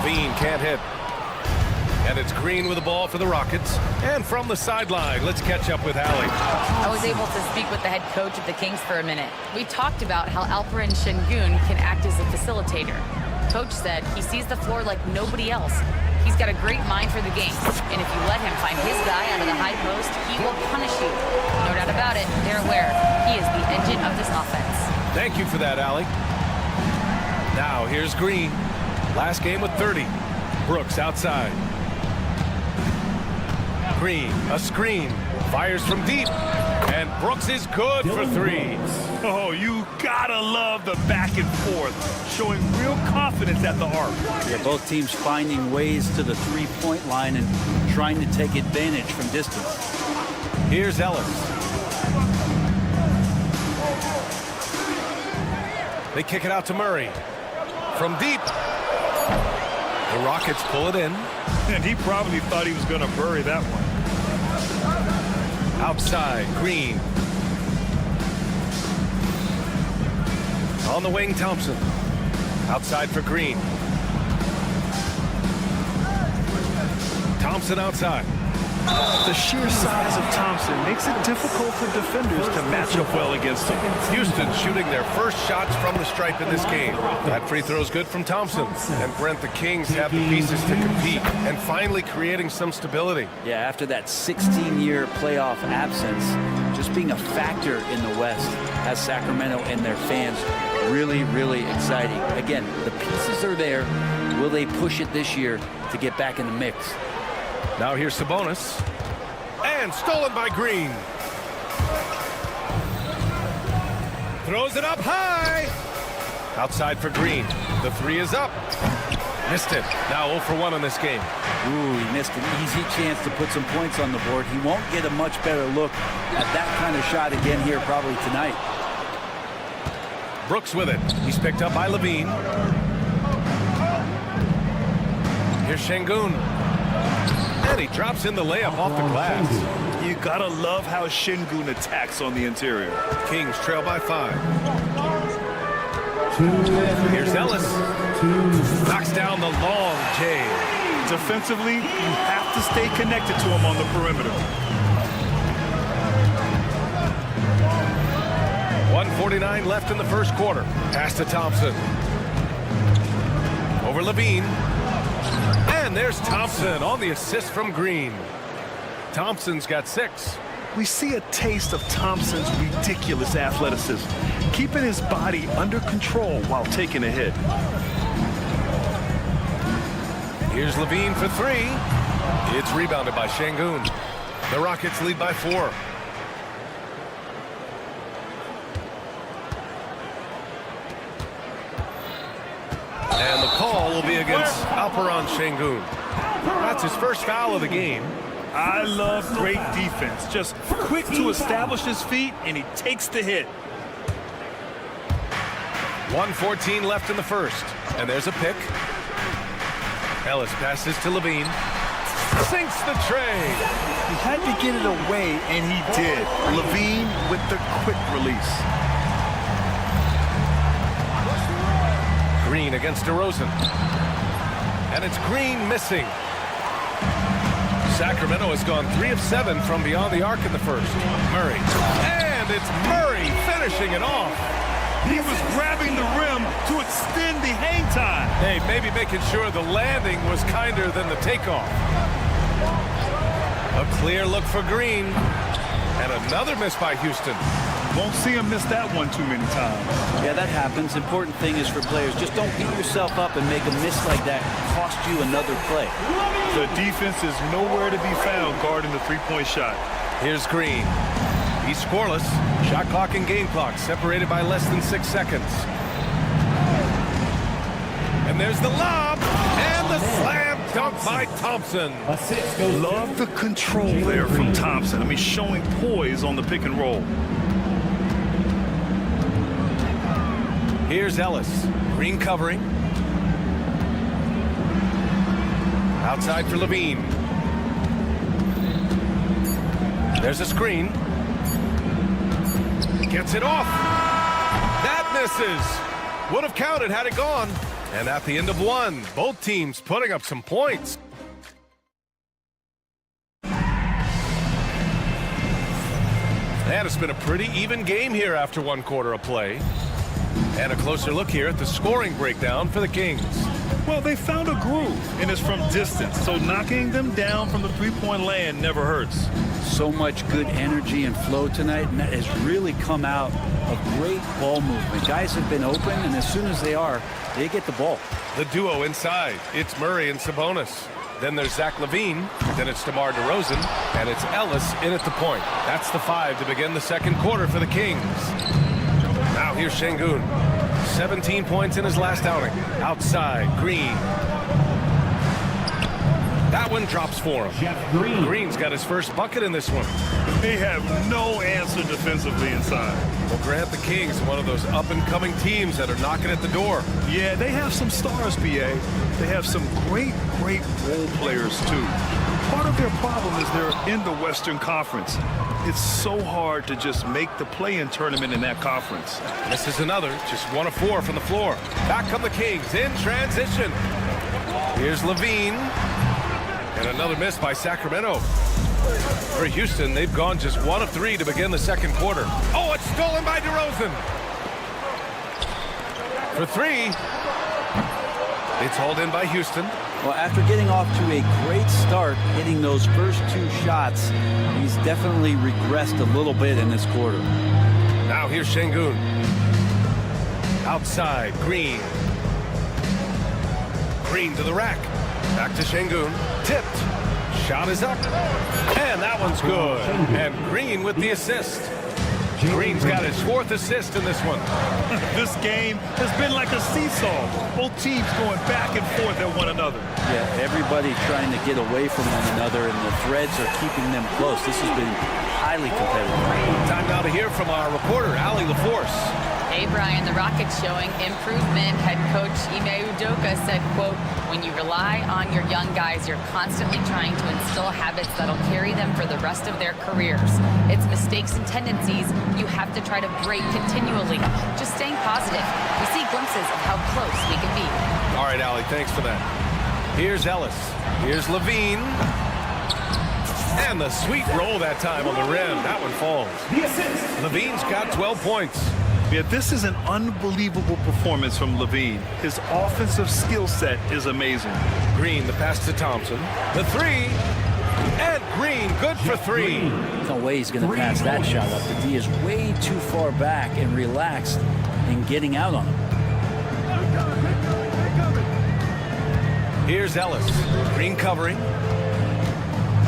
Levine can't hit. And it's Green with the ball for the Rockets. And from the sideline, let's catch up with Allie. I was able to speak with the head coach of the Kings for a minute. We talked about how Alperen Şengün can act as a facilitator. Coach said he sees the floor like nobody else. He's got a great mind for the game. And if you let him find his guy out of the high post, he will punish you. No doubt about it, they're aware. He is the engine of this offense. Thank you for that, Allie. Now here's Green. Last game with 30. Brooks outside. Green, a screen, fires from deep, and Brooks is good for three. Oh, you gotta love the back and forth, showing real confidence at the arc. Yeah, both teams finding ways to the three-point line and trying to take advantage from distance. Here's Ellis. They kick it out to Murray. From deep. The Rockets pull it in. And he probably thought he was going to bury that one. Outside, Green. On the wing, Thompson. Outside for Green. Thompson outside. The sheer size of Thompson makes it difficult for defenders to match up well against him. Houston shooting their first shots from the stripe in this game. That free throw is good from Thompson. And Brent, the Kings have the pieces to compete and finally creating some stability. Yeah, after that 16-year playoff absence, just being a factor in the West has Sacramento and their fans really, really exciting. Again, the pieces are there. Will they push it this year to get back in the mix? Now here's Sabonis. And stolen by Green. Throws it up high. Outside for Green. The three is up. Missed it. Now 0 for 1 in this game. Ooh, he missed an easy chance to put some points on the board. He won't get a much better look at that kind of shot again here probably tonight. Brooks with it. He's picked up by Levine. Here's Şengün. And he drops in the layup off the glass. You gotta love how Şengün attacks on the interior. Kings trail by 5. Here's Ellis. Knocks down the long J. Defensively, you have to stay connected to him on the perimeter. 1:49 left in the first quarter. Pass to Thompson. Over Levine. And there's Thompson on the assist from Green. Thompson's got 6. We see a taste of Thompson's ridiculous athleticism, keeping his body under control while taking a hit. Here's Levine for 3. It's rebounded by Şengün. The Rockets lead by 4. And the call will be against Alperen Şengün. That's his first foul of the game. I love great defense. Just quick to establish his feet, and he takes the hit. 1:14 left in the first. And there's a pick. Ellis passes to Levine. Sinks the tray. He had to get it away, and he did. Levine with the quick release. Green against DeRozan. And it's Green missing. Sacramento has gone 3 of 7 from beyond the arc in the first. Murray. And it's Murray finishing it off. He was grabbing the rim to extend the hang time. Hey, maybe making sure the landing was kinder than the takeoff. A clear look for Green. And another miss by Houston. Won't see him miss that one too many times. Yeah, that happens. Important thing is for players, just don't beat yourself up and make a miss like that cost you another play. The defense is nowhere to be found guarding the three-point shot. Here's Green. He's scoreless. Shot clock and game clock separated by less than 6 seconds. And there's the lob. And the slam dunk by Thompson. Love the control there from Thompson. I mean, showing poise on the pick and roll. Here's Ellis. Green covering. Outside for Levine. There's a screen. Gets it off. That misses. Would have counted had it gone. And at the end of one, both teams putting up some points. And it's been a pretty even game here after one quarter of play. And a closer look here at the scoring breakdown for the Kings. Well, they found a groove, and it's from distance, so knocking them down from the three-point land never hurts. So much good energy and flow tonight, and that has really come out of great ball movement. Guys have been open, and as soon as they are, they get the ball. The duo inside. It's Murray and Sabonis. Then there's Zach LaVine. Then it's DeMar DeRozan. And it's Ellis in at the point. That's the 5 to begin the second quarter for the Kings. Now here's Şengün. 17 points in his last outing. Outside, Green. That one drops for him. Green's got his first bucket in this one. They have no answer defensively inside. Well, Grant, the Kings, one of those up-and-coming teams that are knocking at the door. Yeah, they have some stars, BA. They have some great role players, too. Part of their problem is they're in the Western Conference. It's so hard to just make the play-in tournament in that conference. This is another, just 1 of 4 from the floor. Back come the Kings in transition. Here's LaVine. And another miss by Sacramento. For Houston, they've gone just 1 of 3 to begin the second quarter. Oh, it's stolen by DeRozan. For 3. It's hauled in by Houston. Well, after getting off to a great start, hitting those first 2 shots, he's definitely regressed a little bit in this quarter. Now here's Şengün. Outside, Green. Green to the rack. Back to Şengün. Tipped. Shot is up. And that one's good. And Green with the assist. Green's got his 4th assist in this one. This game has been like a seesaw. Both teams going back and forth at one another. Yeah, everybody trying to get away from one another, and the threads are keeping them close. This has been highly competitive. Time now to hear from our reporter, Allie LaForce. Hey, Brian, the Rockets showing improvement. Head coach Ime Udoka said, quote, when you rely on your young guys, you're constantly trying to instill habits that'll carry them for the rest of their careers. It's mistakes and tendencies you have to try to break continually. Just staying positive. We see glimpses of how close we can be. All right, Allie, thanks for that. Here's Ellis. Here's LaVine. And the sweet roll that time on the rim. That one falls. LaVine's got 12 points. Yeah, this is an unbelievable performance from LaVine. His offensive skill set is amazing. Green, the pass to Thompson. The 3. And Green, good for 3. There's no way he's going to pass that shot up. The D is way too far back and relaxed in getting out on him. Here's Ellis. Green covering.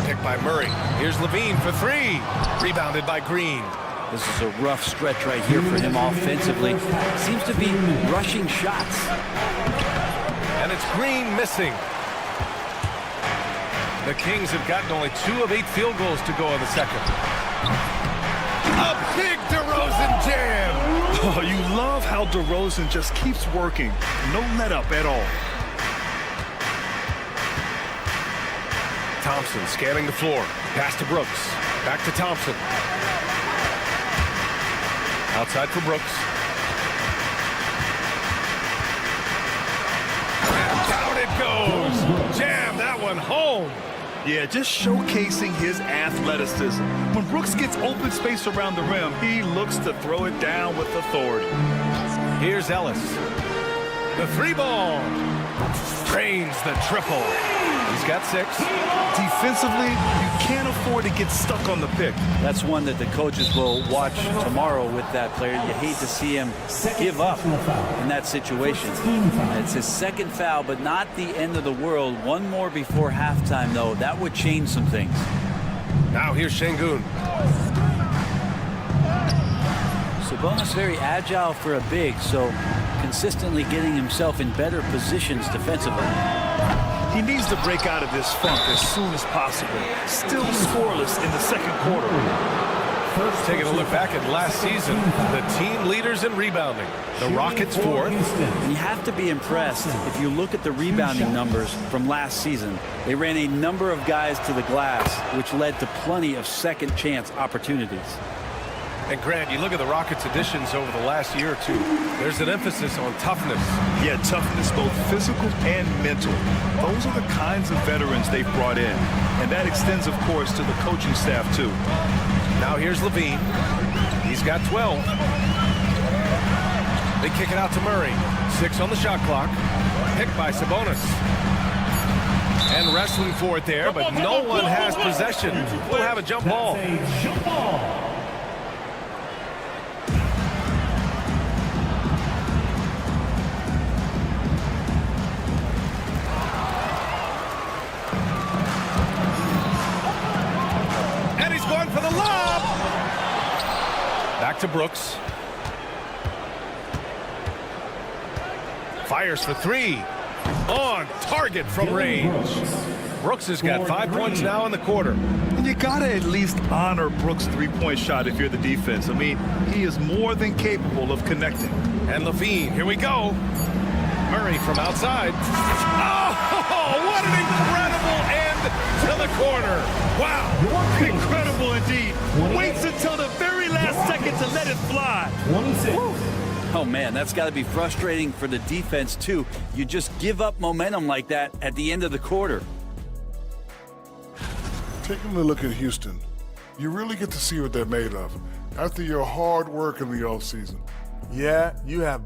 Picked by Murray. Here's LaVine for 3. Rebounded by Green. This is a rough stretch right here for him offensively. Seems to be rushing shots. And it's Green missing. The Kings have gotten only 2 of 8 field goals to go in the second. A big DeRozan jam. Oh, you love how DeRozan just keeps working. No let up at all. Thompson scanning the floor. Pass to Brooks. Back to Thompson. Outside for Brooks. And down it goes. Jam that one home. Yeah, just showcasing his athleticism. When Brooks gets open space around the rim, he looks to throw it down with authority. Here's Ellis. The 3 ball. Drains the triple. He's got 6. Defensively, you can't afford to get stuck on the pick. That's one that the coaches will watch tomorrow with that player. You hate to see him give up in that situation. It's his 2nd foul, but not the end of the world. 1 more before halftime, though. That would change some things. Now here's Şengün. Sabonis very agile for a big, so consistently getting himself in better positions defensively. He needs to break out of this funk as soon as possible. Still scoreless in the second quarter. Taking a look back at last season, the team leaders in rebounding. The Rockets 4th. And you have to be impressed if you look at the rebounding numbers from last season. They ran a number of guys to the glass, which led to plenty of second chance opportunities. And Grant, you look at the Rockets' additions over the last year or two. There's an emphasis on toughness. Yeah, toughness, both physical and mental. Those are the kinds of veterans they've brought in. And that extends, of course, to the coaching staff, too. Now here's Levine. He's got 12. They kick it out to Murray. 6 on the shot clock. Picked by Sabonis. And wrestling for it there, but no one has possession. We'll have a jump ball. And he's going for the lob. Back to Brooks. Fires for 3. On target from range. Brooks has got 5 points now in the quarter. And you got to at least honor Brooks' three-point shot if you're the defense. I mean, he is more than capable of connecting. And Levine, here we go. Murray from outside. Oh, what an incredible end to the corner. Wow, incredible indeed. Waits until the very last second to let it fly. 26. Oh, man, that's got to be frustrating for the defense, too. You just give up momentum like that at the end of the quarter. Taking a look at Houston, you really get to see what they're made of after your hard work in the offseason. Yeah, you have.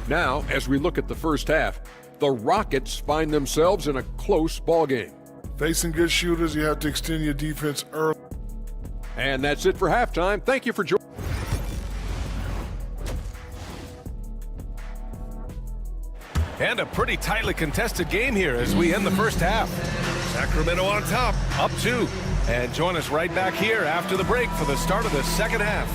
Now, as we look at the first half, the Rockets find themselves in a close ballgame. Facing good shooters, you have to extend your defense early. And that's it for halftime. Thank you for joining. And a pretty tightly contested game here as we end the first half. Sacramento on top, up 2. And join us right back here after the break for the start of the second half.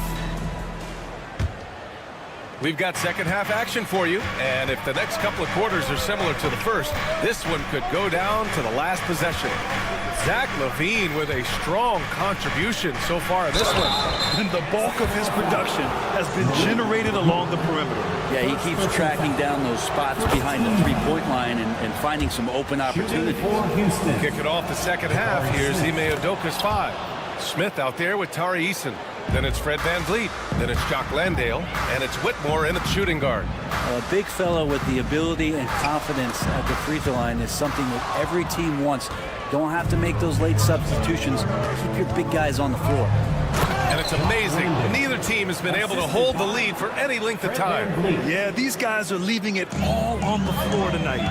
We've got second half action for you, and if the next couple of quarters are similar to the first, this one could go down to the last possession. Zach LaVine with a strong contribution so far in this one. And the bulk of his production has been generated along the perimeter. Yeah, he keeps tracking down those spots behind the three-point line and finding some open opportunities. Kicking off the second half, here's Ime Udoka's 5. Smith out there with Tari Eason. Then it's Fred VanVleet. Then it's Jock Landale. And it's Whitmore in at shooting guard. A big fellow with the ability and confidence at the free throw line is something that every team wants. Don't have to make those late substitutions. Keep your big guys on the floor. And it's amazing. Neither team has been able to hold the lead for any length of time. Yeah, these guys are leaving it all on the floor tonight.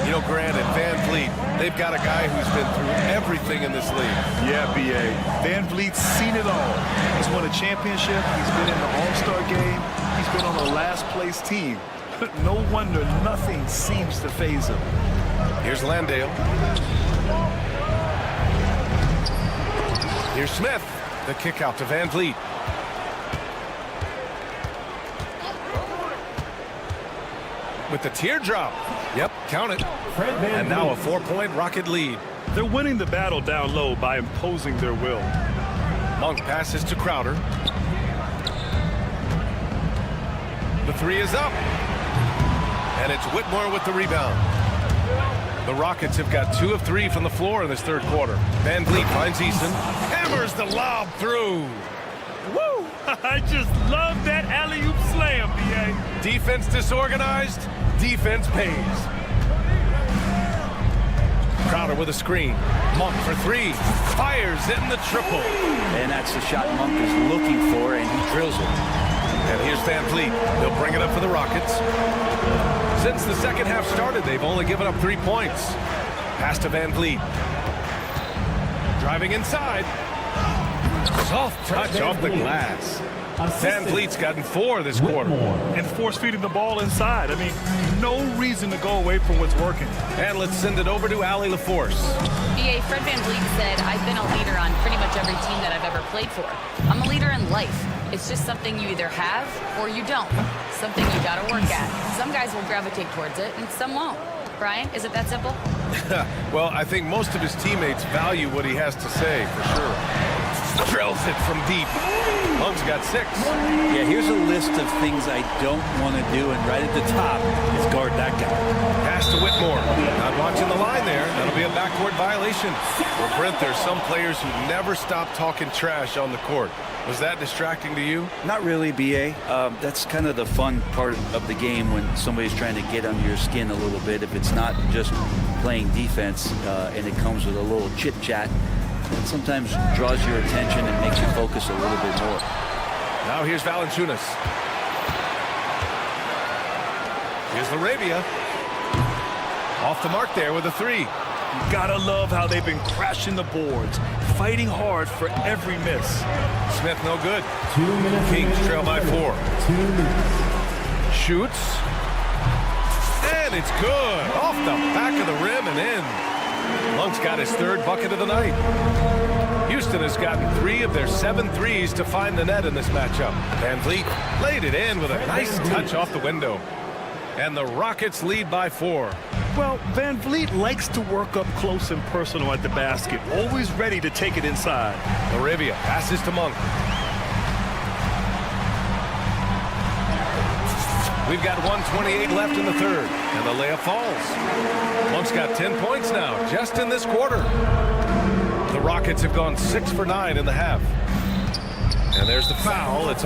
You know, Grant and VanVleet, they've got a guy who's been through everything in this league. Yeah, B.A. VanVleet's seen it all. He's won a championship. He's been in the All-Star game. He's been on a last-place team. No wonder nothing seems to faze him. Here's Landale. Here's Smith. The kick out to VanVleet. With the teardrop. Yep, count it. And now a 4-point Rocket lead. They're winning the battle down low by imposing their will. Monk passes to Crowder. The 3 is up. And it's Whitmore with the rebound. The Rockets have got 2 of 3 from the floor in this third quarter. VanVleet finds Eason. Hammers the lob through. Woo! I just love that alley-oop slam, B.A. Defense disorganized. Defense pays. Crowder with a screen. Monk for 3. Fires in the triple. And that's the shot Monk is looking for, and he drills it. And here's VanVleet. He'll bring it up for the Rockets. Since the second half started, they've only given up 3 points. Pass to VanVleet. Driving inside. Soft touch off the glass. VanVleet's gotten 4 this quarter. And force-feeding the ball inside. I mean, no reason to go away from what's working. And let's send it over to Allie LaForce. BA, Fred VanVleet said, I've been a leader on pretty much every team that I've ever played for. I'm a leader in life. It's just something you either have or you don't. Something you gotta work at. Some guys will gravitate towards it and some won't. Brian, is it that simple? Well, I think most of his teammates value what he has to say, for sure. Drills it from deep. Monk's got 6. Yeah, here's a list of things I don't want to do, and right at the top is guard that guy. Pass to Whitmore. Not watching the line there. That'll be a backcourt violation. Well, Brent, there's some players who never stop talking trash on the court. Was that distracting to you? Not really, BA. That's kind of the fun part of the game when somebody's trying to get under your skin a little bit. If it's not just playing defense and it comes with a little chit-chat, it sometimes draws your attention and makes you focus a little bit more. Now here's Valanciunas. Here's Romario. Off the mark there with a three. You gotta love how they've been crashing the boards, fighting hard for every miss. Smith no good. Kings trail by 4. Shoots. And it's good. Off the back of the rim and in. Monk's got his 3rd bucket of the night. Houston has gotten 3 of their 7 threes to find the net in this matchup. Van Vliet laid it in with a nice touch off the window. And the Rockets lead by 4. Well, Van Vliet likes to work up close and personal at the basket, always ready to take it inside. Moravia passes to Monk. We've got 1:28 left in the 3rd, and the layup falls. Monk's got 10 points now, just in this quarter. The Rockets have gone 6 for 9 in the half. And there's the foul. It's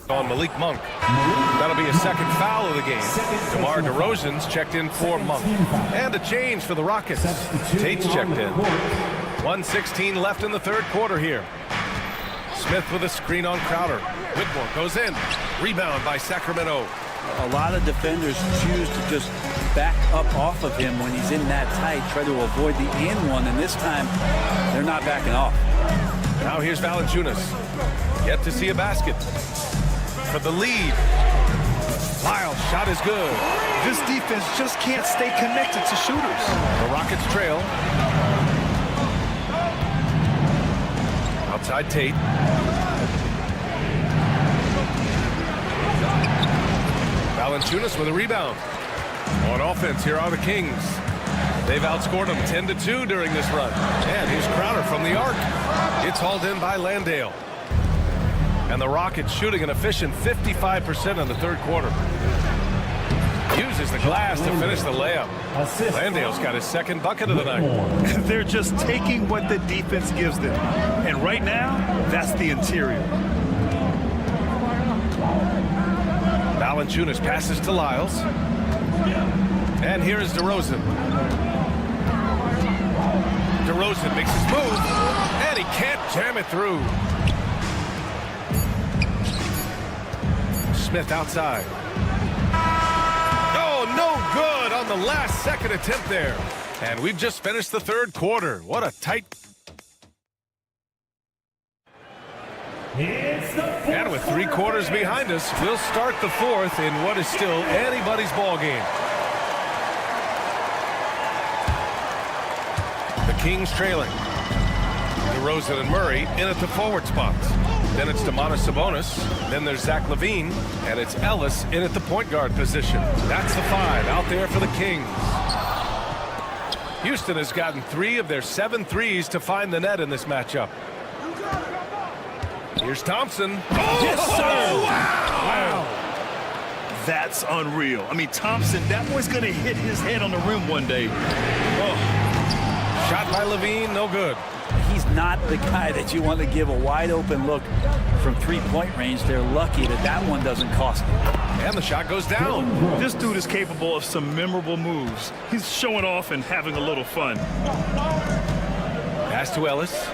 on Malik Monk. That'll be a 2nd foul of the game. DeMar DeRozan's checked in for Monk. And a change for the Rockets. Tate's checked in. 1:16 left in the 3rd quarter here. Smith with a screen on Crowder. Whitmore goes in. Rebound by Sacramento. A lot of defenders choose to just back up off of him when he's in that tight, try to avoid the and one, and this time they're not backing off. Now here's Valanciunas. Yet to see a basket. For the lead. Lyles' shot is good. This defense just can't stay connected to shooters. The Rockets trail. Outside Tate. Valanciunas with a rebound. On offense, here are the Kings. They've outscored them 10-2 during this run. And here's Crowder from the arc. It's hauled in by Landale. And the Rockets shooting an efficient 55% in the 3rd quarter. Uses the glass to finish the layup. Landale's got his 2nd bucket of the night. They're just taking what the defense gives them. And right now, that's the interior. Valanciunas passes to Lyles. And here is DeRozan. DeRozan makes his move. And he can't jam it through. Smith outside. Oh, no good on the last 2nd attempt there. And we've just finished the 3rd quarter. What a tight. And with 3 quarters behind us, we'll start the 4th in what is still anybody's ball game. The Kings trailing. DeRozan and Murray in at the forward spots. Then it's Sabonis. Then there's Zach LaVine. And it's Ellis in at the point guard position. That's the 5 out there for the Kings. Houston has gotten 3 of their 7 threes to find the net in this matchup. Here's Thompson. Oh, Yes, sir. Wow. That's unreal. I mean, Thompson, that boy's going to hit his head on the rim one day. Oh. Shot by LaVine, no good. He's not the guy that you want to give a wide open look from 3-point range. They're lucky that that one doesn't cost them. And the shot goes down. This dude is capable of some memorable moves. He's showing off and having a little fun. Pass to Ellis.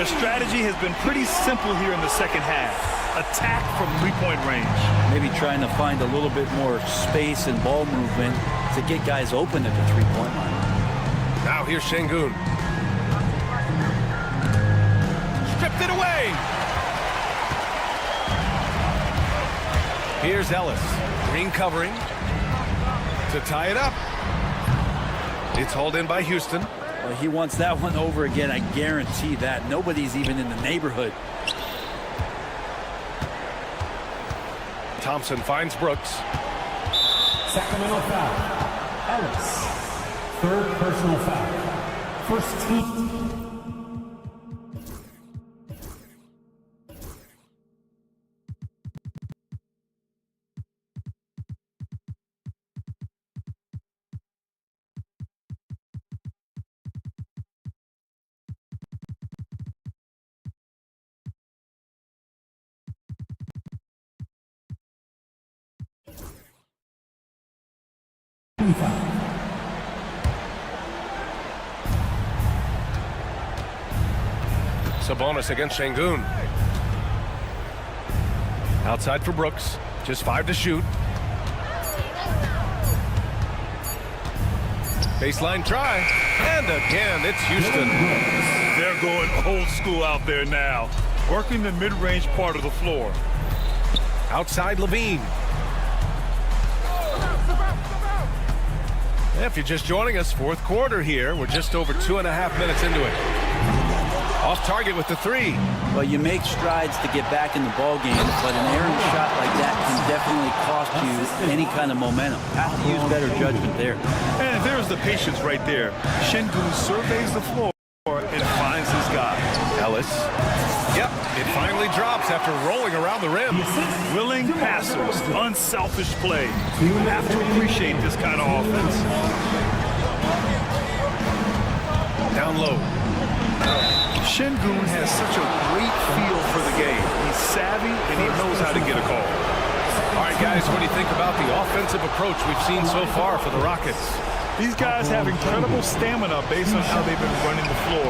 Their strategy has been pretty simple here in the second half. Attack from three-point range. Maybe trying to find a little bit more space and ball movement to get guys open at the three-point line. Now here's Şengün. Stripped it away. Here's Ellis. Green covering to tie it up. It's hauled in by Houston. Well, he wants that one over again, I guarantee that. Nobody's even in the neighborhood. Thompson finds Brooks. Sacramento foul. Ellis. Third personal foul. First team. Sabonis against Şengün. Outside for Brooks. Just 5 to shoot. Baseline try. And again, it's Houston. They're going old school out there now. Working the mid-range part of the floor. Outside Levine. If you're just joining us, fourth quarter here. We're just over 2.5 minutes into it. Off target with the three. Well, you make strides to get back in the ball game, but an errant shot like that can definitely cost you any kind of momentum. Have to use better judgment there. And there's the patience right there. Şengün surveys the floor and finds his guy. Ellis. Yep, it finally drops after rolling around the rim. Willing passers, unselfish play. You have to appreciate this kind of offense. Down low. Şengün has such a great feel for the game. He's savvy and he knows how to get a call. All right, guys, what do you think about the offensive approach we've seen so far for the Rockets? These guys have incredible stamina based on how they've been running the floor,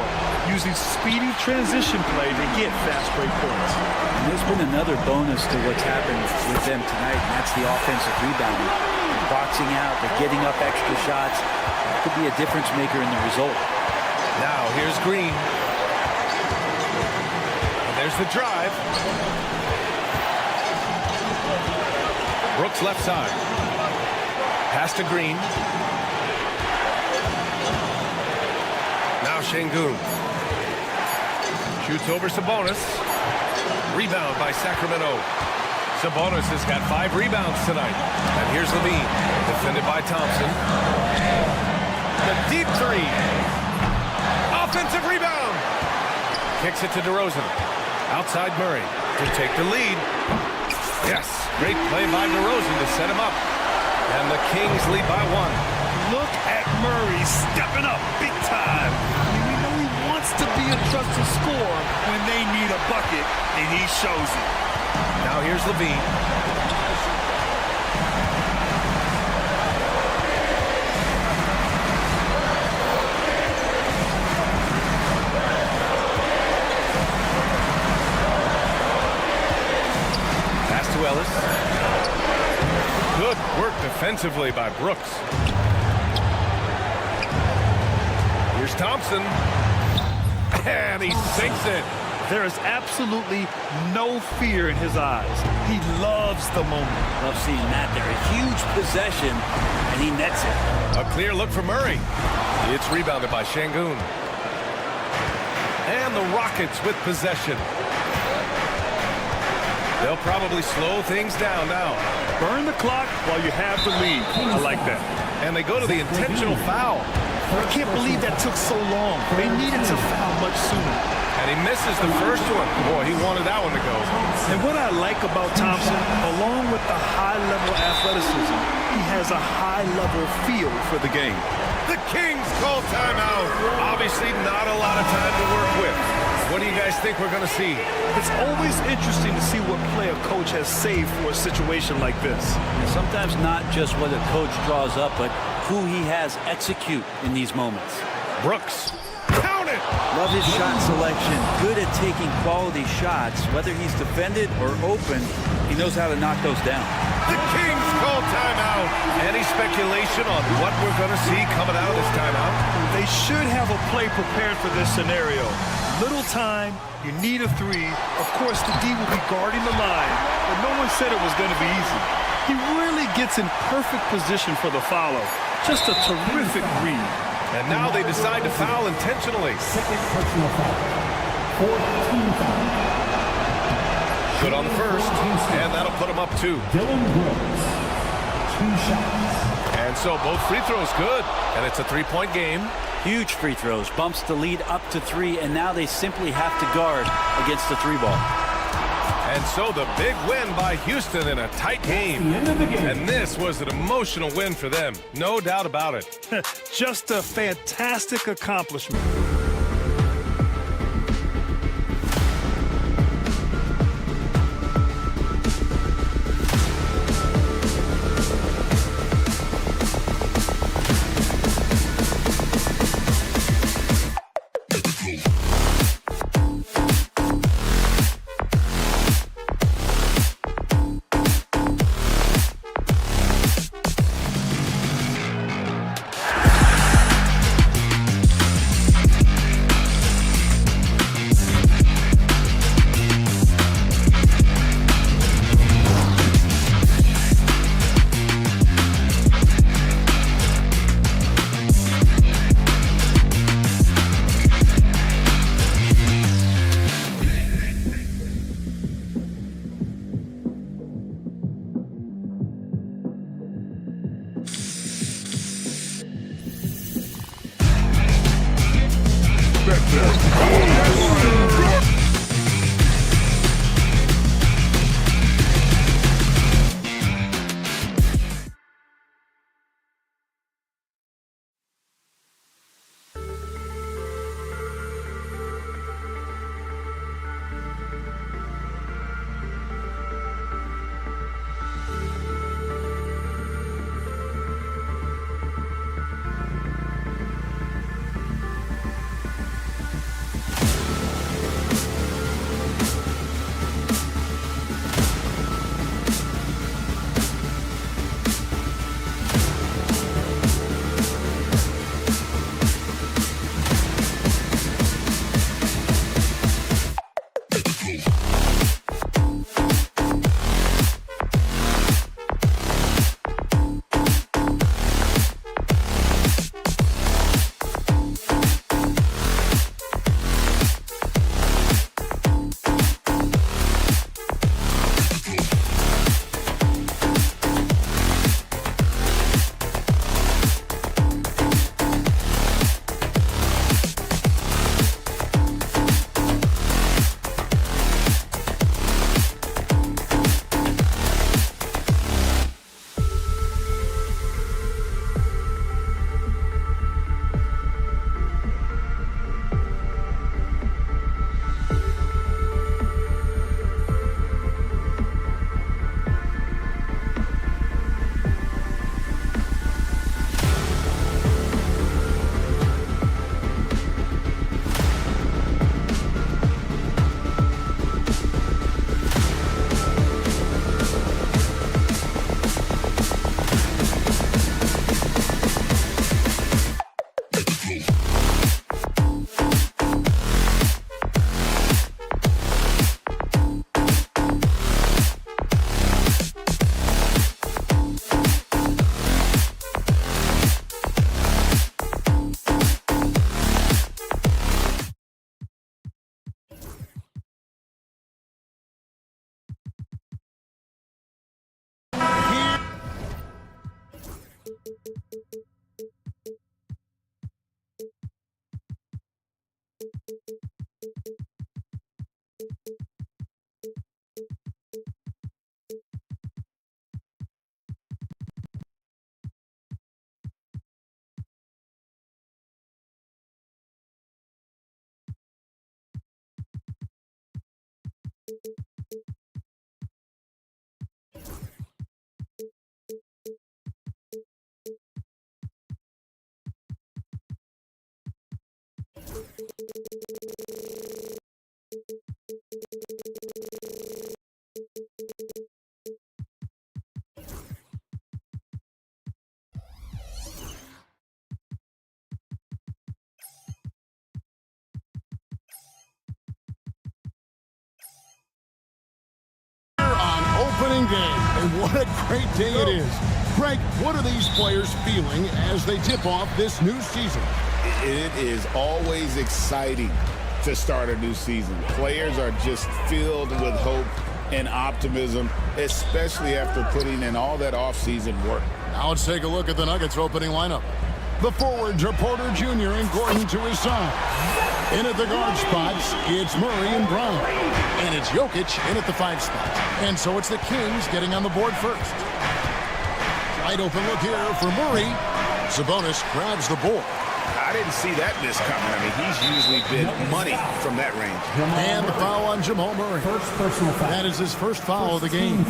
using speedy transition play to get fast break points. And there's been another bonus to what's happened with them tonight, and that's the offensive rebounding. They're boxing out, they're getting up extra shots. That could be a difference maker in the result. Now, here's Green. And there's the drive. Brooks left side. Pass to Green. Now Şengün. Shoots over Sabonis. Rebound by Sacramento. Sabonis has got 5 rebounds tonight. And here's Levine. Defended by Thompson. The deep three. Offensive rebound. Kicks it to DeRozan. Outside Murray to take the lead. Yes, great play by DeRozan to set him up. And the Kings lead by 1. Look at Murray stepping up big time. We know he wants to be a trusted scorer when they need a bucket, and he shows it. Now here's Levine. Pass to Ellis. Good work defensively by Brooks. Here's Thompson. And he sinks it. There is absolutely no fear in his eyes. He loves the moment. Love seeing that there. A huge possession, and he nets it. A clear look for Murray. It's rebounded by Şengün. And the Rockets with possession. They'll probably slow things down now. Burn the clock while you have the lead. I like that. And they go to the intentional foul. I can't believe that took so long. They needed to foul much sooner. And he misses the first one. Boy, he wanted that one to go. And what I like about Thompson, along with the high-level athleticism, he has a high-level feel for the game. The Kings call timeout. Obviously not a lot of time to work with. What do you guys think we're going to see? It's always interesting to see what play a coach has saved for a situation like this. And sometimes not just what a coach draws up, but who he has execute in these moments. Brooks. Count it! tonight. Love his shot selection. Good at taking quality shots. Whether he's defended or open, he knows how to knock those down. The Kings call timeout. Any speculation on what we're going to see coming out of this timeout? They should have a play prepared for this scenario. Little time, you need a three. Of course, the D will be guarding the line, but no one said it was going to be easy. He really gets in perfect position for the follow. Just a terrific read. And now they decide to foul intentionally. Second personal foul. Fourth team foul. Good on the first, and that'll put him up 2. Dylan Brooks. 2 shots. And so both free throws good, and it's a 3-point game. Huge free throws. Bumps the lead up to 3, and now they simply have to guard against the 3 ball. And so the big win by Houston in a tight game. The end of the game. And this was an emotional win for them, no doubt about it. Just a fantastic accomplishment. opening day, and what a great day it is. Greg, what are these players feeling as they tip off this new season? It is always exciting to start a new season. Players are just filled with hope and optimism, especially after putting in all that offseason work. Now let's take a look at the Nuggets opening lineup. The forwards are Porter Jr. and Gordon to his side. In at the guard spots, it's Murray and Brown. And it's Jokic in at the 5 spot. And so it's the Kings getting on the board first. Wide open look here for Murray. Sabonis grabs the board. I didn't see that miss coming. I mean, he's usually been money from that range. And the foul on Jamal Murray. First personal foul. That is his first foul of the game.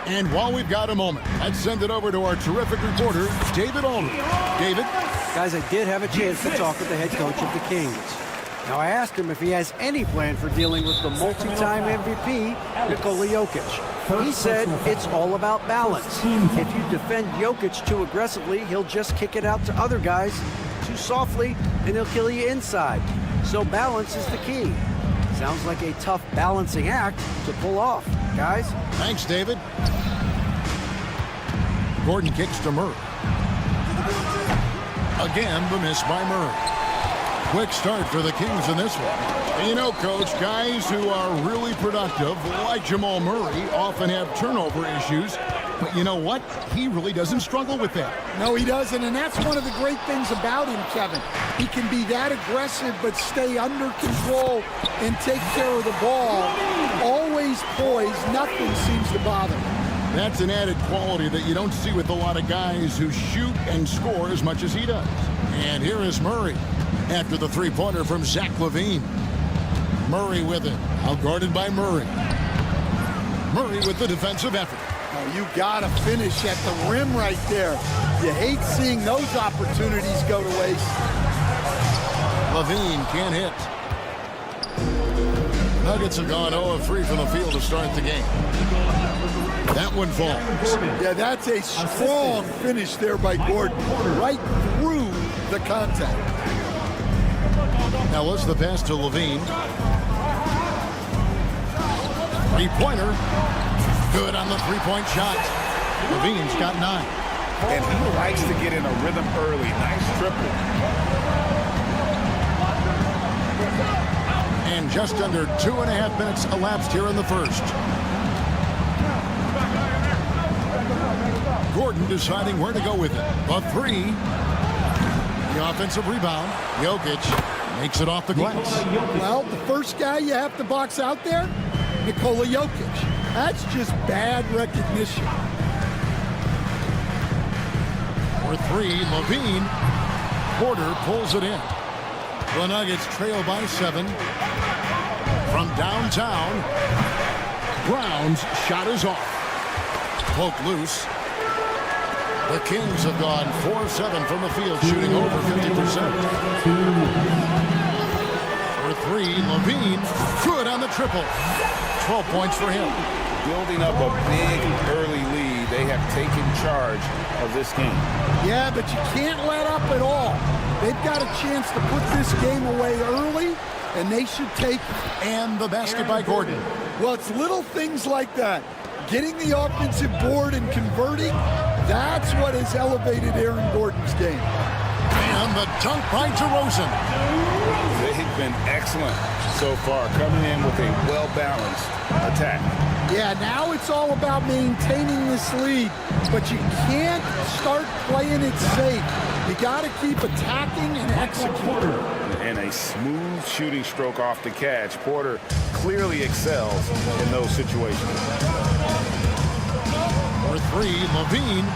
And while we've got a moment, let's send it over to our terrific reporter, David Aldridge. David? Guys, I did have a chance to talk with the head coach of the Kings. Now, I asked him if he has any plan for dealing with the multi-time MVP, Nikola Jokic. He said it's all about balance. If you defend Jokic too aggressively, he'll just kick it out to other guys too softly, and he'll kill you inside. So balance is the key. Sounds like a tough balancing act to pull off, guys. Thanks, David. Gordon kicks to Murray. Again, the miss by Murray. Quick start for the Kings in this one. You know, Coach, guys who are really productive, like Jamal Murray, often have turnover issues. But you know what? He really doesn't struggle with that. No, he doesn't, and that's one of the great things about him, Kevin. He can be that aggressive but stay under control and take care of the ball. Always poised. Nothing seems to bother him. That's an added quality that you don't see with a lot of guys who shoot and score as much as he does. And here is Murray after the three-pointer from Zach LaVine. Murray with it, outguarded by Murray. Murray with the defensive effort. Oh, you gotta finish at the rim right there. You hate seeing those opportunities go to waste. LaVine can't hit. Nuggets have gone 0 of 3 from the field to start the game. That one falls. Yeah, that's a strong finish there by Gordon. Right through the contact. Ellis, the pass to LaVine. Three-pointer. Good on the three-point shot. LaVine's got 9. And he likes to get in a rhythm early. Nice triple. And just under 2.5 minutes elapsed here in the first. Gordon deciding where to go with it. A 3. The offensive rebound. Jokic makes it off the glass. Well, the first guy you have to box out there, Nikola Jokic. That's just bad recognition. For 3, LaVine. Porter pulls it in. The Nuggets trail by 7. From downtown, Brown's shot is off. Poke loose. The Kings have gone 4-7 from the field, shooting over 50%. For 3, LaVine, good on the triple. 12 points for him. Building up a big early lead, they have taken charge of this game. Yeah, but you can't let up at all. They've got a chance to put this game away early, and they should take it. And the basket by Gordon. Well, it's little things like that. Getting the offensive board and converting, that's what has elevated Aaron Gordon's game. And the dunk by DeRozan. They've been excellent so far, coming in with a well-balanced attack. Yeah, now it's all about maintaining this lead, but you can't start playing it safe. You got to keep attacking and executing. And a smooth shooting stroke off the catch. Porter clearly excels in those situations. For 3, LaVine.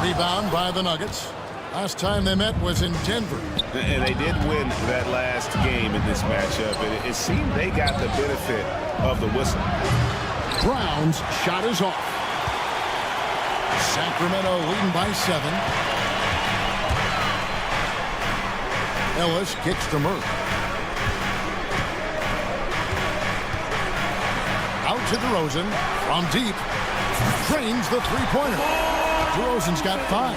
Rebound by the Nuggets. Last time they met was in Denver. And they did win that last game in this matchup. And it seemed they got the benefit of the whistle. Brown's shot is off. Sacramento leading by 7. Ellis kicks to Murray. Out to DeRozan from deep. Drains the three-pointer. DeRozan's got 5.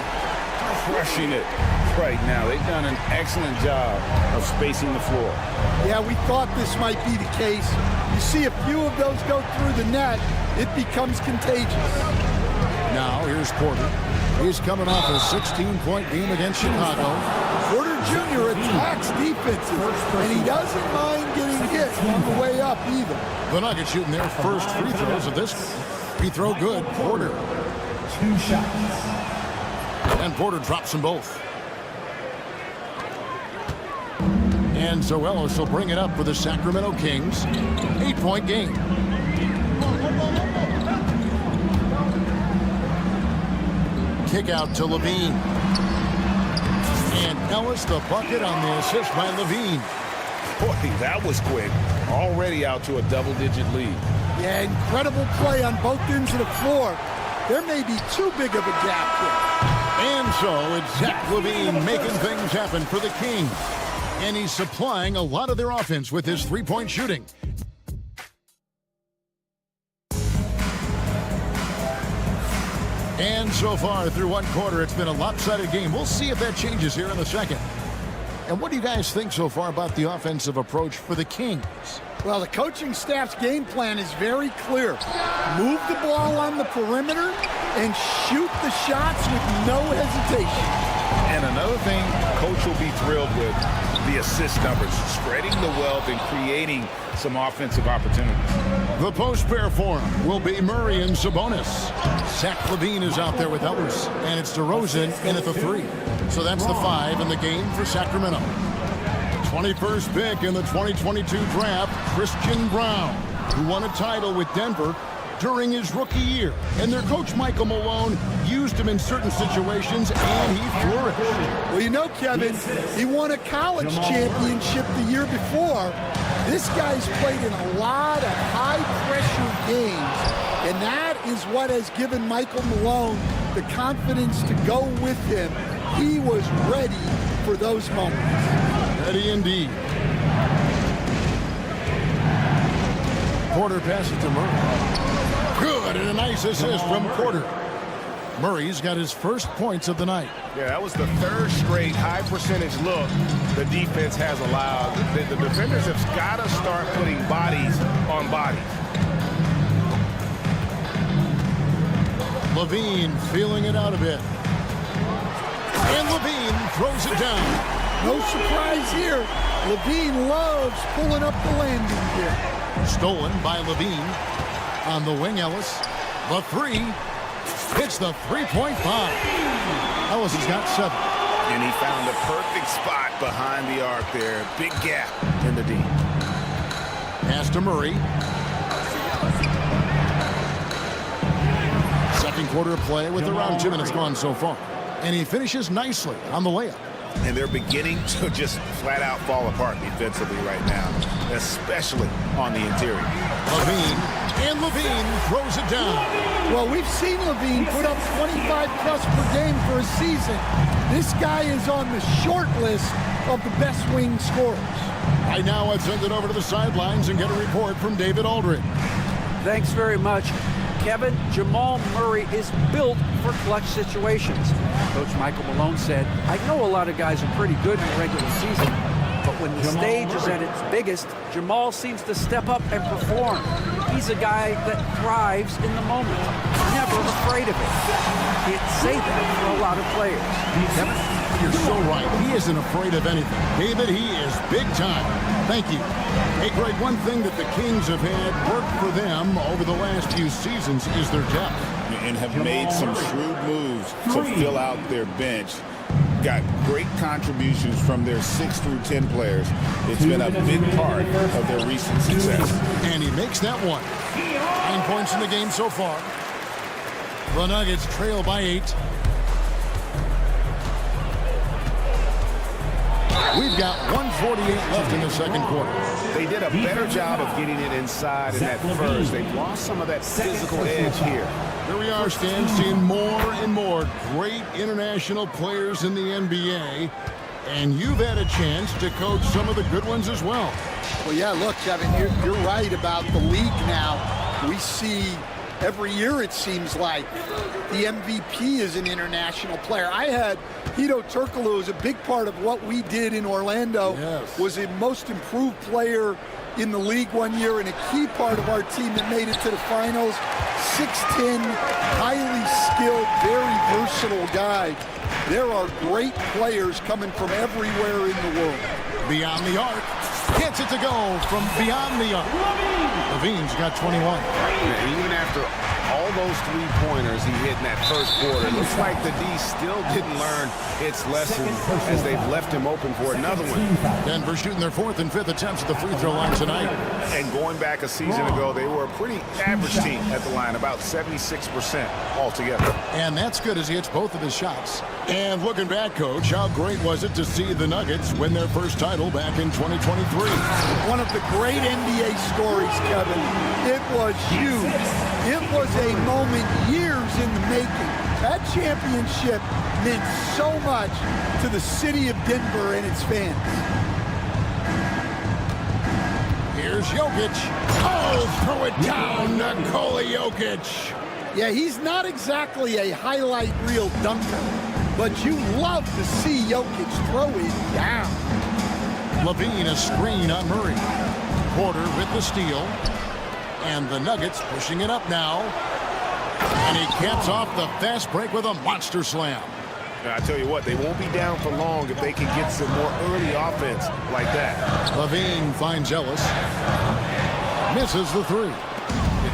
Crushing it right now. They've done an excellent job of spacing the floor. Yeah, we thought this might be the case. You see a few of those go through the net, it becomes contagious. Now here's Porter. He's coming off a 16-point game against Chicago. Porter Jr. attacks defenses, and he doesn't mind getting hit on the way up either. The Nuggets shooting their first free throws of this game. Free throw good. Porter. 2 shots. And Porter drops them both. And Zoelos will bring it up for the Sacramento Kings. 8-point game. Kick out to Levine. And Ellis the bucket on the assist by Levine. Boy, that was quick. Already out to a double-digit lead. Yeah, incredible play on both ends of the floor. There may be too big of a gap here. And so it's Zach Levine making things happen for the Kings. And he's supplying a lot of their offense with his three-point shooting. And so far through one quarter, it's been a lopsided game. We'll see if that changes here in the second. And what do you guys think so far about the offensive approach for the Kings? Well, the coaching staff's game plan is very clear. Move the ball on the perimeter and shoot the shots with no hesitation. And another thing Coach will be thrilled with, the assist numbers, spreading the wealth and creating some offensive opportunities. The post pair for him will be Murray and Sabonis. Zach Levine is out there with Ellis, and it's DeRozan in at the 3. So that's the 5 in the game for Sacramento. 21st pick in the 2022 draft, Christian Brown, who won a title with Denver during his rookie year. And their coach, Michael Malone, used him in certain situations, and he flourished. Well, you know, Kevin, he won a college championship the year before. This guy's played in a lot of high-pressure games, and that is what has given Michael Malone the confidence to go with him. He was ready for those moments. Ready indeed. Porter passes to Murray. Good, and a nice assist from Porter. Murray's got his first points of the night. Yeah, that was the third straight high-percentage look the defense has allowed. The defenders have got to start putting bodies on bodies. Levine feeling it out a bit. And Levine throws it down. No surprise here. Levine loves pulling up the landing gear. Stolen by Levine. On the wing, Ellis. The 3. Hits the 3.5. Ellis has got 7. And he found the perfect spot behind the arc there. Big gap in the D. Pass to Murray. Second quarter of play with around 2 minutes gone so far. And he finishes nicely on the layup. And they're beginning to just flat out fall apart defensively right now, especially on the interior. Levine, and Levine throws it down. Well, we've seen Levine put up 25-plus per game for a season. This guy is on the short list of the best wing scorers. Right now, I've sent it over to the sidelines and get a report from David Aldridge. Thanks very much. Kevin, Jamal Murray is built for clutch situations. Coach Michael Malone said, I know a lot of guys are pretty good in the regular season, but when the stage is at its biggest, Jamal seems to step up and perform. He's a guy that thrives in the moment, never afraid of it. Can't say that for a lot of players. Kevin, you're so right. He isn't afraid of anything. David, he is big time. Thank you. Hey, Greg, one thing that the Kings have had work for them over the last few seasons is their depth. And have made some shrewd moves to fill out their bench. Got great contributions from their 6 through 10 players. It's been a big part of their recent success. And he makes that one. 9 points in the game so far. The Nuggets trail by 8. We've got 1:48 left in the second quarter. They did a better job of getting it inside in that first. They've lost some of that physical edge here. Here we are, Stan, seeing more and more great international players in the NBA. And you've had a chance to coach some of the good ones as well. Well, yeah, look, Kevin, you're right about the league now. We see every year, it seems like, the MVP is an international player. I had Hito Turkoglu as a big part of what we did in Orlando. Yes. Was a most improved player in the league one year and a key part of our team that made it to the finals. 6'10", highly skilled, very versatile guy. There are great players coming from everywhere in the world. Beyond the arc. Gets it to go from beyond the arc. Levine's got 21. And even after all those three-pointers he hit in that first quarter, it looks like the D still didn't learn its lesson as they've left him open for another one. Denver shooting their 4th and 5th attempts at the free throw line tonight. And going back a season ago, they were a pretty average team at the line, about 76% altogether. And that's good as he hits both of his shots. And looking back, Coach, how great was it to see the Nuggets win their first title back in 2023? One of the great NBA stories, Kevin. It was huge. It was a moment years in the making. That championship meant so much to the city of Denver and its fans. Here's Jokic. Oh, throw it down, Nikola Jokic. Yeah, he's not exactly a highlight reel dunker, but you love to see Jokic throw it down. Levine a screen on Murray. Porter with the steal. And the Nuggets pushing it up now. And he caps off the fast break with a monster slam. I tell you what, they won't be down for long if they can get some more early offense like that. Levine finds Ellis. Misses the three.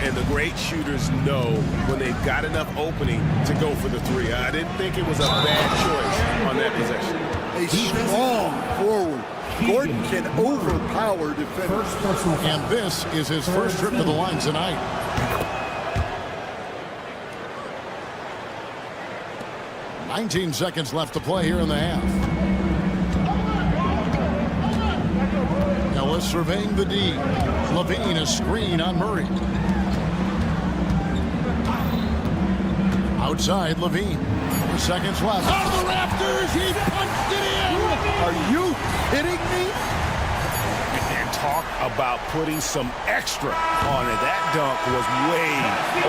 And the great shooters know when they've got enough opening to go for the three. I didn't think it was a bad choice on that possession. A strong forward. Gordon can overpower defenders. And this is his first trip to the line tonight. "19 seconds left to play here in the half. Ellis surveying the D. Levine a screen on Murray. Outside Levine. 4 seconds left. Out of the rafters, he punched it in. Are you kidding me? And talk about putting some extra on it. That dunk was way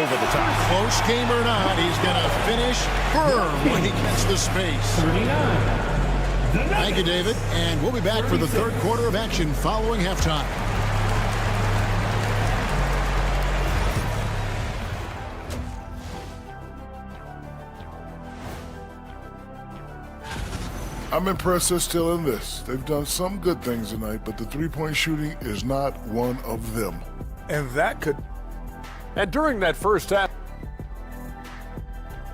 over the top. Close game or not, he's going to finish firm when he gets the space. 39. Thank you, David. And we'll be back for the third quarter of action following halftime. I'm impressed they're still in this. They've done some good things tonight, but the three-point shooting is not one of them. And that could... And during that first half...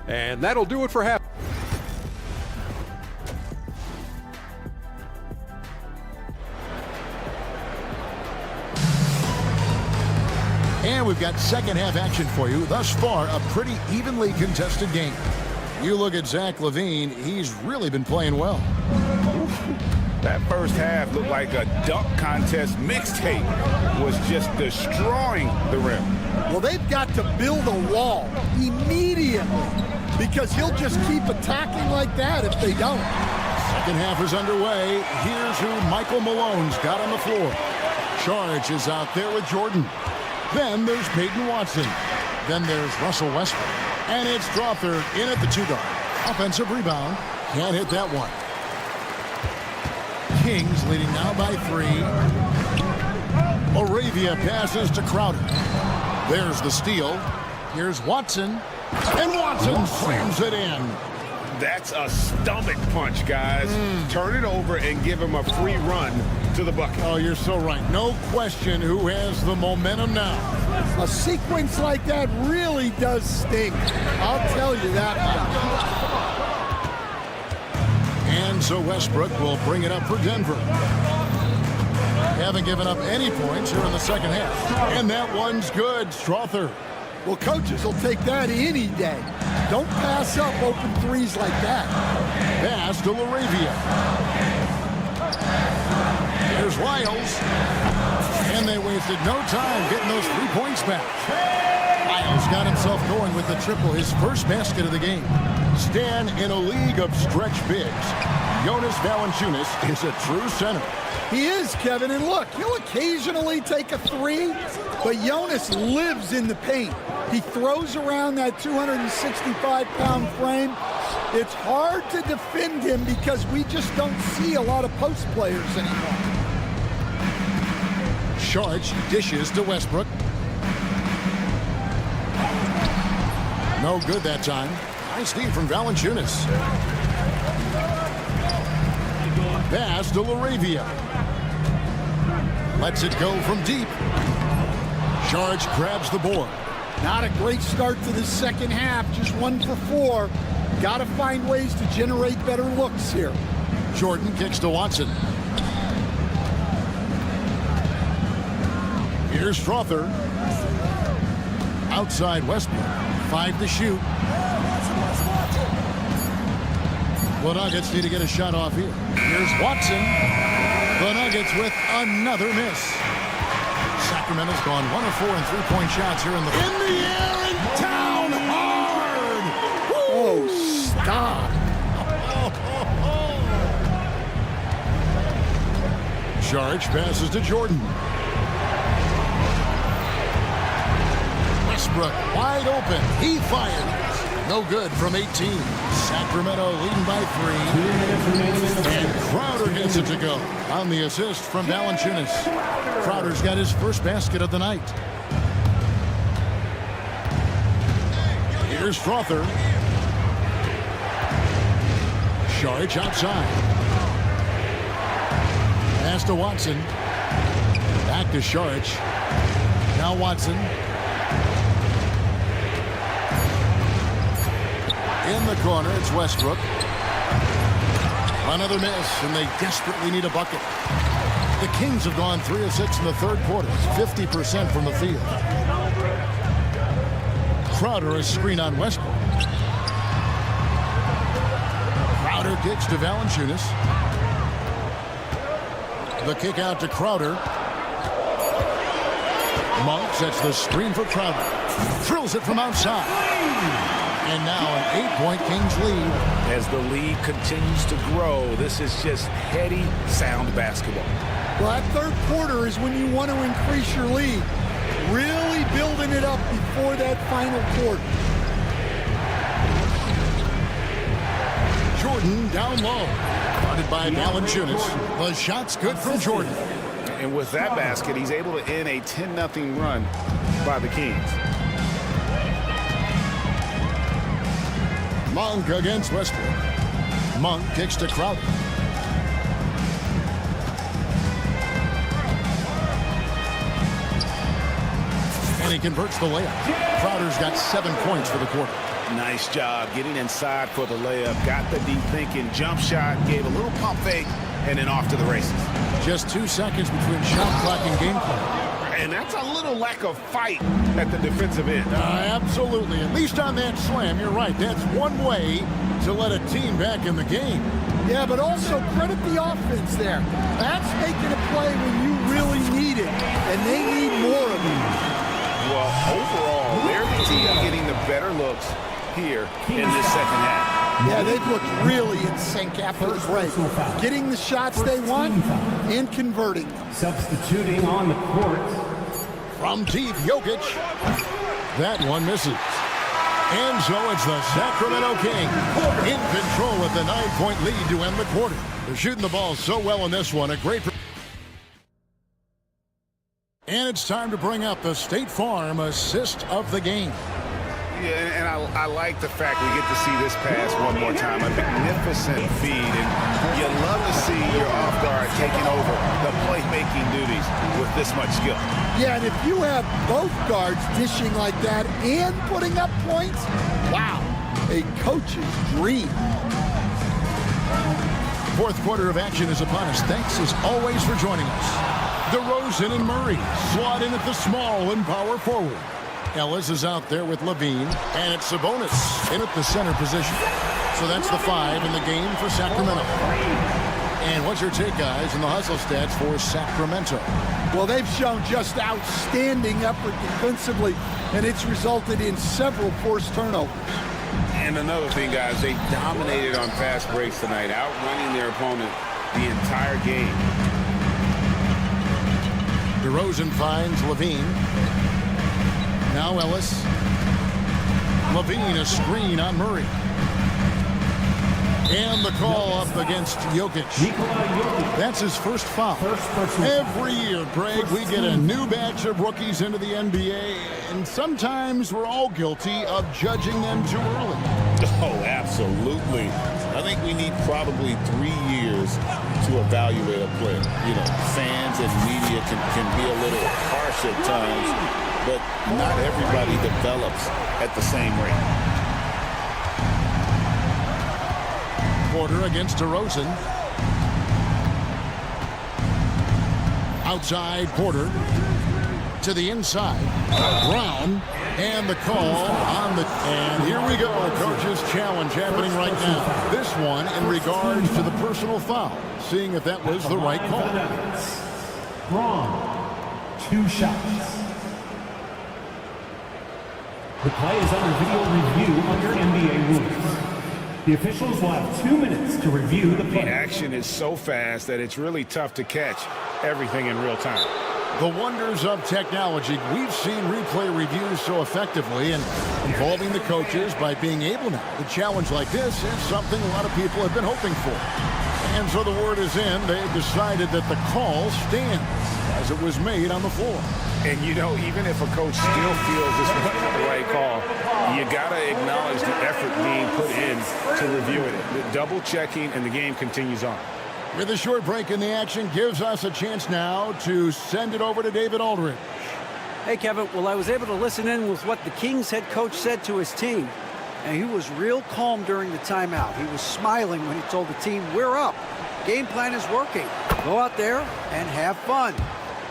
And that'll do it for half. And we've got second half action for you. Thus far, a pretty evenly contested game. You look at Zach LaVine, he's really been playing well. That first half looked like a dunk contest mixtape. Was just destroying the rim. Well, they've got to build a wall immediately because he'll just keep attacking like that if they don't. Second half is underway. Here's who Michael Malone's got on the floor. Charge is out there with Jordan. Then there's Peyton Watson. Then there's Russell Westbrook. And it's Strawther in at the 2-guard. Offensive rebound. Can't hit that one. Kings leading now by 3. Moravia passes to Crowder. There's the steal. Here's Watson. And Watson slams it in. That's a stomach punch, guys. Turn it over and give him a free run to the bucket. Oh, you're so right. No question who has the momentum now. A sequence like that really does stink. I'll tell you that much. And so Westbrook will bring it up for Denver. Haven't given up any points here in the second half. And that one's good. Strawther. Well, coaches will take that any day. Don't pass up open threes like that. Pass to Laravia. There's Lyles. And they wasted no time getting those 3 points back. Lyles got himself going with the triple, his first basket of the game. Stan, in a league of stretch bigs, Jonas Valanciunas is a true center. He is, Kevin, and look, he'll occasionally take a three, but Jonas lives in the paint. He throws around that 265-pound frame. It's hard to defend him because we just don't see a lot of post players anymore. Sharge dishes to Westbrook. No good that time. Nice D from Valanciunas. Pass to Laravia. Lets it go from deep. Sharge grabs the board. Not a great start to the second half. Just 1 for 4. Got to find ways to generate better looks here. Jordan kicks to Watson. Here's Strother. Outside Westbrook. 5 to shoot. The Nuggets need to get a shot off here. Here's Watson. The Nuggets with another miss. Sacramento's gone 1 of 4 in three-point shots here in the air and down hard. Oh, stop. Sharge passes to Jordan. Westbrook wide open. He fired. No good from 18. Sacramento leading by 3. And Crowder gets it to go on the assist from Valanciunas. Crowder's got his first basket of the night. Here's Strother. Sharge outside. Pass to Watson. Back to Sharge. Now Watson. In the corner, it's Westbrook. Another miss, and they desperately need a bucket. The Kings have gone 3 of 6 in the third quarter. 50% from the field. Crowder a screen on Westbrook. Crowder kicks to Valanciunas. The kick out to Crowder. Monk sets the screen for Crowder. Thrills it from outside. And now an 8-point Kings lead. As the lead continues to grow, this is just heady, sound basketball. Well, that third quarter is when you want to increase your lead. Really building it up before that final quarter. Jordan down low. Guarded by Valanciunas. The shot's good from Jordan. And with that basket, he's able to end a 10-0 run by the Kings. Monk against Westbrook. Monk kicks to Crowder. And he converts the layup. Crowder's got 7 points for the quarter. Nice job getting inside for the layup. Got the deep thinking. Jump shot. Gave a little pump fake. And then off to the races. Just 2 seconds between shot clock and game clock. And that's a little lack of fight at the defensive end. Absolutely. At least on that slam, you're right. That's one way to let a team back in the game. Yeah, but also credit the offense there. That's making a play when you really need it, and they need more of it. Well, overall, they're the team getting the better looks here in this second half. Yeah, they've looked really in sync after the break. Getting the shots they want and converting them. Substituting on the court. From deep, Jokic. That one misses. And so it's the Sacramento Kings in control with the 9-point lead to end the quarter. They're shooting the ball so well in this one. A great. And it's time to bring up the State Farm assist of the game. Yeah, and I like the fact we get to see this pass one more time. A magnificent feed, and you love to see your off guard taking over the playmaking duties with this much skill. Yeah, and if you have both guards dishing like that and putting up points, wow, a coach's dream. Fourth quarter of action is upon us. Thanks as always for joining us. DeRozan and Murray slot in at the small and power forward. Ellis is out there with Levine, and it's Sabonis in at the center position. So that's the 5 in the game for Sacramento. And what's your take, guys, in the hustle stats for Sacramento? Well, they've shown just outstanding effort defensively, and it's resulted in several forced turnovers. And another thing, guys, they dominated on fast breaks tonight, outrunning their opponent the entire game. DeRozan finds Levine. Now Ellis. Levine a screen on Murray. And the call up against Jokic. That's his first foul. Every year, Greg, we get a new batch of rookies into the NBA, and sometimes we're all guilty of judging them too early. Oh, absolutely. I think we need probably 3 years to evaluate a player. You know, fans and media can be a little harsh at times, but not everybody develops at the same rate. Porter against DeRozan. Outside Porter to the inside. Brown and the call on the... And here we go. Coach's challenge happening right now. This one in regards to the personal foul. Seeing if that was the right call. Wrong. 2 shots. The play is under video review under NBA rules. The officials will have 2 minutes to review the play. The action is so fast that it's really tough to catch everything in real time. The wonders of technology. We've seen replay reviews so effectively and involving the coaches by being able now. The challenge like this is something a lot of people have been hoping for. And so the word is in. They've decided that the call stands as it was made on the floor. And, you know, even if a coach still feels this wasn't the right call, you got to acknowledge the effort being put in to review it. The double checking, and the game continues on. With a short break in the action, gives us a chance now to send it over to David Aldridge. Hey, Kevin. Well, I was able to listen in with what the Kings head coach said to his team, and he was real calm during the timeout. He was smiling when he told the team, we're up. Game plan is working. Go out there and have fun.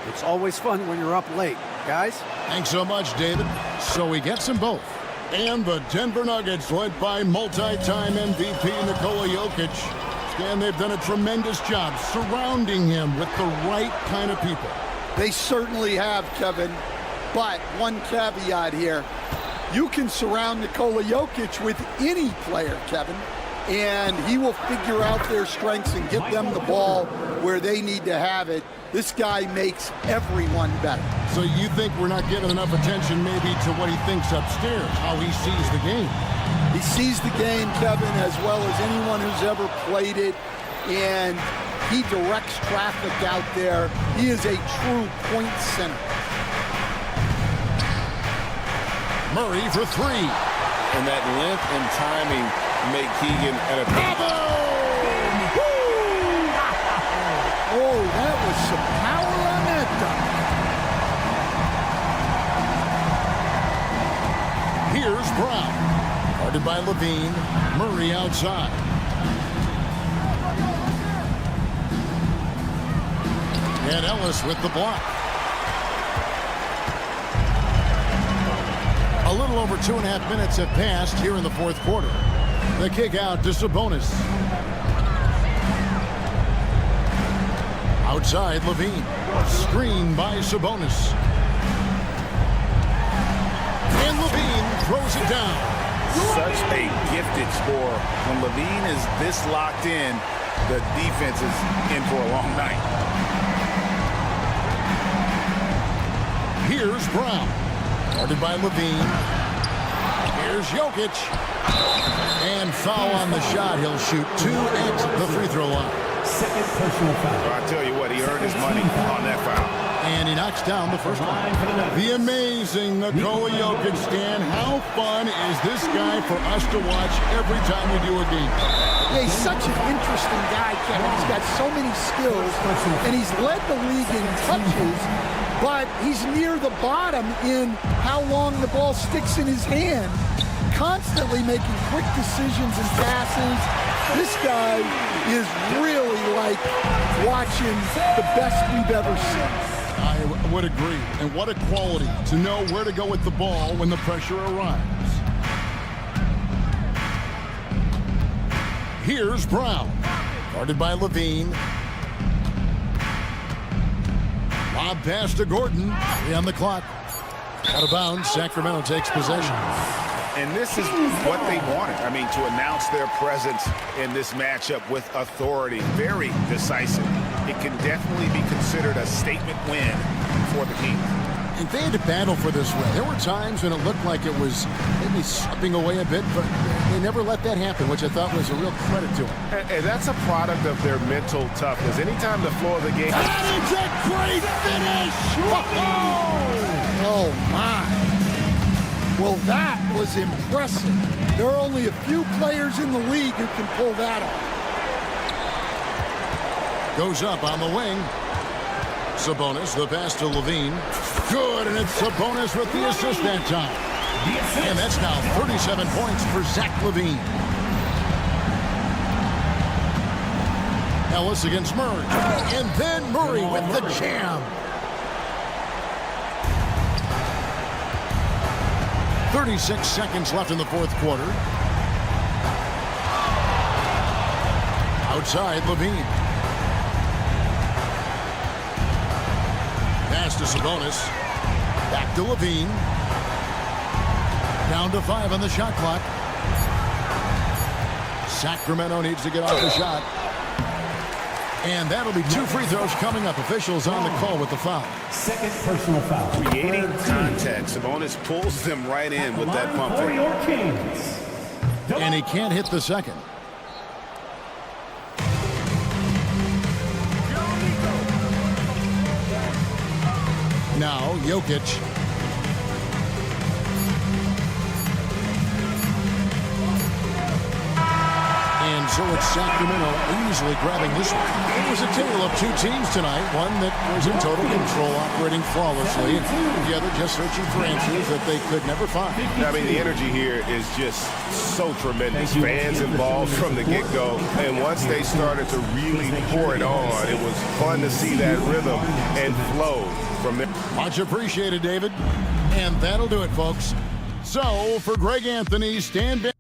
It's always fun when you're up late, guys. Thanks so much, David. So he gets them both. And the Denver Nuggets, led by multi-time MVP Nikola Jokic. And they've done a tremendous job surrounding him with the right kind of people. They certainly have, Kevin. But one caveat here. You can surround Nikola Jokic with any player, Kevin, and he will figure out their strengths and get them the ball where they need to have it. This guy makes everyone better. So you think we're not giving enough attention maybe to what he thinks upstairs, how he sees the game? He sees the game, Kevin, as well as anyone who's ever played it, and he directs traffic out there. He is a true point center. Murray for 3. And that length and timing make Keegan at a... Oh, that was some power on that dunk. Here's Brown. Guarded by Levine. Murray outside. And Ellis with the block. A little over 2.5 minutes have passed here in the fourth quarter. The kick out to Sabonis. Outside Levine. Screen by Sabonis. And Levine throws it down. Such a gifted scorer. When Levine is this locked in, the defense is in for a long night. Here's Brown. Guarded by Levine. Here's Jokic. And foul on the shot. He'll shoot 2 at the free throw line. Second personal foul. Well, I tell you what, he earned his money on that foul. And he knocks down the first one. The amazing Nikola Jokic, Stan. How fun is this guy for us to watch every time we do a game? Yeah, he's such an interesting guy, Kevin. He's got so many skills, and he's led the league in touches, but he's near the bottom in how long the ball sticks in his hand, constantly making quick decisions and passes. This guy is really like watching the best we've ever seen. I would agree. And what a quality to know where to go with the ball when the pressure arrives. Here's Brown. Guarded by Levine. Lob pass to Gordon. 3 on the clock. Out of bounds. Sacramento takes possession. And this is what they wanted. I mean, to announce their presence in this matchup with authority. Very decisive. It can definitely be considered a statement win for the Kings. And they had to battle for this win. There were times when it looked like it was maybe slipping away a bit, but they never let that happen, which I thought was a real credit to them. And that's a product of their mental toughness. Anytime the floor of the game... That is a great finish! Oh, my. Well, that was impressive. There are only a few players in the league who can pull that off. Goes up on the wing. Sabonis, the pass to Levine. Good, and it's Sabonis with the assist that time. And that's now 37 points for Zach Levine. Ellis against Murray. And then Murray with the jam. 36 seconds left in the fourth quarter. Outside, Levine. Pass to Sabonis. Back to Levine. Down to 5 on the shot clock. Sacramento needs to get off the shot. And that'll be 2 free throws coming up. Officials on the call with the foul. Second personal foul. Creating contact. Sabonis pulls them right in with that pump For fake. your Kings. And he can't hit the second. Now, Jokic. And so it's Sacramento easily grabbing this one. It was a tale of 2 teams tonight. One that was in total control, operating flawlessly, and the other just searching for answers that they could never find. I mean, the energy here is just so tremendous. Fans involved from the get-go, and once they started to really pour it on, it was fun to see that rhythm and flow from there. Much appreciated, David. And that'll do it, folks. So, for Greg Anthony, Stan Van...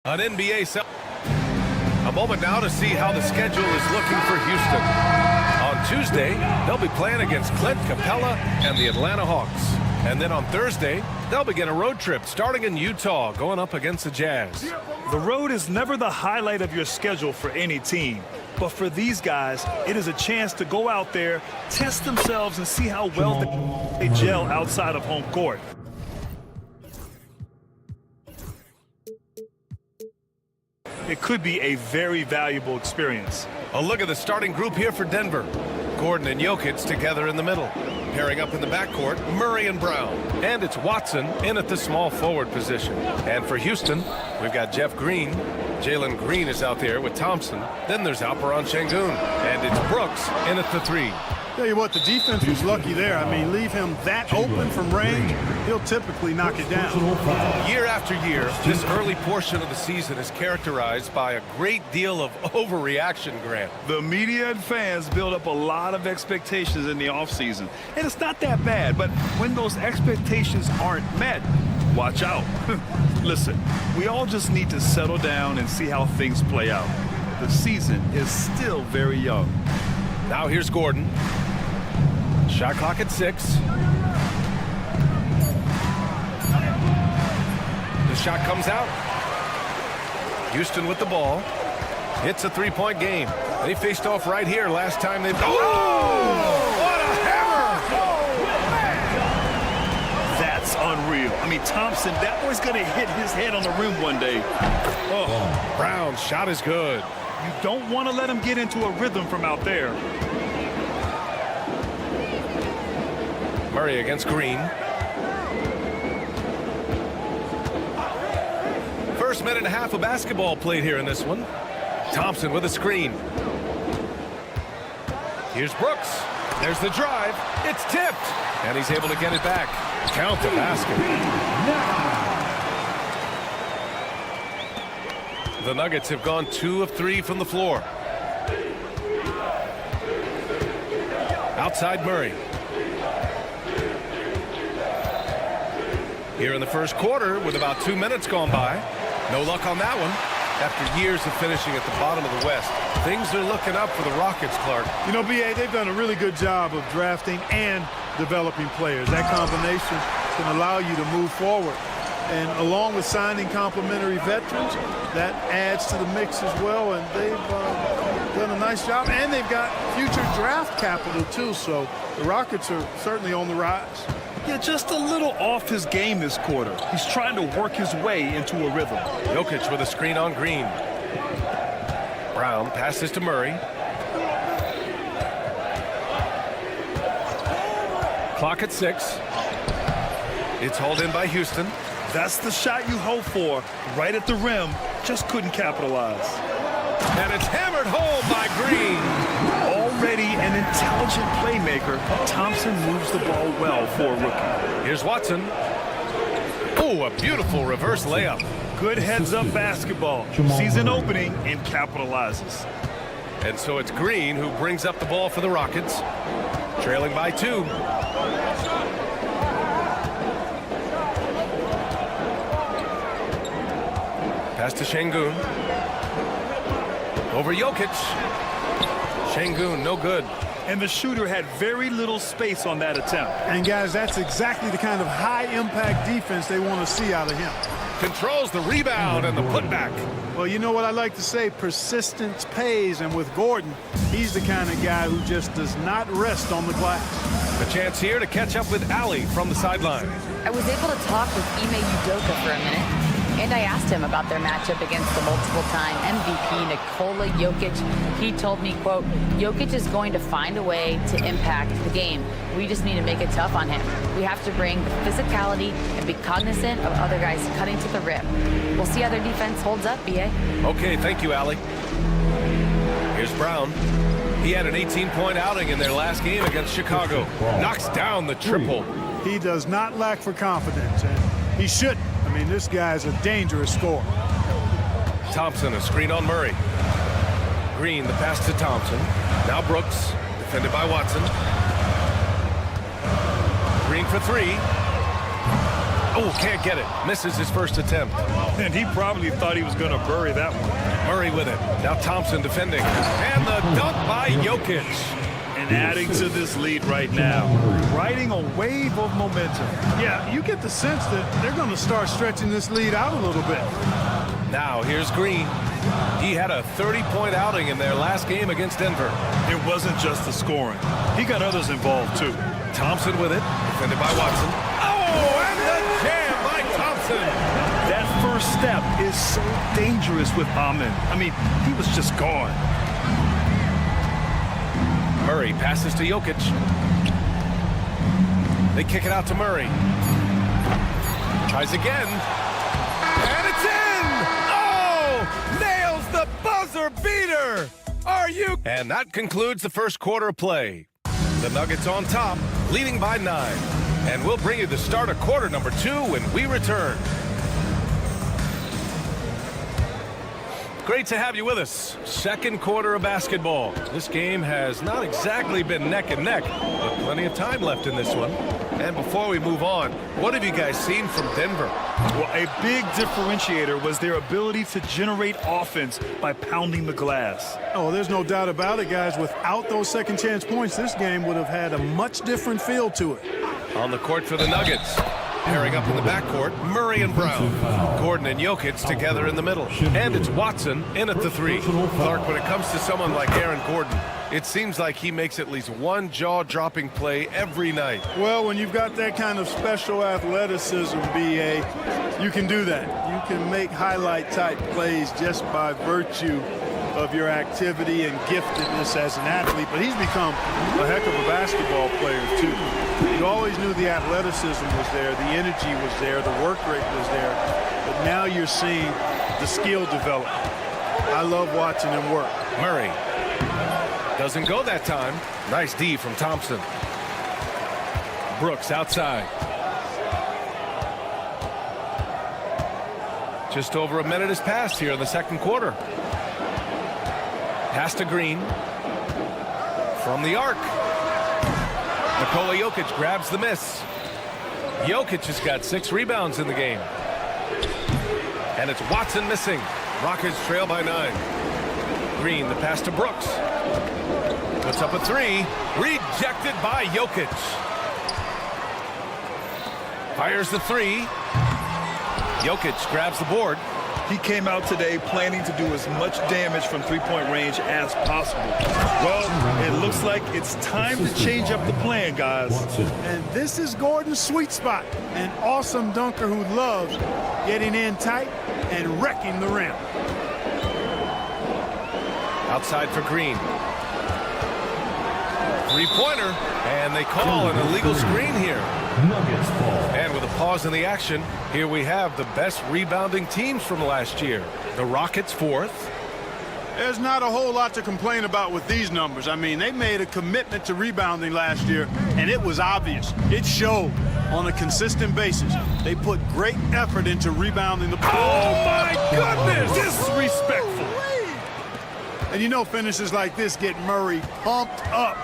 An NBA cell. A moment now to see how the schedule is looking for Houston. On Tuesday, they'll be playing against Clint Capella and the Atlanta Hawks. And then on Thursday, they'll begin a road trip starting in Utah, going up against the Jazz. The road is never the highlight of your schedule for any team. But for these guys, it is a chance to go out there, test themselves, and see how well they gel outside of home court. It could be a very valuable experience. A look at the starting group here for Denver. Gordon and Jokic together in the middle. Pairing up in the backcourt, Murray and Brown. And it's Watson in at the small forward position. And for Houston, we've got Jeff Green. Jalen Green is out there with Thompson. Then there's Alperen Şengün. And it's Brooks in at the 3. Tell you what, the defense was lucky there. I mean, leave him that open from range, he'll typically knock it down. Year after year, this early portion of the season is characterized by a great deal of overreaction, Grant. The media and fans build up a lot of expectations in the offseason. And it's not that bad, but when those expectations aren't met, watch out. Listen, we all just need to settle down and see how things play out. The season is still very young. Now here's Gordon. Shot clock at 6. The shot comes out. Houston with the ball. It's a 3-point game. They faced off right here last time they... Oh! What a hammer! That's unreal. I mean, Thompson, that boy's going to hit his head on the rim one day. Oh, Brown's shot is good. You don't want to let him get into a rhythm from out there. Murray against Green. First minute and a half of basketball played here in this one. Thompson with a screen. Here's Brooks. There's the drive. It's tipped. And he's able to get it back. Count the basket. The Nuggets have gone 2 of 3 from the floor. Outside Murray. Here in the first quarter with about 2 minutes gone by. No luck on that one. After years of finishing at the bottom of the West, things are looking up for the Rockets, Clark. You know, B.A., they've done a really good job of drafting and developing players. That combination can allow you to move forward. And along with signing complementary veterans, that adds to the mix as well. And they've done a nice job. And they've got future draft capital, too. So the Rockets are certainly on the rise. Yeah, just a little off his game this quarter. He's trying to work his way into a rhythm. Jokic with a screen on Green. Brown passes to Murray. Clock at 6. It's hauled in by Houston. That's the shot you hope for. Right at the rim. Just couldn't capitalize. And it's hammered home by Green. Already an intelligent playmaker, Thompson moves the ball well for a rookie. Here's Watson. Oh, a beautiful reverse layup. Good heads-up basketball. Sees an opening and capitalizes. And so it's Green who brings up the ball for the Rockets. Trailing by 2. Pass to Şengün. Over Jokic. Şengün, no good. And the shooter had very little space on that attempt. And, guys, that's exactly the kind of high-impact defense they want to see out of him. Controls the rebound and the putback. Well, you know what I like to say, persistence pays, and with Gordon, he's the kind of guy who just does not rest on the glass. A chance here to catch up with Ali from the sideline. I was able to talk with Ime Udoka for a minute. And I asked him about their matchup against the multiple-time MVP Nikola Jokic. He told me, quote, Jokic is going to find a way to impact the game. We just need to make it tough on him. We have to bring the physicality and be cognizant of other guys cutting to the rim. We'll see how their defense holds up, B.A. Okay, thank you, Ali. Here's Brown. He had an 18-point outing in their last game against Chicago. Knocks down the triple. He does not lack for confidence, and he shouldn't. I mean, this guy's a dangerous scorer. Thompson, a screen on Murray. Green, the pass to Thompson. Now Brooks, defended by Watson. Green for 3. Oh, can't get it. Misses his first attempt. And he probably thought he was going to bury that one. Murray with it. Now Thompson defending. And the dunk by Jokic. And adding to this lead right now. Riding a wave of momentum. Yeah, you get the sense that they're going to start stretching this lead out a little bit. Now here's Green. He had a 30-point outing in their last game against Denver. It wasn't just the scoring. He got others involved, too. Thompson with it. Defended by Watson. Oh, and the jam by Thompson. That first step is so dangerous with Amin. I mean, he was just gone. Murray passes to Jokic. They kick it out to Murray. Tries again. And it's in! Oh! Nails the buzzer beater! Are you? And that concludes the first quarter of play. The Nuggets on top, leading by 9. And we'll bring you the start of quarter number 2 when we return. Great to have you with us. Second quarter of basketball. This game has not exactly been neck and neck, but plenty of time left in this one. And before we move on, what have you guys seen from Denver? Well, a big differentiator was their ability to generate offense by pounding the glass. Oh, there's no doubt about it, guys. Without those second chance points, this game would have had a much different feel to it. On the court for the Nuggets. Pairing up in the backcourt, Murray and Brown. Gordon and Jokic together in the middle. And it's Watson in at the 3. Clark, when it comes to someone like Aaron Gordon, it seems like he makes at least one jaw-dropping play every night. Well, when you've got that kind of special athleticism, B.A., you can do that. You can make highlight-type plays just by virtue of your activity and giftedness as an athlete, but he's become a heck of a basketball player too. You always knew the athleticism was there, the energy was there, the work rate was there, but now you're seeing the skill develop. I love watching him work. Murray doesn't go that time. Nice D from Thompson. Brooks outside. Just over a minute has passed here in the second quarter. Pass to Green. From the arc. Nikola Jokic grabs the miss. Jokic has got 6 rebounds in the game. And it's Watson missing. Rockets trail by 9. Green, the pass to Brooks. Puts up a 3. Rejected by Jokic. Fires the 3. Jokic grabs the board. He came out today planning to do as much damage from three-point range as possible. Well, it looks like it's time to change up the plan, guys. And this is Gordon's sweet spot. An awesome dunker who loves getting in tight and wrecking the rim. Outside for Green. Three-pointer, and they call an illegal screen here. Nuggets ball. And with a pause in the action, here we have the best rebounding teams from last year. The Rockets 4th. There's not a whole lot to complain about with these numbers. I mean, they made a commitment to rebounding last year, and it was obvious. It showed on a consistent basis. They put great effort into rebounding the ball. Oh, my goodness! Disrespectful. And you know finishes like this get Murray pumped up.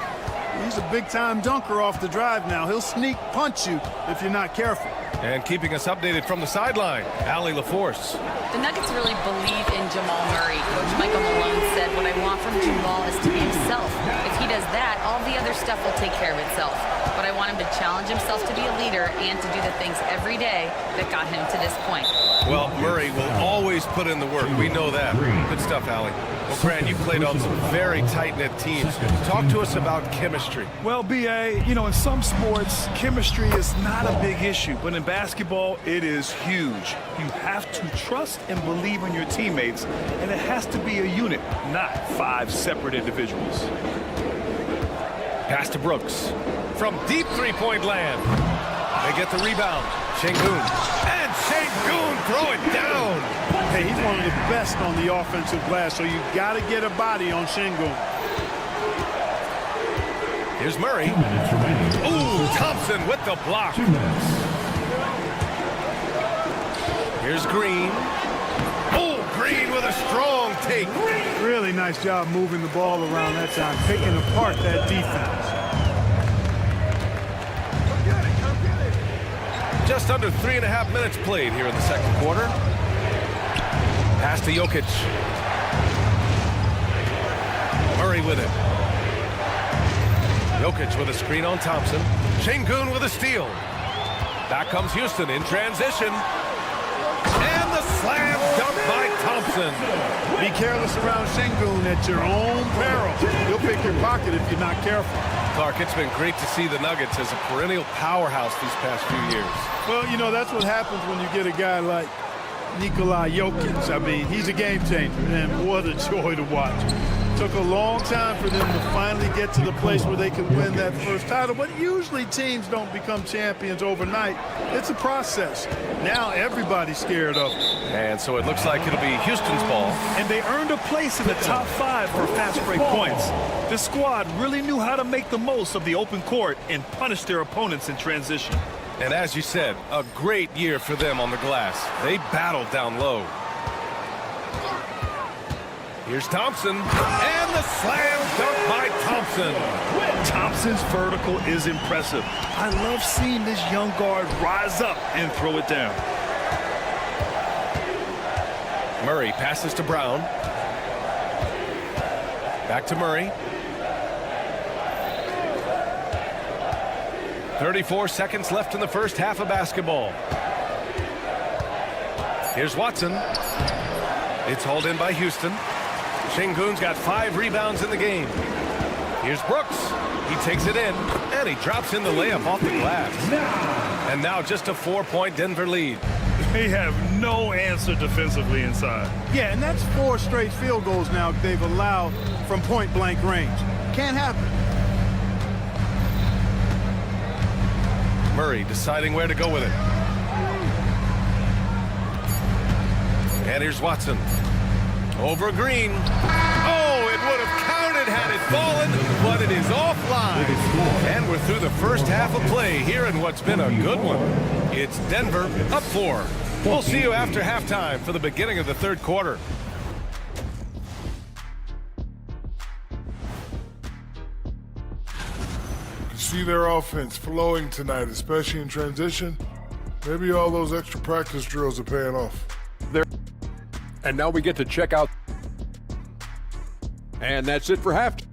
He's a big-time dunker off the drive now. He'll sneak punch you if you're not careful. And keeping us updated from the sideline, Allie LaForce. The Nuggets really believe in Jamal Murray. Coach Michael Malone said, what I want from Jamal is to be himself. If he does that, all the other stuff will take care of itself. But I want him to challenge himself to be a leader and to do the things every day that got him to this point. Well, Murray will always put in the work. We know that. Good stuff, Allie. Well, Grant, you played on some very tight-knit teams. Talk to us about chemistry. Well, B.A., you know, in some sports, chemistry is not a big issue, but in basketball, it is huge. You have to trust and believe in your teammates, and it has to be a unit, not 5 separate individuals. Pass to Brooks. From deep three-point land. They get the rebound. Şengün. And Şengün throw it down. Hey, he's one of the best on the offensive glass, so you got to get a body on Şengün. Here's Murray. Ooh, Thompson with the block. Here's Green. Oh, Green with a strong take. Really nice job moving the ball around that time, picking apart that defense. Just under 3.5 minutes played here in the second quarter. Pass to Jokic. Murray with it. Jokic with a screen on Thompson. Şengün with a steal. Back comes Houston in transition. And the slam dunk by Thompson. Be careless around Şengün at your own peril. He'll pick your pocket if you're not careful. Clark, it's been great to see the Nuggets as a perennial powerhouse these past few years. Well, you know, that's what happens when you get a guy like Nikola Jokic. I mean, he's a game changer, and what a joy to watch. Took a long time for them to finally get to the place where they could win that first title, but usually teams don't become champions overnight. It's a process. Now everybody's scared of it. And so it looks like it'll be Houston's ball. And they earned a place in the top 5 for fast break points. This squad really knew how to make the most of the open court and punish their opponents in transition. And as you said, a great year for them on the glass. They battled down low. Here's Thompson, and the slam dunk by Thompson. Thompson's vertical is impressive. I love seeing this young guard rise up and throw it down. Murray passes to Brown. Back to Murray. 34 seconds left in the first half of basketball. Here's Watson. It's hauled in by Houston. Şengün's got 5 rebounds in the game. Here's Brooks. He takes it in, and he drops in the layup off the glass. And now just a 4-point Denver lead. They have no answer defensively inside. Yeah, and that's 4 straight field goals now they've allowed from point-blank range. Can't happen. Murray deciding where to go with it. And here's Watson. Over Green. Oh, it would have counted had it fallen, but it is offline. And we're through the first half of play here in what's been a good one. It's Denver up 4. We'll see you after halftime for the beginning of the third quarter. You see their offense flowing tonight, especially in transition. Maybe all those extra practice drills are paying off. And now we get to check out. And that's it for halftime.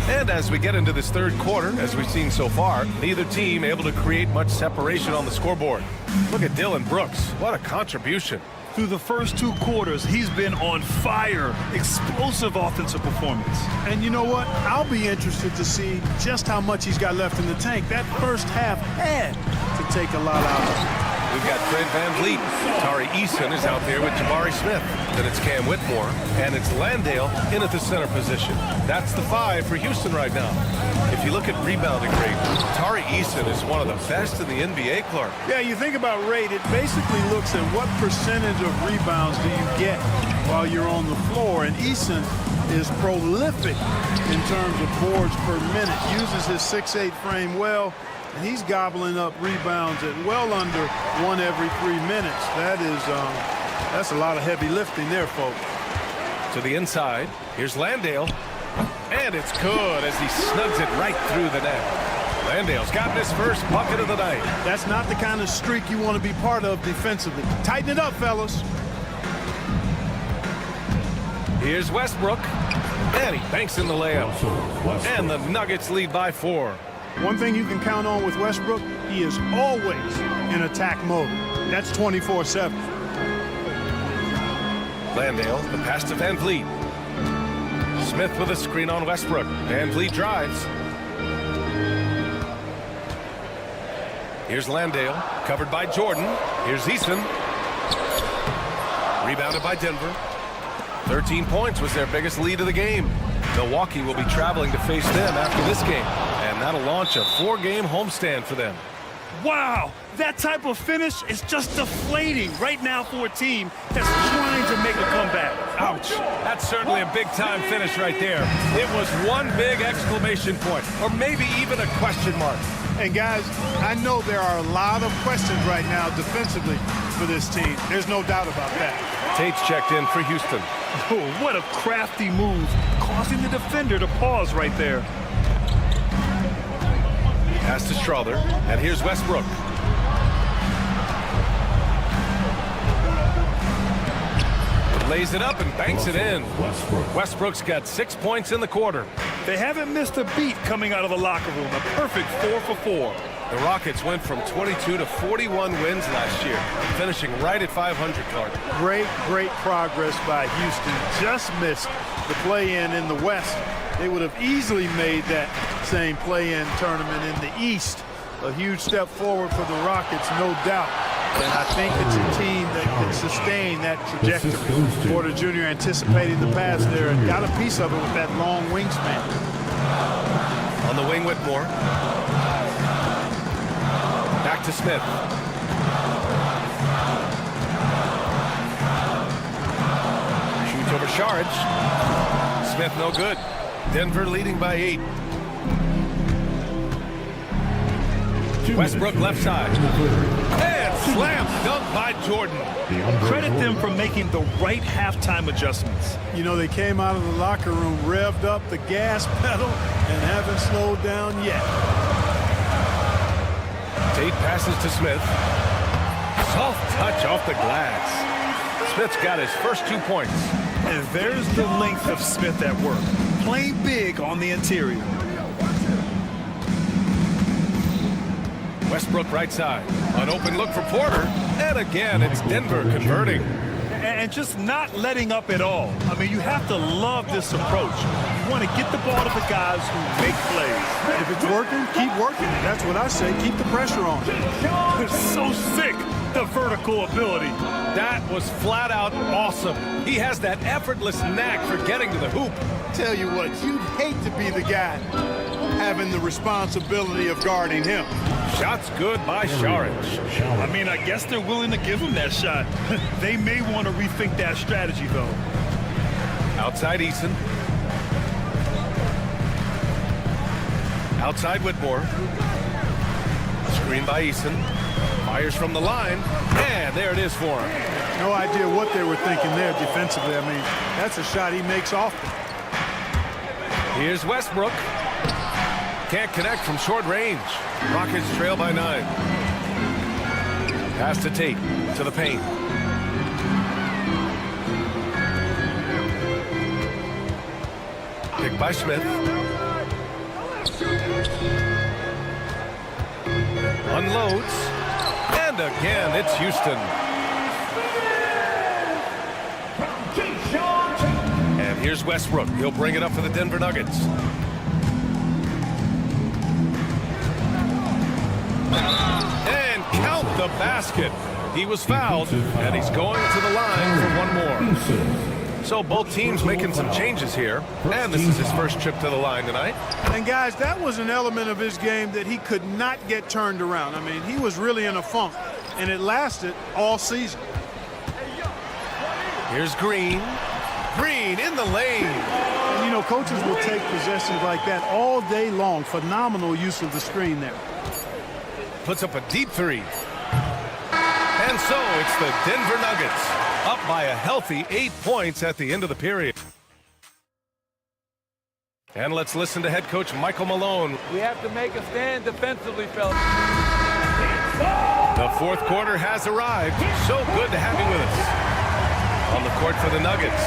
And as we get into this third quarter, as we've seen so far, neither team able to create much separation on the scoreboard. Look at Dillon Brooks. What a contribution. Through the first 2 quarters, he's been on fire. Explosive offensive performance. And you know what? I'll be interested to see just how much he's got left in the tank. That first half had to take a lot out of him. We've got Fred VanVleet. Tari Eason is out there with Jabari Smith. Then it's Cam Whitmore, and it's Landale in at the center position. That's the 5 for Houston right now. If you look at rebounding rate, Tari Eason is one of the best in the NBA, Clark. Yeah, you think about rate, it basically looks at what percentage of rebounds do you get while you're on the floor, and Eason is prolific in terms of boards per minute, uses his 6'8" frame well, and he's gobbling up rebounds at well under 1 every 3 minutes. That's a lot of heavy lifting there, folks. To the inside, here's Landale, and it's good as he snugs it right through the net. Landale's gotten his first bucket of the night. That's not the kind of streak you want to be part of defensively. Tighten it up, fellas. Here's Westbrook, and he banks in the layup. And the Nuggets lead by 4. One thing you can count on with Westbrook, he is always in attack mode. That's 24/7. Landale, the pass to VanVleet. Smith with a screen on Westbrook. VanVleet drives. Here's Landale, covered by Jordan. Here's Eason. Rebounded by Denver. 13 points was their biggest lead of the game. Milwaukee will be traveling to face them after this game, and that'll launch a 4-game homestand for them. Wow, that type of finish is just deflating right now for a team that's trying to make a comeback. Ouch. That's certainly a big-time finish right there. It was one big exclamation point, or maybe even a question mark. And guys, I know there are a lot of questions right now defensively, for this team. There's no doubt about that. Tate's checked in for Houston. Oh, what a crafty move, causing the defender to pause right there. Pass to Strother, and here's Westbrook. Lays it up and banks it in. Westbrook's got 6 points in the quarter. They haven't missed a beat coming out of the locker room. A perfect 4 for 4. The Rockets went from 22 to 41 wins last year, finishing right at 500, Clark. Great progress by Houston. Just missed the play-in in the West. They would have easily made that same play-in tournament in the East. A huge step forward for the Rockets, no doubt. And I think it's a team that can sustain that trajectory. Porter Jr. anticipating the pass there and got a piece of it with that long wingspan. On the wing, Whitmore. Back to Smith. Shoots over Saric. Smith no good. Denver leading by 8. Westbrook left side. And slam dunk by Jordan. Credit them for making the right halftime adjustments. You know, they came out of the locker room, revved up the gas pedal, and haven't slowed down yet. Tate passes to Smith. Soft touch off the glass. Smith's got his first 2 points. And there's the length of Smith at work. Playing big on the interior. Westbrook right side. An open look for Porter. And again, it's Denver converting. And just not letting up at all. I mean, you have to love this approach. You want to get the ball to the guys who make plays. If it's working, keep working it. That's what I say. Keep the pressure on. They're so sick, the vertical ability. That was flat out awesome. He has that effortless knack for getting to the hoop. Tell you what, you'd hate to be the guy having the responsibility of guarding him. Shots good by Saric. I mean, I guess they're willing to give him that shot. They may want to rethink that strategy, though. Outside Eason. Outside Whitmore. Screen by Eason. Fires from the line. And there it is for him. No idea what they were thinking there defensively. I mean, that's a shot he makes often. Here's Westbrook. Can't connect from short range. Rockets trail by 9. Pass to Tate. To the paint. Picked by Smith. Unloads. And again, it's Houston. And here's Westbrook. He'll bring it up for the Denver Nuggets. And count the basket. He was fouled, and he's going to the line for one more. So both teams making some changes here, and this is his first trip to the line tonight. And guys, that was an element of his game that he could not get turned around. I mean, he was really in a funk, and it lasted all season. Here's Green. Green in the lane. And, you know, coaches will take possessions like that all day long. Phenomenal use of the screen there. Puts up a deep 3. And so it's the Denver Nuggets up by a healthy 8 points at the end of the period. And let's listen to head coach Michael Malone. We have to make a stand defensively, fellas. The fourth quarter has arrived. So good to have you with us. On the court for the Nuggets,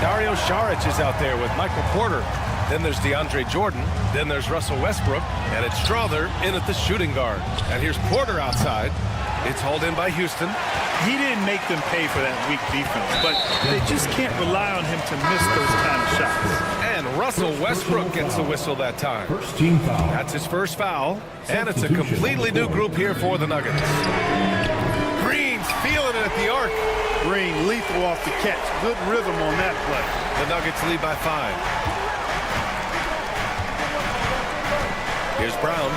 Dario Saric is out there with Michael Porter. Then there's DeAndre Jordan. Then there's Russell Westbrook. And it's Strother in at the shooting guard. And here's Porter outside. It's hauled in by Houston. He didn't make them pay for that weak defense, but they just can't rely on him to miss those kind of shots. And Russell Westbrook gets the whistle that time. First team foul. That's his first foul. And it's a completely new group here for the Nuggets. Green's feeling it at the arc. Green lethal off the catch. Good rhythm on that play. The Nuggets lead by 5. Here's Brown.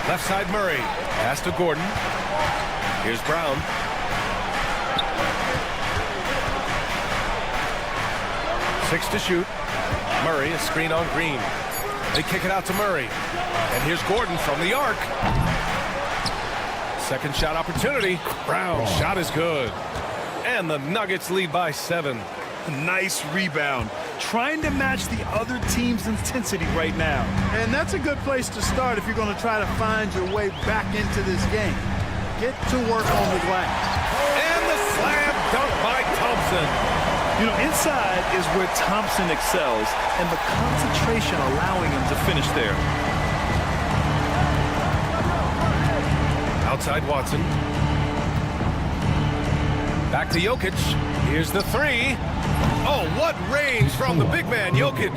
Left side Murray. Pass to Gordon. Here's Brown. Six to shoot. Murray, a screen on Green. They kick it out to Murray. And here's Gordon from the arc. Second shot opportunity. Brown shot is good. And the Nuggets lead by 7. Nice rebound. Trying to match the other team's intensity right now. And that's a good place to start if you're going to try to find your way back into this game. Get to work on the glass. And the slam dunk by Thompson. You know, inside is where Thompson excels, and the concentration allowing him to finish there. Outside Watson. Back to Jokic. Here's the 3. Oh, what range from the big man, Jokic.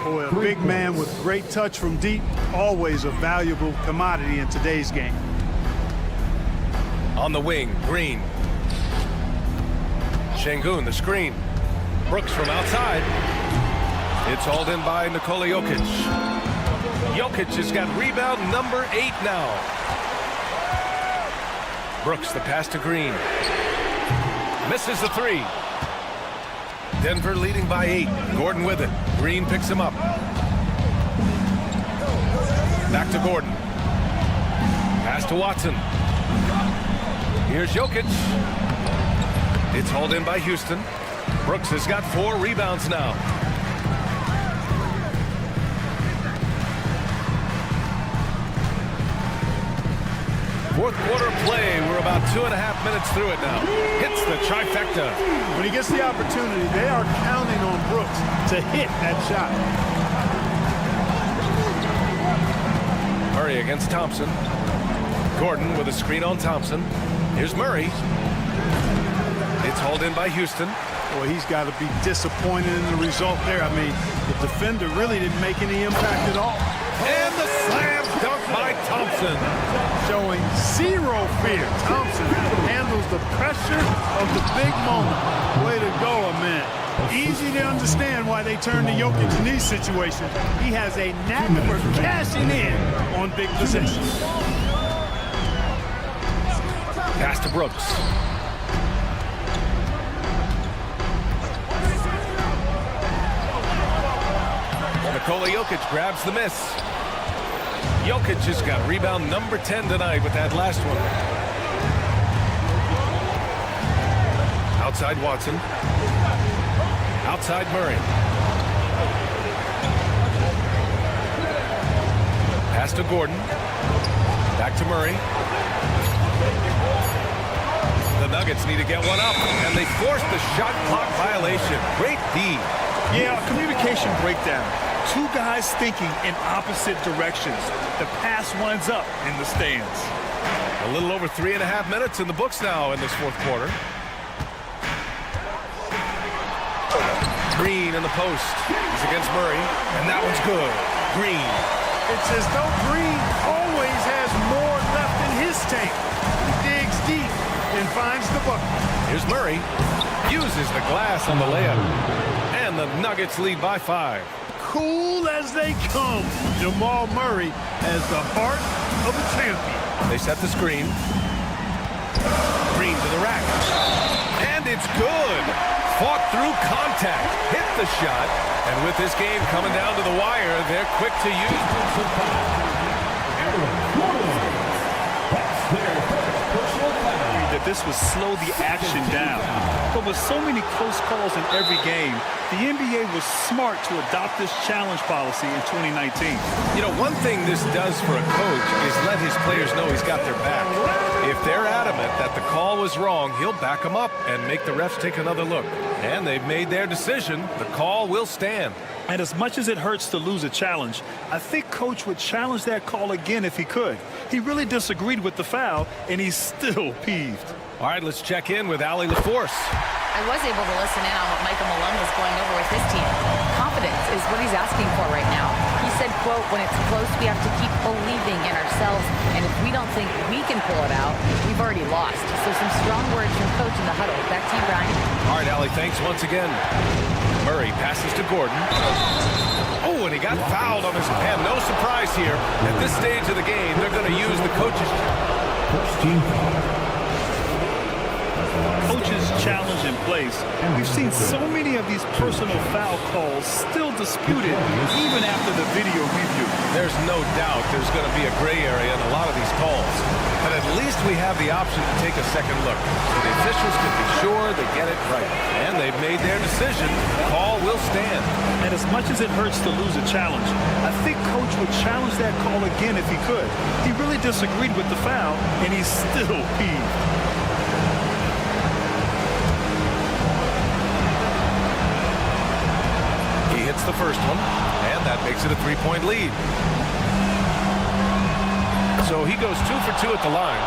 Boy, a big man with great touch from deep, always a valuable commodity in today's game. On the wing, Green. Şengün, the screen. Brooks from outside. It's hauled in by Nikola Jokic. Jokic has got rebound number 8 now. Brooks, the pass to Green. Misses the 3. Denver leading by 8. Gordon with it. Green picks him up. Back to Gordon. Pass to Watson. Here's Jokic. It's hauled in by Houston. Brooks has got 4 rebounds now. Fourth quarter play. We're about 2.5 minutes through it now. Hits the trifecta. When he gets the opportunity, they are counting on Brooks to hit that shot. Murray against Thompson. Gordon with a screen on Thompson. Here's Murray. It's hauled in by Houston. Boy, he's got to be disappointed in the result there. I mean, the defender really didn't make any impact at all. And the slam dunk by Thompson. Showing 0 fear. Thompson handles the pressure of the big moment. Way to go, man. Easy to understand why they turn to Jokic in these situations. He has a knack for cashing in on big possessions. Pass to Brooks. Nikola Jokic grabs the miss. Jokic has got rebound number 10 tonight with that last one. Outside Watson. Outside Murray. Pass to Gordon. Back to Murray. The Nuggets need to get one up, and they forced the shot clock violation. Great D. Yeah, communication breakdown. 2 guys thinking in opposite directions. The pass winds up in the stands. A little over 3.5 minutes in the books now in this fourth quarter. Green in the post. He's against Murray, and that one's good. Green. It's as though Green always has more left in his tank. He digs deep and finds the bucket. Here's Murray. Uses the glass on the layup. And the Nuggets lead by 5. Cool as they come. Jamal Murray has the heart of a champion. They set the screen. Green to the rack. And it's good. Fought through contact. Hit the shot. And with this game coming down to the wire, they're quick to use. That this would slow the action down. But with so many close calls in every game, the NBA was smart to adopt this challenge policy in 2019. You know, one thing this does for a coach is let his players know he's got their back. If they're adamant that the call was wrong, he'll back them up and make the refs take another look. And they've made their decision. The call will stand. And as much as it hurts to lose a challenge, I think Coach would challenge that call again if he could. He really disagreed with the foul, and he's still peeved. All right, let's check in with Allie LaForce. I was able to listen in on what Michael Malone was going over with his team. Confidence is what he's asking for right now. He said, quote, when it's close, we have to keep believing in ourselves, and if we don't think we can pull it out, we've already lost. So some strong words from Coach in the huddle. Back to you, Brian. All right, Allie, thanks once again. Murray passes to Gordon. Oh, and he got fouled on his hand. No surprise here. At this stage of the game, they're going to use the coach's challenge in place. We've seen so many of these personal foul calls still disputed even after the video review. There's no doubt there's going to be a gray area in a lot of these calls. but at least we have the option to take a second look, so the officials can be sure they get it right. And they've made their decision. The call will stand. And as much as it hurts to lose a challenge, I think Coach would challenge that call again if he could. He really disagreed with the foul, and he's still peeved. He hits the first one, and that makes it a 3-point lead. So he goes 2 for 2 at the line,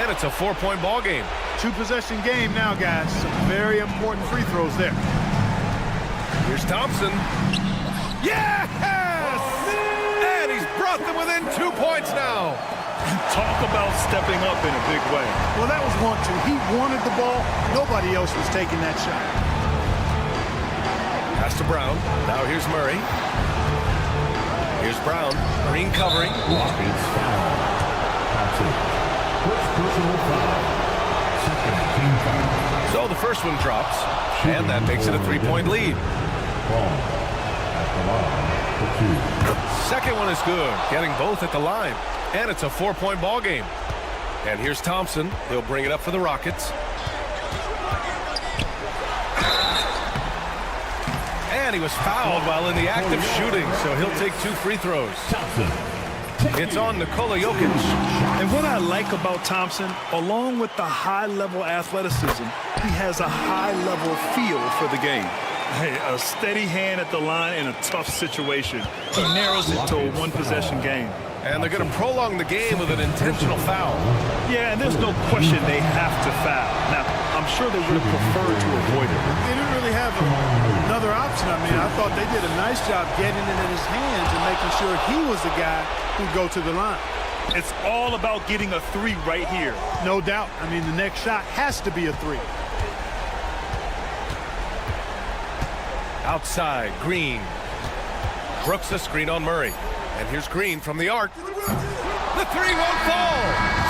and it's a 4-point ball game. 2-possession game now, guys. Some very important free throws there. Here's Thompson. Yes! And he's brought them within 2 points now. Talk about stepping up in a big way. Well, that was 1-2. He wanted the ball. Nobody else was taking that shot. Pass to Brown. Now here's Murray. Here's Brown. Green covering. Rockets foul. First personal foul. Second team foul. So the first one drops, and that makes it a 3-point lead. Ball at the line for 2. Second one is good, getting both at the line, and it's a 4-point ball game. And here's Thompson. He'll bring it up for the Rockets. And he was fouled while in the act of shooting, so he'll take 2 free throws. It's on Nikola Jokic. And what I like about Thompson, along with the high-level athleticism, he has a high-level feel for the game. Hey, a steady hand at the line in a tough situation. He narrows it to a 1-possession game. And they're going to prolong the game with an intentional foul. Yeah, and there's no question they have to foul. Now, I'm sure they would have preferred to avoid it. They didn't really have another option. I mean, I thought they did a nice job getting it in his hands and making sure he was the guy who'd go to the line. It's all about getting a 3 right here. No doubt. I mean, the next shot has to be a 3. Outside, Green. Brooks a screen on Murray. And here's Green from the arc. The 3 won't fall.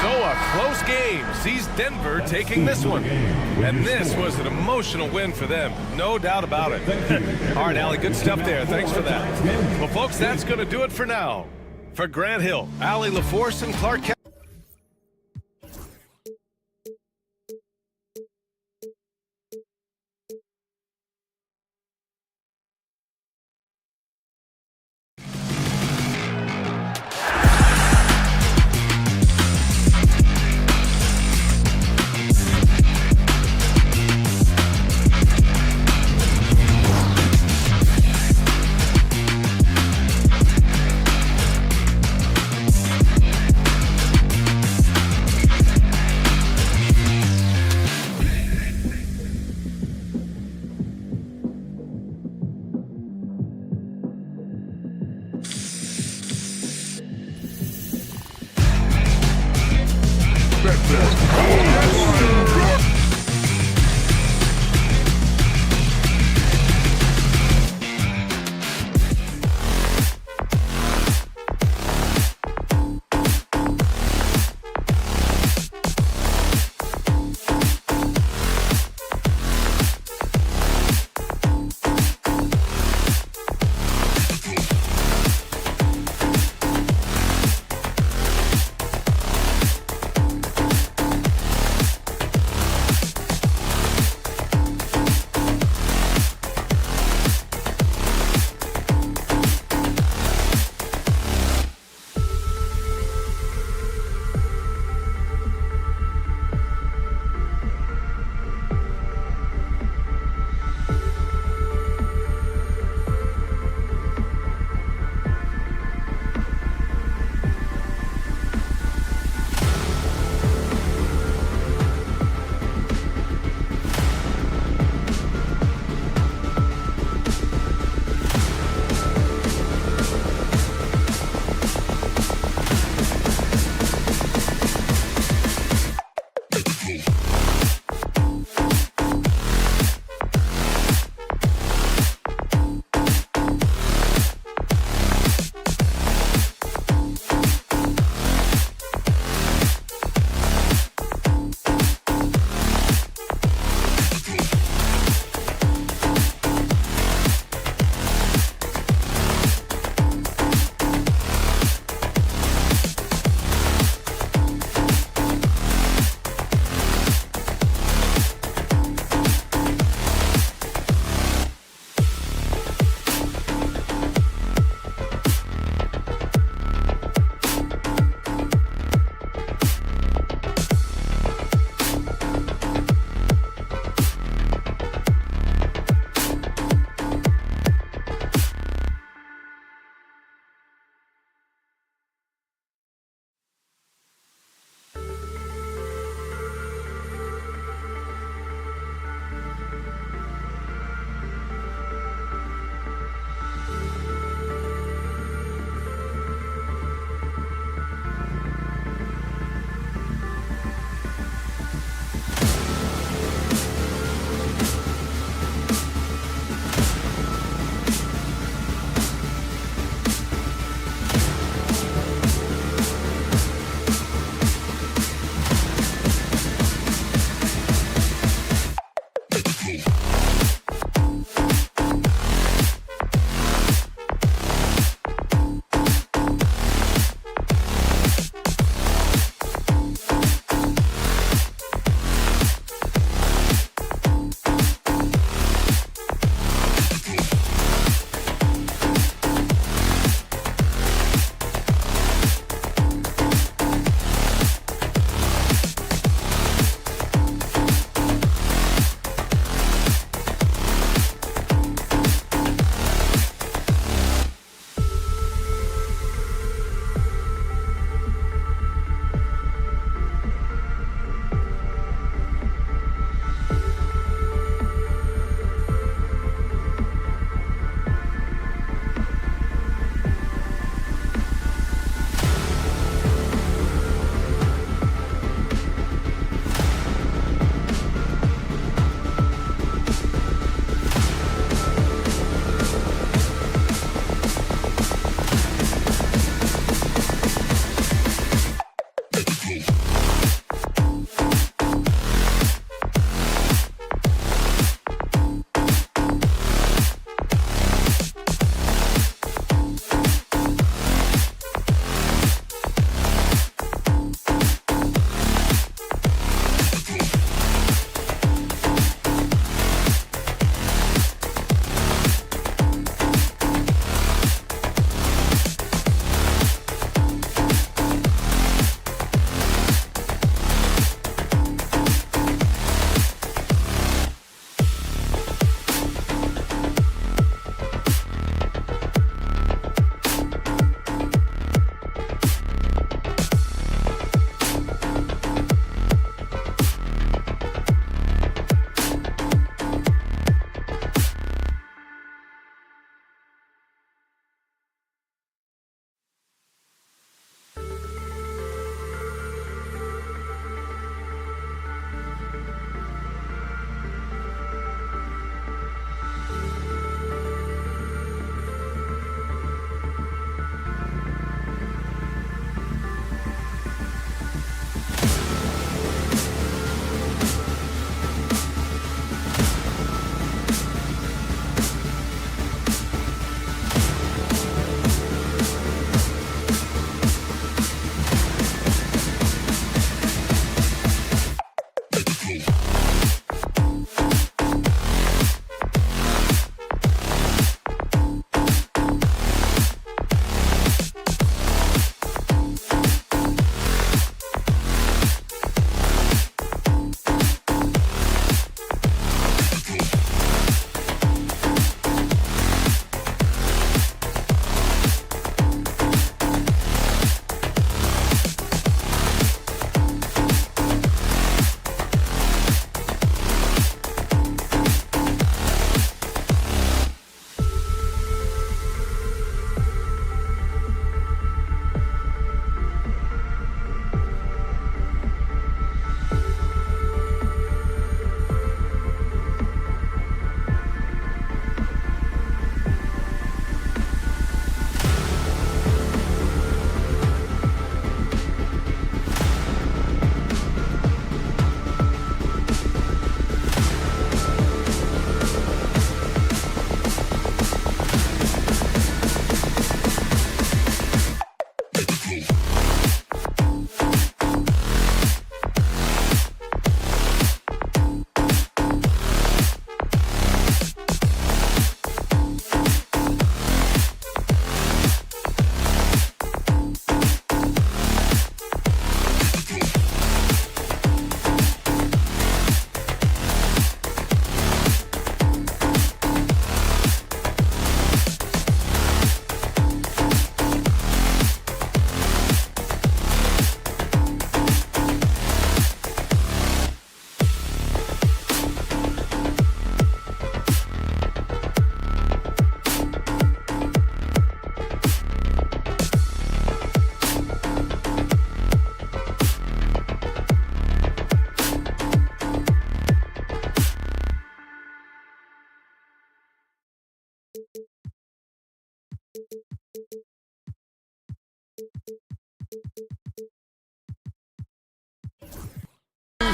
So a close game sees Denver taking this one. And this was an emotional win for them. No doubt about it. All right, Allie, good stuff there. Thanks for that. Well, folks, that's going to do it for now. For Grant Hill, Allie LaForce, and Clark Kent.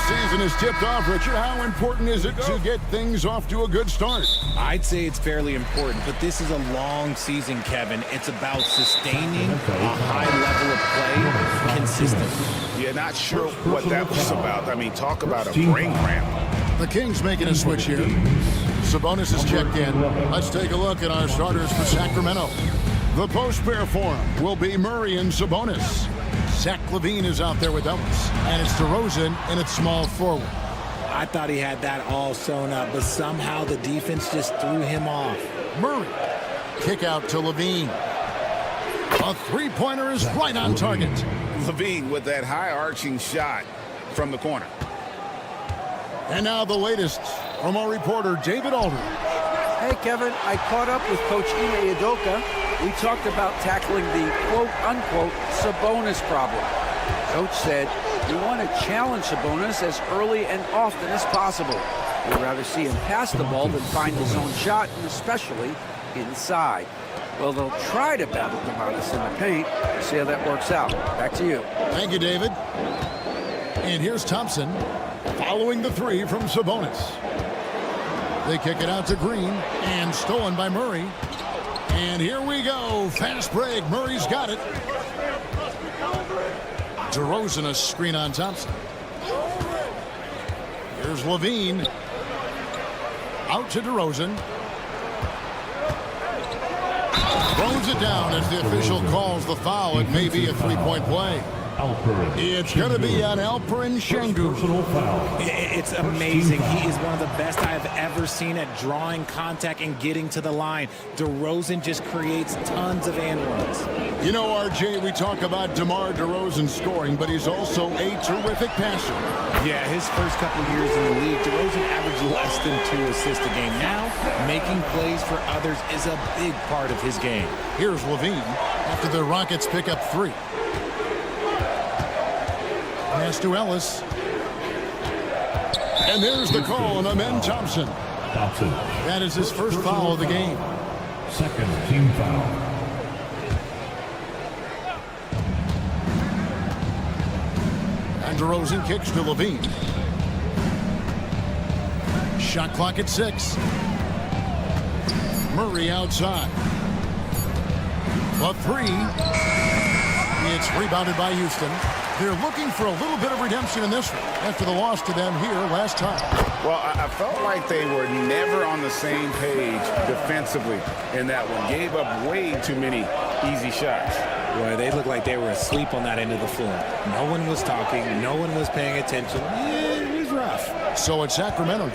Season is tipped off, Richard. How important is it to get things off to a good start? I'd say it's fairly important, but this is a long season, Kevin. It's about sustaining a high level of play consistently. Yeah, not sure what that was about. I mean, talk about a brain cramp. The Kings making a switch here. Sabonis is checked in. Let's take a look at our starters for Sacramento. The post pair for him will be Murray and Sabonis. Zach LaVine is out there with Ellis, and it's DeRozan in its small forward. I thought he had that all sewn up, but somehow the defense just threw him off. Murray, kick out to LaVine. A three-pointer is right on target. LaVine with that high-arching shot from the corner. And now the latest from our reporter, David Aldridge. Hey, Kevin, I caught up with Coach Ime Udoka. We talked about tackling the quote-unquote Sabonis problem. Coach said, we want to challenge Sabonis as early and often as possible. We'd rather see him pass the ball than find his own shot, and especially inside. Well, they'll try to battle Sabonis in the paint. We'll see how that works out. Back to you. Thank you, David. And here's Thompson following the three from Sabonis. They kick it out to Green, and stolen by Murray. And here we go. Fast break. Murray's got it. DeRozan a screen on Thompson. Here's LaVine. Out to DeRozan. Throws it down as the official calls the foul. It may be a three-point play. It's going to be on Alperen Sengun. It's amazing. He is one of the best I've ever seen at drawing contact and getting to the line. DeRozan just creates tons of and ones. You know, RJ, we talk about DeMar DeRozan scoring, but he's also a terrific passer. Yeah, his first couple years in the league, DeRozan averaged less than 2 assists a game. Now, making plays for others is a big part of his game. Here's LaVine after the Rockets pick up 3. Pass to Ellis. And there's the call on Amen Thompson. That is his first foul of the game. Second team foul. And DeRozan kicks to LaVine. Shot clock at 6. Murray outside. A 3. It's rebounded by Houston. They're looking for a little bit of redemption in this one after the loss to them here last time. Well, I felt like they were never on the same page defensively in that one. Gave up way too many easy shots. Boy, they looked like they were asleep on that end of the floor. No one was talking. No one was paying attention. It was rough. So it's Sacramento.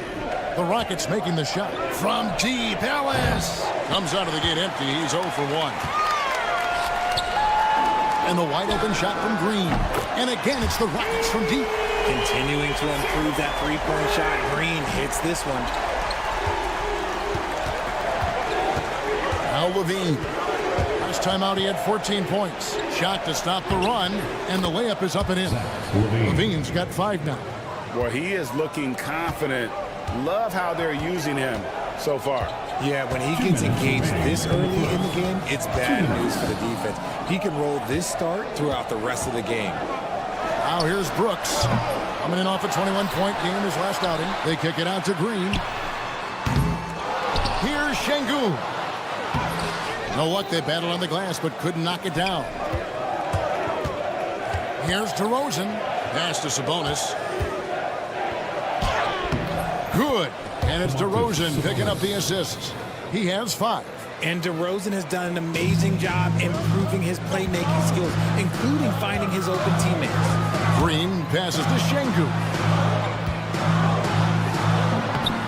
The Rockets making the shot. From deep, Ellis comes out of the gate empty. He's 0 for 1. And the wide open shot from Green. And again, it's the Rockets from deep. Continuing to improve that three-point shot. Green hits this one. Now LaVine. Last time out, he had 14 points. Shot to stop the run. And the layup is up and in. LaVine's got 5 now. Well, he is looking confident. Love how they're using him so far. Yeah, when he gets engaged this early in the game, it's bad news for the defense. He can roll this start throughout the rest of the game. Now here's Brooks. Coming in off a 21-point game his last outing. They kick it out to Green. Here's Sengun. No luck, they battled on the glass, but couldn't knock it down. Here's DeRozan. Pass to Sabonis. Good. And it's DeRozan picking up the assists. He has 5. And DeRozan has done an amazing job improving his playmaking skills, including finding his open teammates. Green passes to Sengun.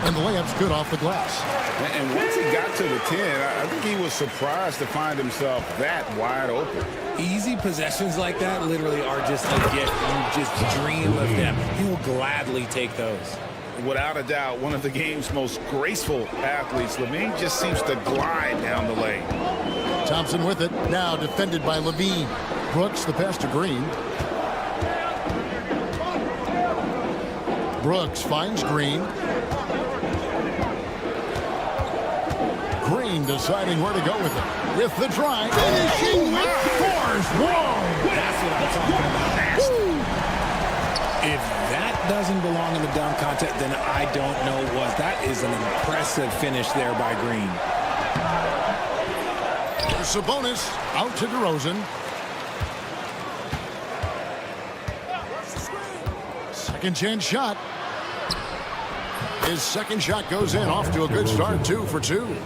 And the layup's good off the glass. And once he got to the 10, I think he was surprised to find himself that wide open. Easy possessions like that literally are just a gift. You just dream of them. He will gladly take those. Without a doubt, one of the game's most graceful athletes. LaVine just seems to glide down the lane. Thompson with it. Now defended by LaVine. Brooks, the pass to Green. Brooks finds Green. Green deciding where to go with it. With the drive. Finishing with force. Whoa! That's what I'm doesn't belong in the dunk contest, then I don't know what. That is an impressive finish there by Green. Sabonis out to DeRozan. Second chance shot. His second shot goes in, off to a good start, 2 for 2.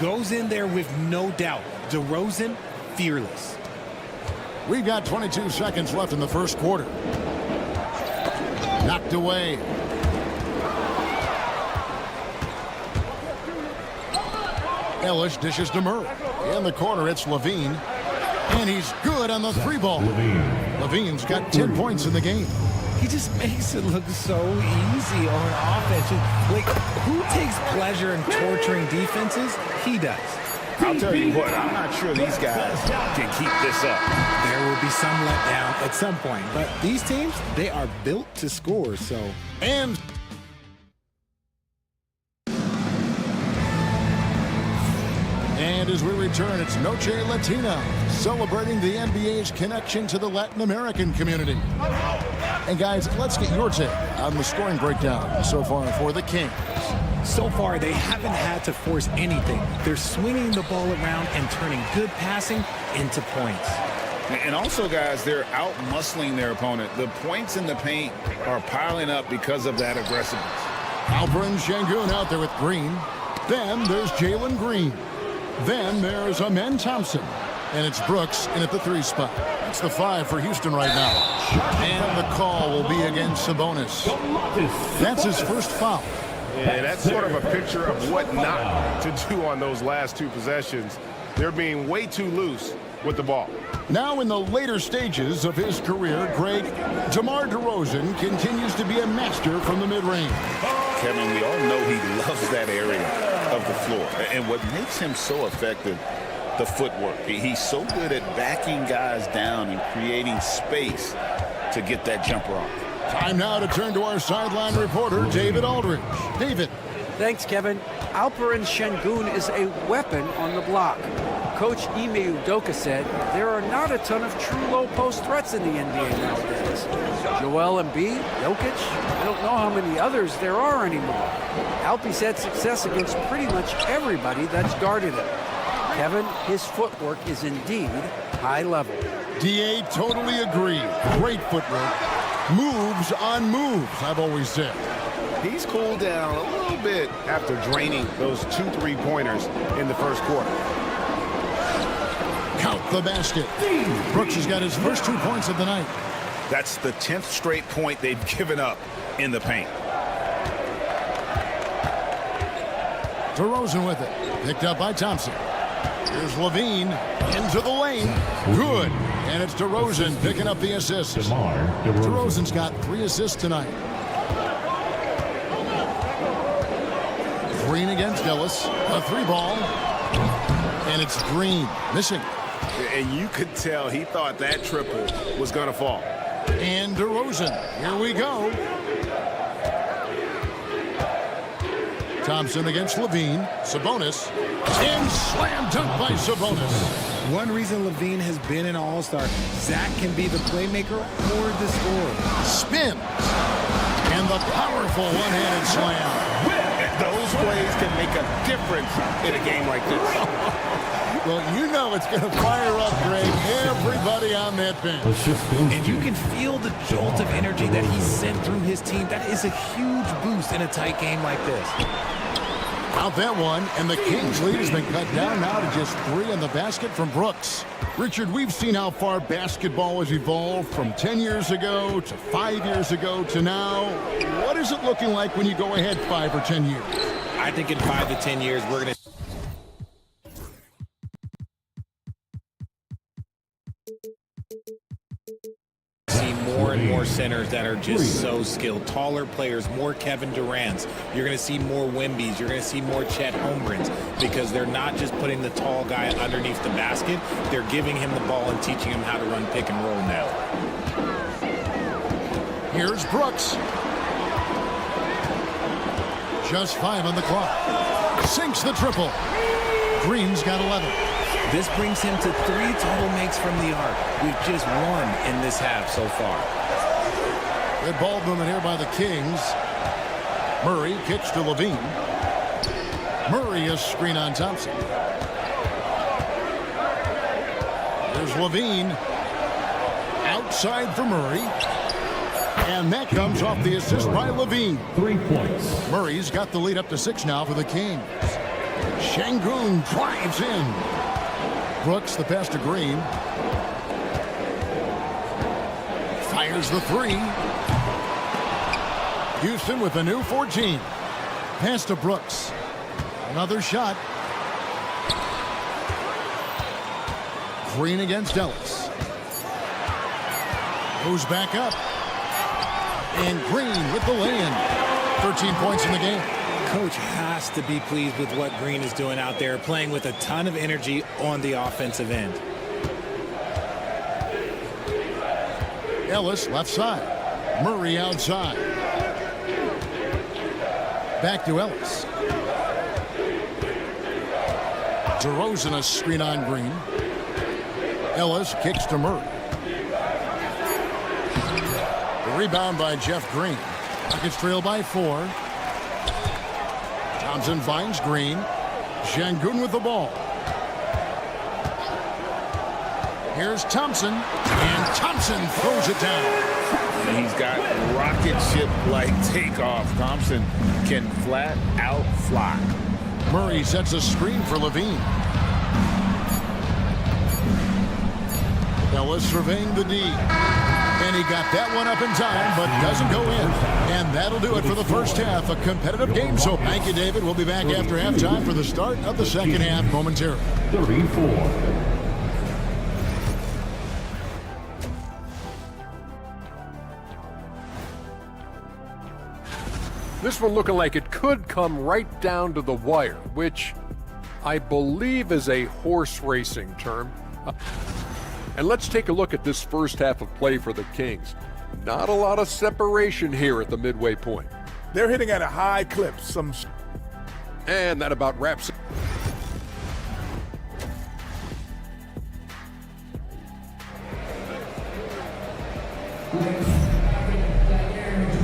Goes in there with no doubt. DeRozan, fearless. We've got 22 seconds left in the first quarter. Knocked away. Ellis dishes to Murray. In the corner, it's Levine. And he's good on the 3-ball. Levine's got 10 points in the game. He just makes it look so easy on offense. Like, who takes pleasure in torturing defenses? He does. I'll tell you what, I'm not sure these guys can keep this up. There will be some letdown at some point, but these teams, they are built to score, so. And as we return, it's Noche Latina, celebrating the NBA's connection to the Latin American community. And guys, let's get your take on the scoring breakdown so far for the Kings. So far, they haven't had to force anything. They're swinging the ball around and turning good passing into points. And also, guys, they're out-muscling their opponent. The points in the paint are piling up because of that aggressiveness. Alperen Şengün out there with Green. Then there's Jalen Green. Then there's Amen Thompson. And it's Brooks in at the 3 spot. That's the 5 for Houston right now. And the call will be against Sabonis. That's his first foul. And that's sort of a picture of what not to do on those last 2 possessions. They're being way too loose with the ball. Now in the later stages of his career, Greg, DeMar DeRozan continues to be a master from the mid-range. Kevin, we all know he loves that area of the floor. And what makes him so effective, the footwork. He's so good at backing guys down and creating space to get that jumper off. Time now to turn to our sideline reporter, David Aldridge. David. Thanks, Kevin. Alperen Şengün is a weapon on the block. Coach Ime Udoka said there are not a ton of true low-post threats in the NBA nowadays. Joel Embiid, Jokic, I don't know how many others there are anymore. Alpie's had success against pretty much everybody that's guarded him. Kevin, his footwork is indeed high level. DA totally agree. Great footwork. Moves on moves, I've always said. He's cooled down a little bit after draining those 2 3-pointers in the first quarter. Count the basket. Brooks has got his first 2 points of the night. That's the 10th straight point they've given up in the paint. DeRozan with it. Picked up by Thompson. Here's Levine into the lane. Good. And it's DeRozan picking up the assist. DeRozan's got 3 assists tonight. Green against Ellis. A 3-ball. And it's Green missing. And you could tell he thought that triple was going to fall. And DeRozan. Here we go. Thompson against Levine. Sabonis. And slam dunk by Sabonis. One reason Levine has been an all-star, Zach can be the playmaker or the scorer. Spin. And the powerful one-handed slam. Those plays can make a difference in a game like this. Well, you know it's going to fire up, Greg, everybody on that bench. And you can feel the jolt of energy that he sent through his team. That is a huge boost in a tight game like this. Out that one, and the Kings' lead has been cut down now to just 3 in the basket from Brooks. Richard, we've seen how far basketball has evolved from 10 years ago to 5 years ago to now. What is it looking like when you go ahead 5 or 10 years? I think in 5 to 10 years, we're going to see more and more centers that are just so skilled. Taller players, more Kevin Durant's. You're going to see more Wembys. You're going to see more Chet Holmgrens because they're not just putting the tall guy underneath the basket. They're giving him the ball and teaching him how to run pick and roll now. Here's Brooks. Just 5 on the clock. Sinks the triple. Green's got 11. This brings him to 3 total makes from the arc with just 1 in this half so far. Good ball movement here by the Kings. Murray kicks to Levine. Murray is screen on Thompson. There's Levine. Outside for Murray. And that comes off the assist by Levine. 3 points. Murray's got the lead up to 6 now for the Kings. Şengün drives in. Brooks the pass to Green. Fires the 3. Houston with a new 14. Pass to Brooks. Another shot. Green against Ellis. Goes back up. And Green with the lay-in. 13 points in the game. Coach has to be pleased with what Green is doing out there, playing with a ton of energy on the offensive end. Ellis left side. Murray outside. Back to Ellis. DeRozan a screen on Green. Ellis kicks to Murray. The rebound by Jeff Green. Rockets trail by 4. Thompson finds Green. Şengün with the ball. Here's Thompson. And Thompson throws it down. He's got rocket ship-like takeoff. Thompson can flat out fly. Murray sets a screen for Levine. Ellis surveying the D. And he got that one up in time, but doesn't go in. And that'll do it for the first half. A competitive game. So thank you, David. We'll be back after halftime for the start of the second half momentarily. 34. This one looking like it could come right down to the wire, which I believe is a horse racing term. And let's take a look at this first half of play for the Kings. Not a lot of separation here at the midway point. They're hitting at a high clip. And that about wraps it.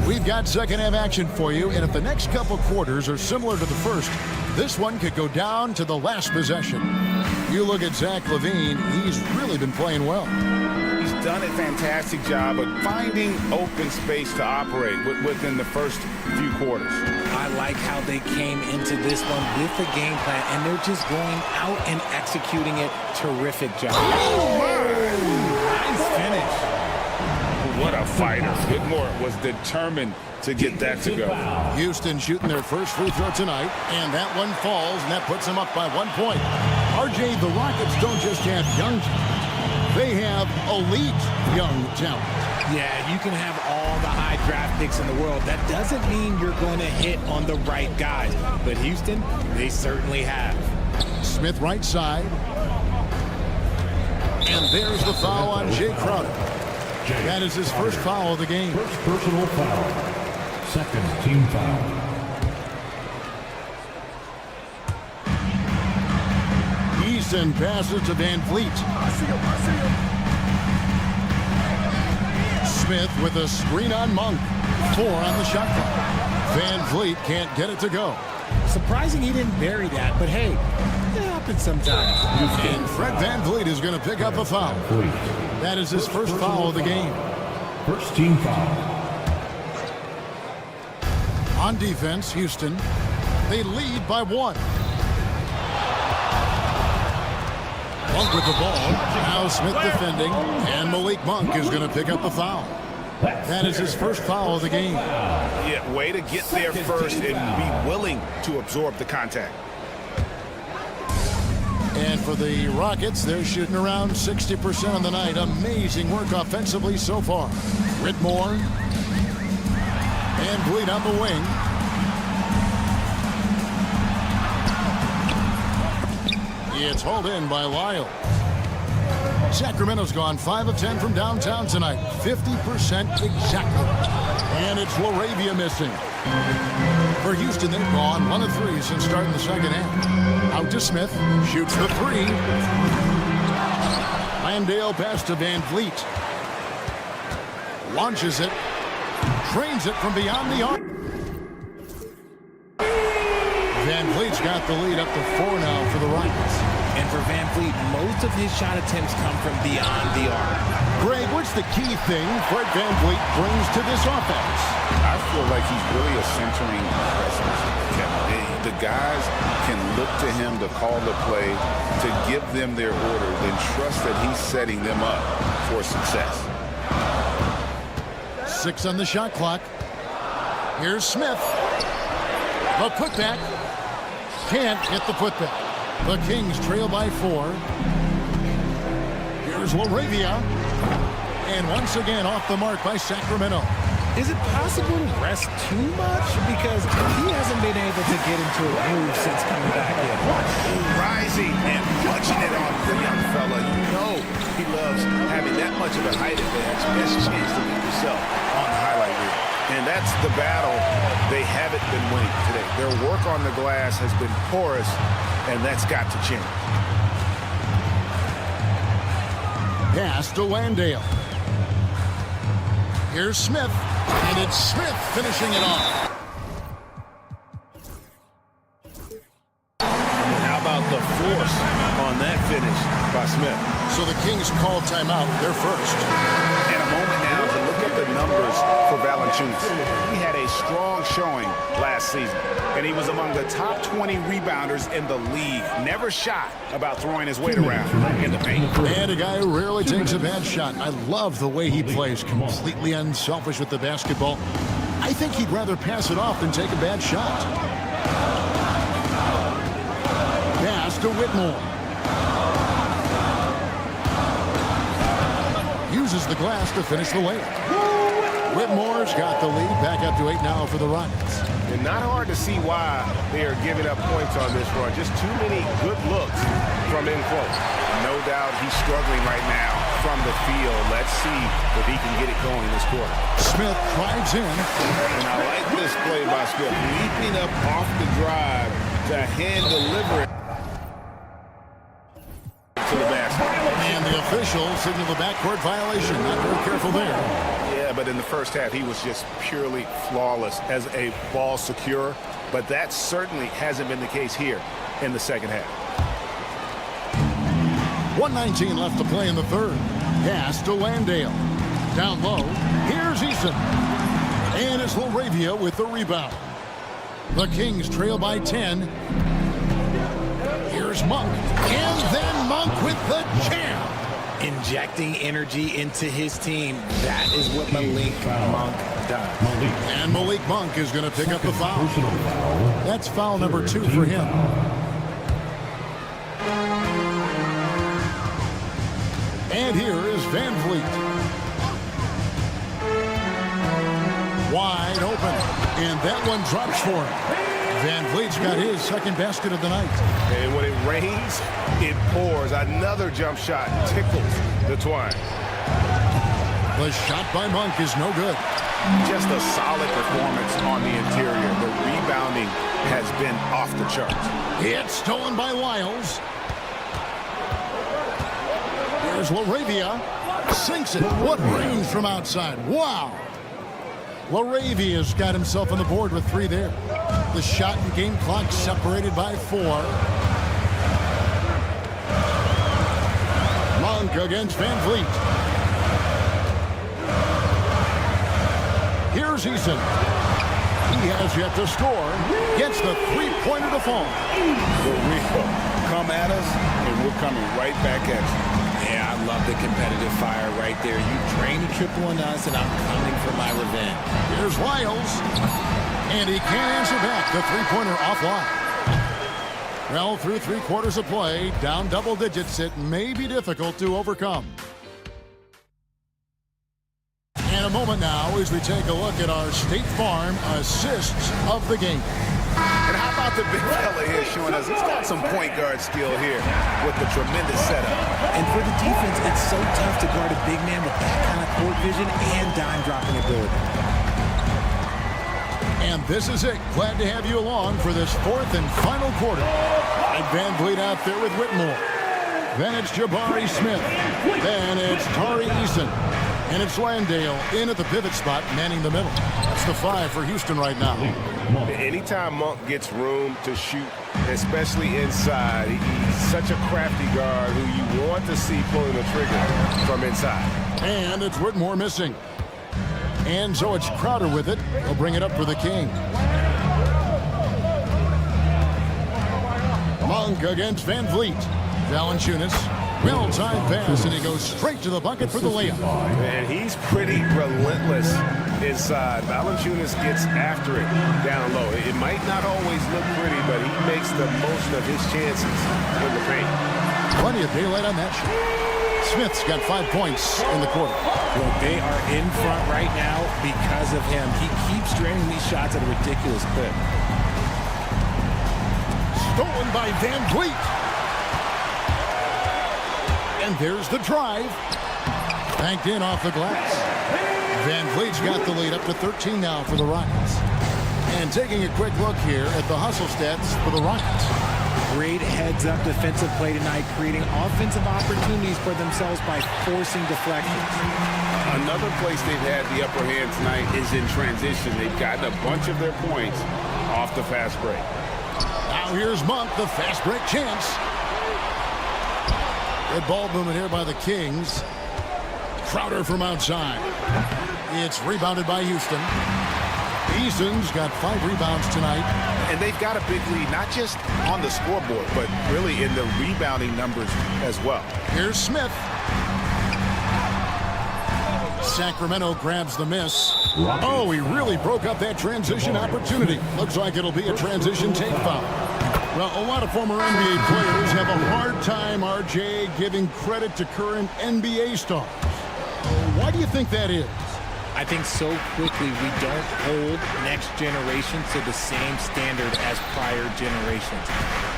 We've got second half action for you, and if the next couple quarters are similar to the first, this one could go down to the last possession. You look at Zach LaVine, he's really been playing well. He's done a fantastic job of finding open space to operate within the first few quarters. I like how they came into this one with the game plan, and they're just going out and executing it. Terrific job. Nice finish. What a fighter. Whitmore was determined to get that to go. Houston shooting their first free throw tonight, and that one falls, and that puts them up by 1 point. RJ, the Rockets don't just have young talent. They have elite young talent. Yeah, you can have all the high draft picks in the world. That doesn't mean you're going to hit on the right guys. But Houston, they certainly have. Smith right side. And there's the foul on Jay Crowder. That is his first foul of the game. First personal foul. Second team foul. Easton passes to Van Vliet. Smith with a screen on Monk. 4 on the shot clock. Van Vliet can't get it to go. Surprising he didn't bury that, but hey, it happens sometimes. And Fred Van Vliet is going to pick up a foul. That is his first foul of the game. First team foul. On defense, Houston, they lead by 1. Monk with the ball. Now Smith defending, and Malik Monk is going to pick up the foul. That is his first foul of the game. Yeah, way to get there first and be willing to absorb the contact. And for the Rockets, they're shooting around 60% on the night. Amazing work offensively so far. Whitmore. And Vliet on the wing. It's hauled in by Lyle. Sacramento's gone 5 of 10 from downtown tonight. 50% exactly. And it's LaRavia missing. For Houston, they've gone 1 of 3 since starting the second half. Out to Smith. Shoots the 3. Landale pass to Van Vliet. Launches it. Trains it from beyond the arc. Van Vliet's got the lead up to 4 now for the Rockets. And for Van Vliet, most of his shot attempts come from beyond the arc. Greg, what's the key thing Fred Van Vliet brings to this offense? I feel like he's really a centering presence. The guys can look to him to call the play, to give them their orders, and trust that he's setting them up for success. 6 on the shot clock. Here's Smith. The putback. Can't get the putback. The Kings trail by 4. Here's LaRavia. And once again off the mark by Sacramento. Is it possible to rest too much? Because he hasn't been able to get into a groove since coming back in. Rising and punching it on the young fella. You know he loves having that much of a height advantage. Best chance to beat yourself on the highlight reel. And that's the battle they haven't been winning today. Their work on the glass has been porous, and that's got to change. Pass to Landale. Here's Smith. And it's Smith finishing it off. How about the force on that finish by Smith? So the Kings call timeout. They're first. And a moment now to look at the numbers for Valanciunas. He had a strong showing last season, and he was among the top 20 rebounders in the league. Never shy about throwing his weight around in the paint. And a guy who rarely takes a bad shot. I love the way he plays, completely unselfish with the basketball. I think he'd rather pass it off than take a bad shot. Pass to Whitmore. Uses the glass to finish the layup. Whitmore's got the lead, back up to 8 now for the Rockets. And not hard to see why they are giving up points on this run. Just too many good looks from in close. No doubt he's struggling right now from the field. Let's see if he can get it going this quarter. Smith drives in. And I like this play by Smith. Leaping up off the drive to hand deliver it to the basket. And the officials signal the backcourt violation. Not very careful there. Yeah, but in the first half, he was just purely flawless as a ball securer. But that certainly hasn't been the case here in the second half. 1:19 left to play in the third. Pass to Landale. Down low. Here's Eason. And it's LaRavia with the rebound. The Kings trail by 10. Here's Monk. And then Monk with the jam. Injecting energy into his team. That is what Malik Monk does. And Malik Monk is going to pick up the foul. That's foul number 2 for him. And here is Van Vliet. Wide open. And that one drops for him. Van Vliet's got his second basket of the night. And when it rains, it pours. Another jump shot tickles the twine. The shot by Monk is no good. Just a solid performance on the interior. The rebounding has been off the charts. It's stolen by Wiles. Here's LaRavia. Sinks it. What range from outside. Wow. LaRavia's got himself on the board with 3 there. The shot and game clock separated by 4. Monk against Van Vliet. Here's Eason. He has yet to score. Gets the 3-pointer to fall. For real. Come at us, and we're coming right back at you. Yeah, I love the competitive fire right there. You drain a triple on us, and I'm coming for my revenge. Here's Wiles. And he can't answer back. The 3-pointer offline. Well, through 3 quarters of play, down double digits, it may be difficult to overcome. And a moment now as we take a look at our State Farm assists of the game. And how about the big fella here showing us he's got some point guard skill here with the tremendous setup. And for the defense, it's so tough to guard a big man with that kind of court vision and dime dropping ability. And this is it. Glad to have you along for this 4th and final quarter. And Van Vliet out there with Whitmore. Then it's Jabari Smith. Then it's Tari Eason. And it's Landale in at the pivot spot, manning the middle. That's the 5 for Houston right now. Anytime Monk gets room to shoot, especially inside, he's such a crafty guard who you want to see pulling the trigger from inside. And it's Whitmore missing. And so it's Crowder with it. He'll bring it up for the Kings. Monk against Van Vliet. Valanciunas, well-timed pass, and he goes straight to the bucket for the layup. And he's pretty relentless inside. Valanciunas gets after it down low. It might not always look pretty, but he makes the most of his chances in the paint. Plenty of daylight on that shot. Smith's got 5 points in the quarter. Well, they are in front right now because of him. He keeps draining these shots at a ridiculous clip. Stolen by Van Vliet. And there's the drive. Banked in off the glass. Van Vliet's got the lead up to 13 now for the Rockets. And taking a quick look here at the hustle stats for the Rockets. Great heads-up defensive play tonight, creating offensive opportunities for themselves by forcing deflections. Another place they've had the upper hand tonight is in transition. They've gotten a bunch of their points off the fast break. Now here's Monk, the fast break chance. Good ball movement here by the Kings. Crowder from outside. It's rebounded by Houston. Eason's got 5 rebounds tonight. And they've got a big lead, not just on the scoreboard, but really in the rebounding numbers as well. Here's Smith. Sacramento grabs the miss. Oh, he really broke up that transition opportunity. Looks like it'll be a transition take foul. Well, a lot of former NBA players have a hard time, RJ, giving credit to current NBA stars. Why do you think that is? I think so quickly we don't hold next generation to the same standard as prior generations.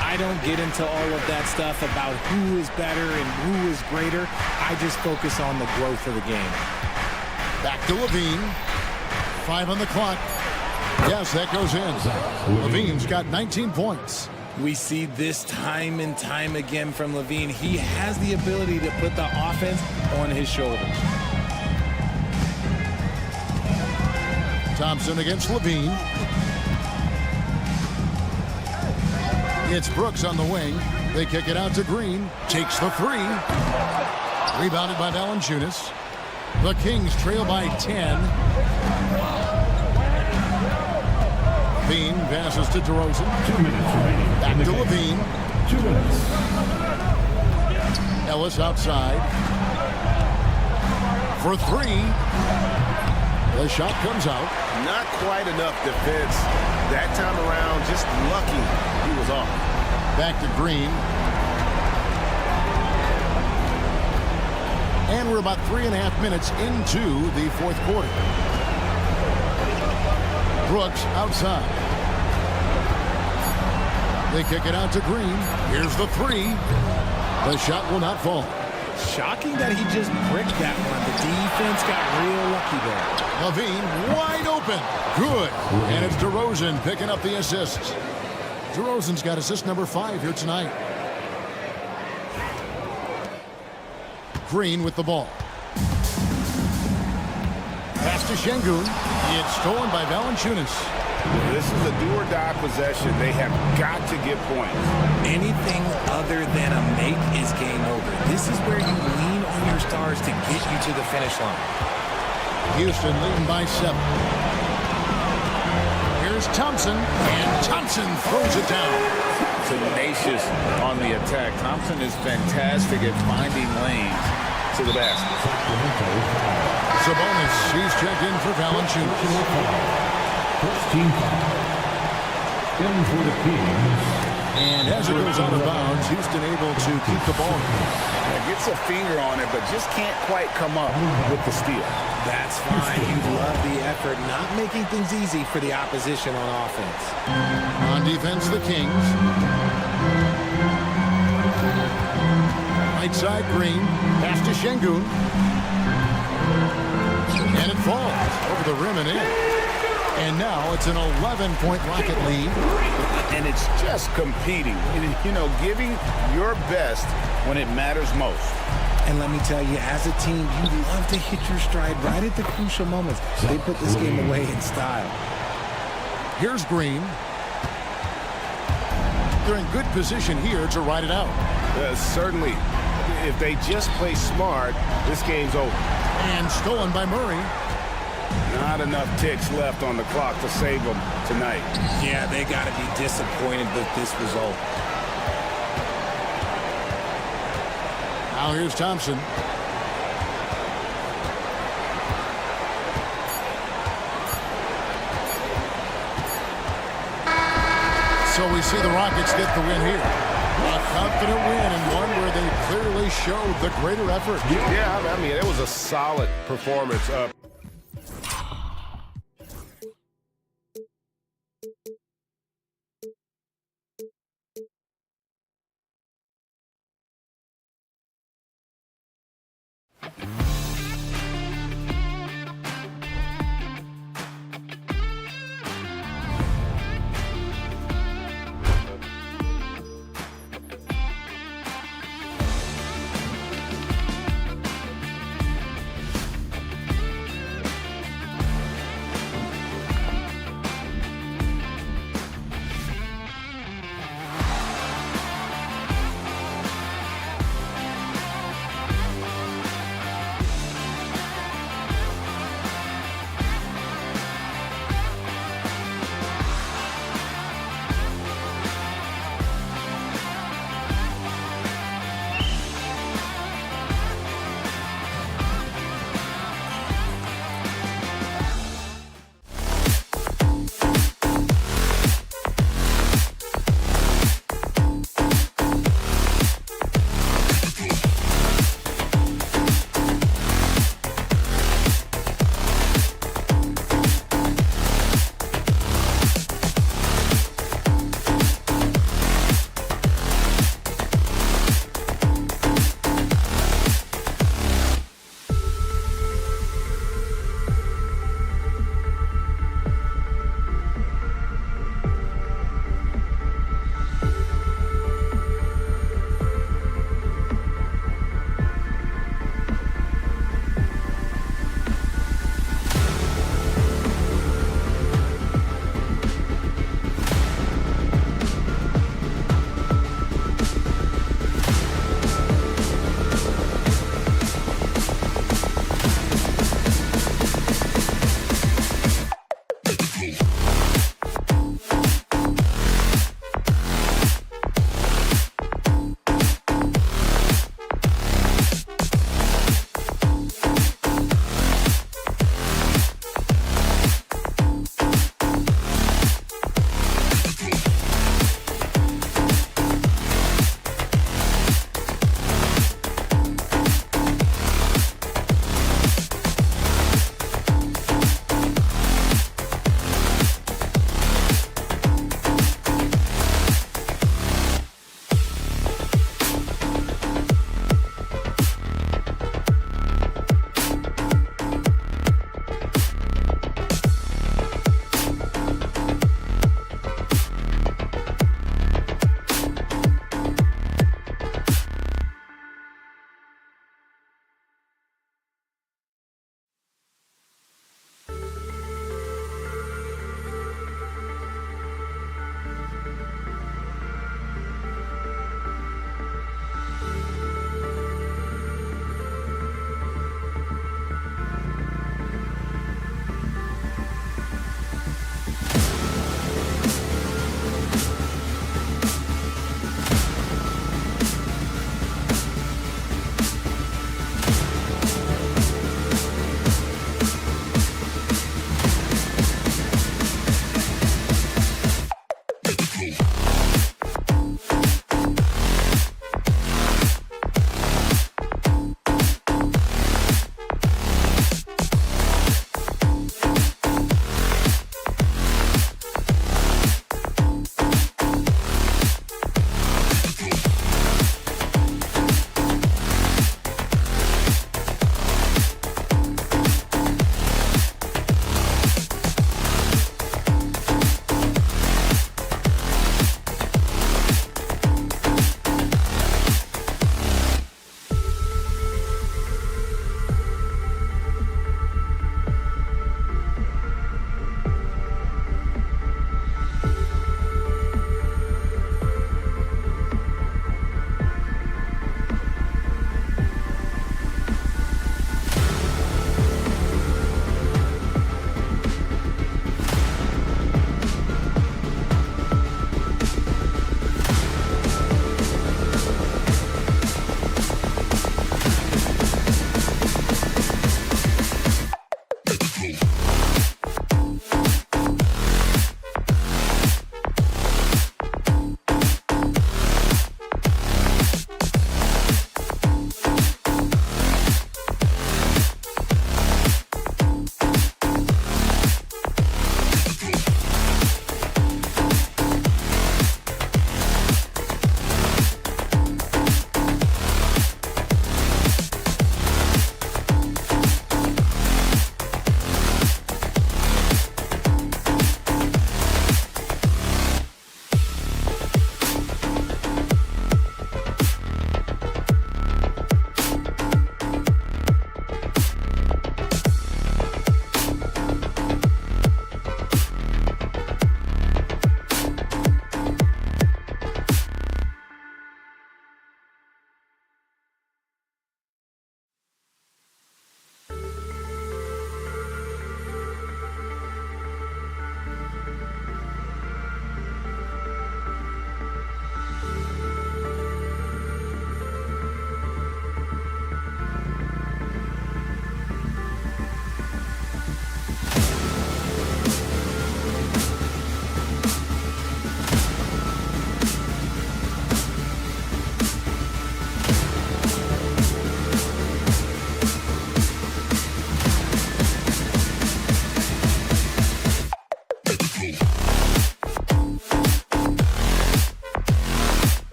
I don't get into all of that stuff about who is better and who is greater. I just focus on the growth of the game. Back to Levine. 5 on the clock. Yes, that goes in. Levine's got 19 points. We see this time and time again from Levine. He has the ability to put the offense on his shoulders. Thompson against Levine. It's Brooks on the wing. They kick it out to Green. Takes the 3. Rebounded by Valanciunas. The Kings trail by 10. Levine passes to DeRozan. 2 minutes remaining. Back to Levine. 2 minutes. Ellis outside. For 3. The shot comes out. Not quite enough defense that time around. Just lucky he was off. Back to Green. And we're about 3.5 minutes into the fourth quarter. Brooks outside. They kick it out to Green. Here's the 3. The shot will not fall. Shocking that he just bricked that one. The defense got real lucky there. Levine wide open. Good. And it's DeRozan picking up the assists. DeRozan's got assist number 5 here tonight. Green with the ball. Pass to Şengün. It's stolen by Valanciunas. This is a do-or-die possession. They have got to get points. Anything other than a make is game over. This is where you lean on your stars to get you to the finish line. Houston leading by 7. Here's Thompson, and Thompson throws it down. Tenacious on the attack. Thompson is fantastic at finding lanes to the basket. Sabonis, he's checked in for Valanciunas. First team foul. In for the Kings. And as it goes out of bounds, Houston able to keep the ball. Gets a finger on it, but just can't quite come up with the steal. That's fine. You love the effort, not making things easy for the opposition on offense. On defense, the Kings. Right side, Green. Pass to Şengün. And it falls over the rim and in. And now it's an 11-point Rocket lead. And it's just competing. You know, giving your best when it matters most. And let me tell you, as a team, you love to hit your stride right at the crucial moments. They put this game away in style. Here's Green. They're in good position here to ride it out. Certainly, if they just play smart, this game's over. And stolen by Murray. Not enough ticks left on the clock to save them tonight. Yeah, they got to be disappointed with this result. Now here's Thompson. So we see the Rockets get the win here. A confident win and one where they clearly showed the greater effort. Yeah, I mean, it was a solid performance.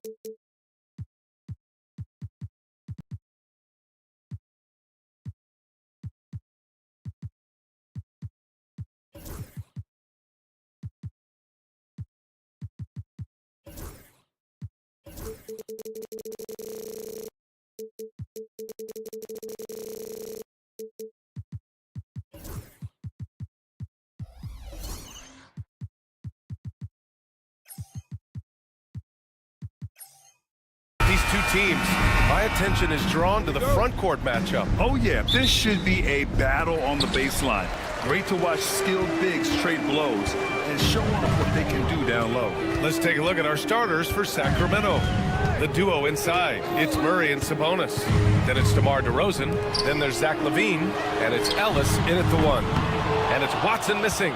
These two teams, my attention is drawn to the front court matchup. Oh yeah, this should be a battle on the baseline. Great to watch skilled bigs trade blows and show off what they can do down low. Let's take a look at our starters for Sacramento. The duo inside, it's Murray and Sabonis. Then it's DeMar DeRozan. Then there's Zach LaVine, and it's Ellis in at the 1. And it's Watson missing.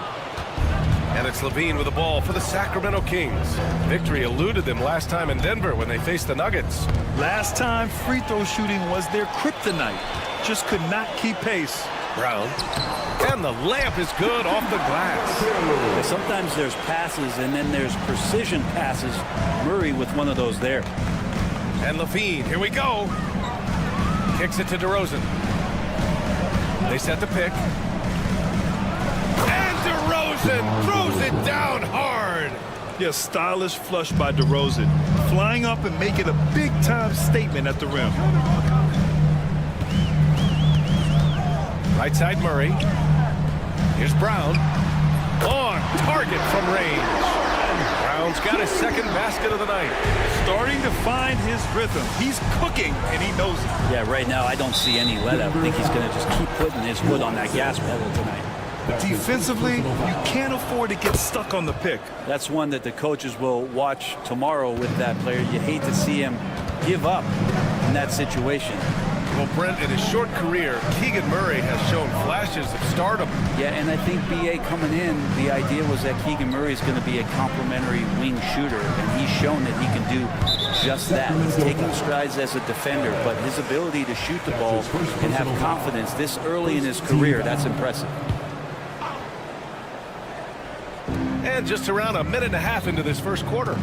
And it's LaVine with the ball for the Sacramento Kings. Victory eluded them last time in Denver when they faced the Nuggets. Last time, free throw shooting was their kryptonite. Just could not keep pace. Brown. And the layup is good off the glass. Sometimes there's passes and then there's precision passes. Murray with one of those there. And LaVine, here we go. Kicks it to DeRozan. They set the pick. And DeRozan throws it down hard. Yeah, stylish flush by DeRozan. Flying up and making a big-time statement at the rim. Right side Murray. Here's Brown. On target from range. Brown's got his second basket of the night. Starting to find his rhythm. He's cooking, and he knows it. Yeah, right now I don't see any let up. I think he's going to just keep putting his foot on that gas pedal tonight. But defensively, you can't afford to get stuck on the pick. That's one that the coaches will watch tomorrow with that player. You hate to see him give up in that situation. Well, Brent, in his short career, Keegan Murray has shown flashes of stardom. Yeah, and I think B.A. coming in, the idea was that Keegan Murray is going to be a complimentary wing shooter, and he's shown that he can do just that. He's taking strides as a defender, but his ability to shoot the ball and have confidence this early in his career, that's impressive. And just around a minute and a half into this first quarter.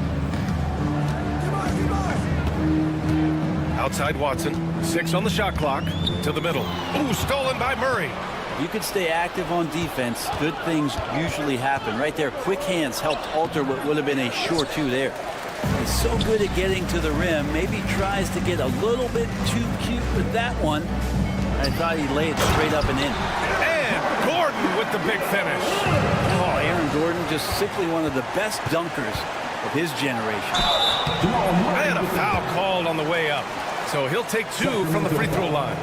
Outside Watson, 6 on the shot clock, to the middle. Ooh, stolen by Murray. You can stay active on defense. Good things usually happen. Right there, quick hands helped alter what would have been a sure 2 there. He's so good at getting to the rim. Maybe tries to get a little bit too cute with that one. I thought he'd lay it straight up and in. And Gordon with the big finish. Oh, Aaron Gordon, just simply one of the best dunkers of his generation. And a foul called on the way up. So he'll take 2 from the free throw line.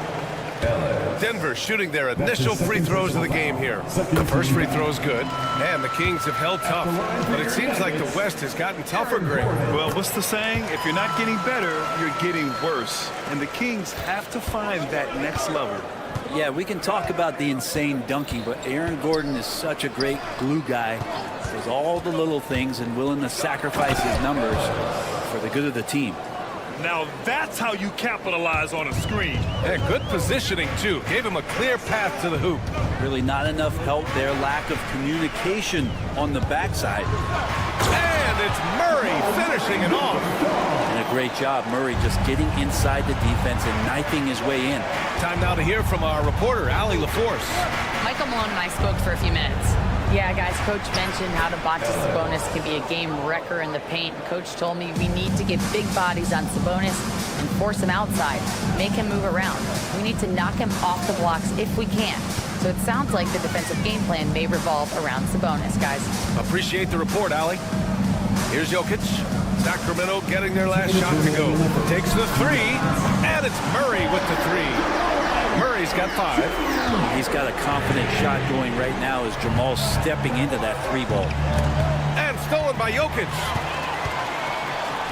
Denver shooting their initial free throws of the game here. The first free throw is good, and the Kings have held tough. But it seems like the West has gotten tougher, Greg. Well, what's the saying? If you're not getting better, you're getting worse. And the Kings have to find that next level. Yeah, we can talk about the insane dunking, but Aaron Gordon is such a great glue guy. Does all the little things and willing to sacrifice his numbers for the good of the team. Now that's how you capitalize on a screen. And good positioning, too. Gave him a clear path to the hoop. Really not enough help there. Lack of communication on the backside. And it's Murray finishing it off. And a great job, Murray, just getting inside the defense and knifing his way in. Time now to hear from our reporter, Allie LaForce. Michael Malone and I spoke for a few minutes. Yeah, guys, Coach mentioned how Domantas Sabonis can be a game wrecker in the paint. Coach told me we need to get big bodies on Sabonis and force him outside, make him move around. We need to knock him off the blocks if we can. So it sounds like the defensive game plan may revolve around Sabonis, guys. Appreciate the report, Allie. Here's Jokic. Sacramento getting their last shot to go. Takes the 3, and it's Murray with the 3. Murray's got 5. He's got a confident shot going right now as Jamal's stepping into that 3-ball. And stolen by Jokic.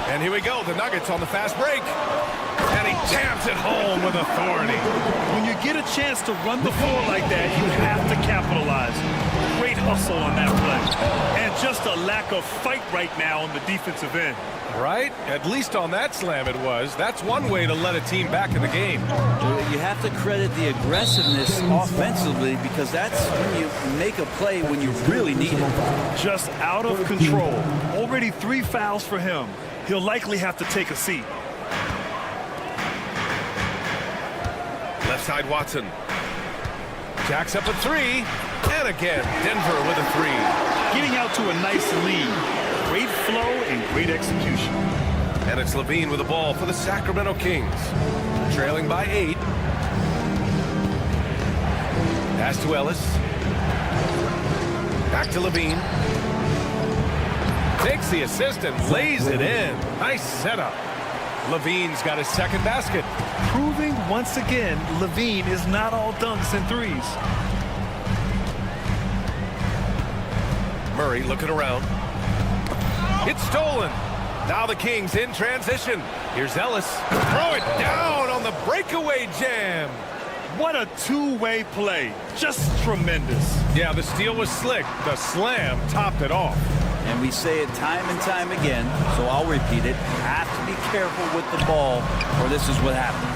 And here we go, the Nuggets on the fast break. And he jams it home with authority. When you get a chance to run the floor like that, you have to capitalize. Great hustle on that play. And just a lack of fight right now on the defensive end. Right? At least on that slam it was. That's one way to let a team back in the game. You have to credit the aggressiveness offensively because that's when you make a play when you really need it. Just out of control. Already 3 fouls for him. He'll likely have to take a seat. Left side, Watson. Jacks up a 3. And again, Denver with a 3. Getting out to a nice lead. Great flow and great execution. And it's Levine with the ball for the Sacramento Kings. Trailing by 8. Pass to Ellis. Back to Levine. Takes the assist and lays it in. Nice setup. Levine's got his second basket. Proving once again, Levine is not all dunks and threes. Murray looking around. It's stolen. Now the Kings in transition. Here's Ellis. Throw it down on the breakaway jam. What a two-way play. Just tremendous. Yeah, the steal was slick. The slam topped it off. And we say it time and time again, so I'll repeat it. Have to be careful with the ball, or this is what happens.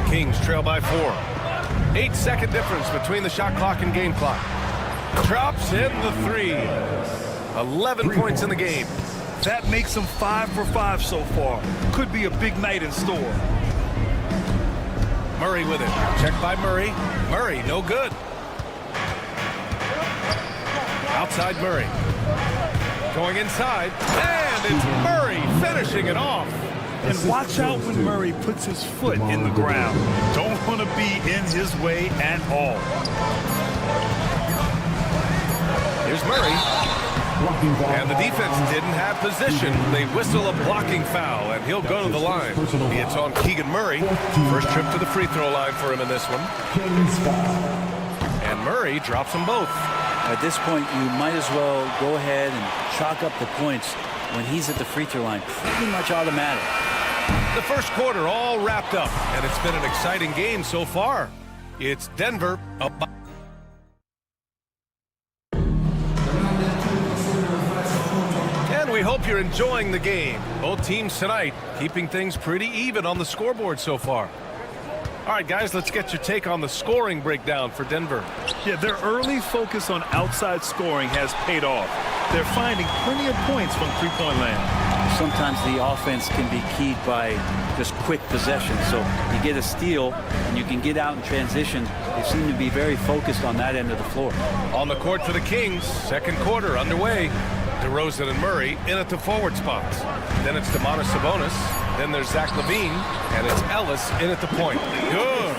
Kings trail by 4. 8-second difference between the shot clock and game clock. Drops in the 3. 11 points in the game. That makes him 5 for 5 so far. Could be a big night in store. Murray with it. Checked by Murray. Murray, no good. Outside Murray. Going inside. And it's Murray finishing it off. And watch out when Murray puts his foot in the ground. Don't want to be in his way at all. Here's Murray. And the defense didn't have position. They whistle a blocking foul, and he'll go to the line. It's on Keegan Murray. First trip to the free throw line for him in this one. And Murray drops them both. At this point, you might as well go ahead and chalk up the points when he's at the free throw line. Pretty much automatic. The first quarter all wrapped up, and it's been an exciting game so far. It's Denver up by... And we hope you're enjoying the game. Both teams tonight keeping things pretty even on the scoreboard so far. All right, guys, let's get your take on the scoring breakdown for Denver. Yeah, their early focus on outside scoring has paid off. They're finding plenty of points from three-point land. Sometimes the offense can be keyed by just quick possession. So you get a steal and you can get out in transition. They seem to be very focused on that end of the floor. On the court for the Kings, second quarter underway. DeRozan and Murray in at the forward spots. Then it's Sabonis. Then there's Zach LaVine, and it's Ellis in at the point. Good.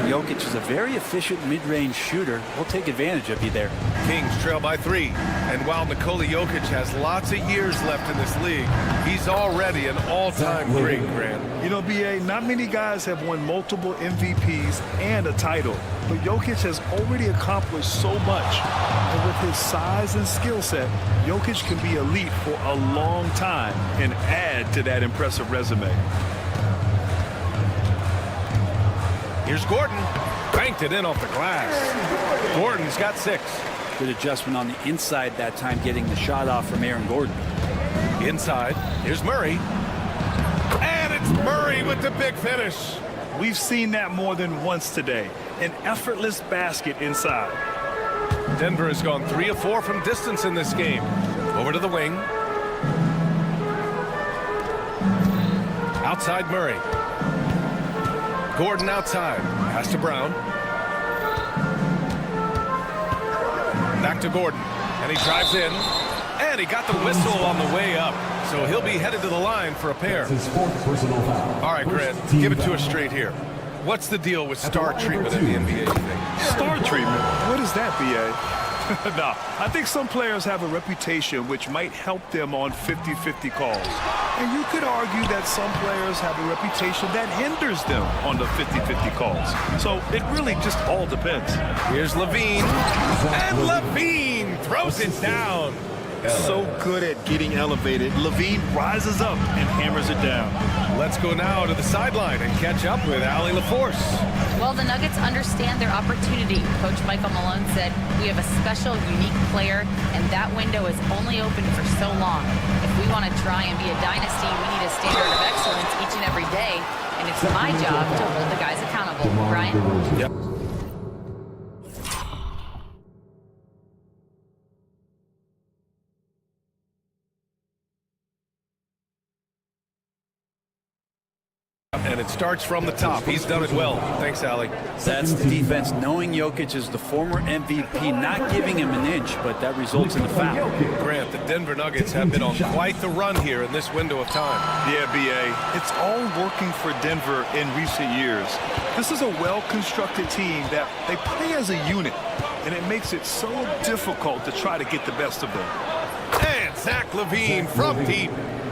And Jokic is a very efficient mid-range shooter. We'll take advantage of you there. Kings trail by 3. And while Nikola Jokic has lots of years left in this league, he's already an all-time great, Grant. You know, B.A., not many guys have won multiple MVPs and a title, but Jokic has already accomplished so much. And with his size and skill set, Jokic can be elite for a long time and add to that impressive resume. Here's Gordon. Banked it in off the glass. Gordon's got 6. Good adjustment on the inside that time, getting the shot off from Aaron Gordon. Inside, here's Murray. And it's Murray with the big finish. We've seen that more than once today. An effortless basket inside. Denver has gone 3 of 4 from distance in this game. Over to the wing. Outside Murray. Gordon outside. Pass to Brown. Back to Gordon. And he drives in. And he got the whistle on the way up. So he'll be headed to the line for a pair. All right, Grant, give it to us straight here. What's the deal with star treatment in the NBA, you think? Star treatment? What is that, B.A.? No, I think some players have a reputation which might help them on 50-50 calls. And you could argue that some players have a reputation that hinders them on the 50-50 calls. So it really just all depends. Here's LaVine. And LaVine throws it down. So good at getting elevated. LaVine rises up and hammers it down. Let's go now to the sideline and catch up with Allie LaForce. Well, the Nuggets understand their opportunity. Coach Michael Malone said, we have a special, unique player, and that window is only open for so long. If we want to try and be a dynasty, we need a standard of excellence each and every day, and it's my job to hold the guys accountable. Brian? Yep. And it starts from the top. He's done it well. Thanks, Allie. That's the defense, knowing Jokic is the former MVP, not giving him an inch, but that results in a foul. Grant, the Denver Nuggets have been on quite the run here in this window of time. Yeah, B.A., it's all working for Denver in recent years. This is a well-constructed team that they play as a unit, and it makes it so difficult to try to get the best of them. And Zach LaVine from deep.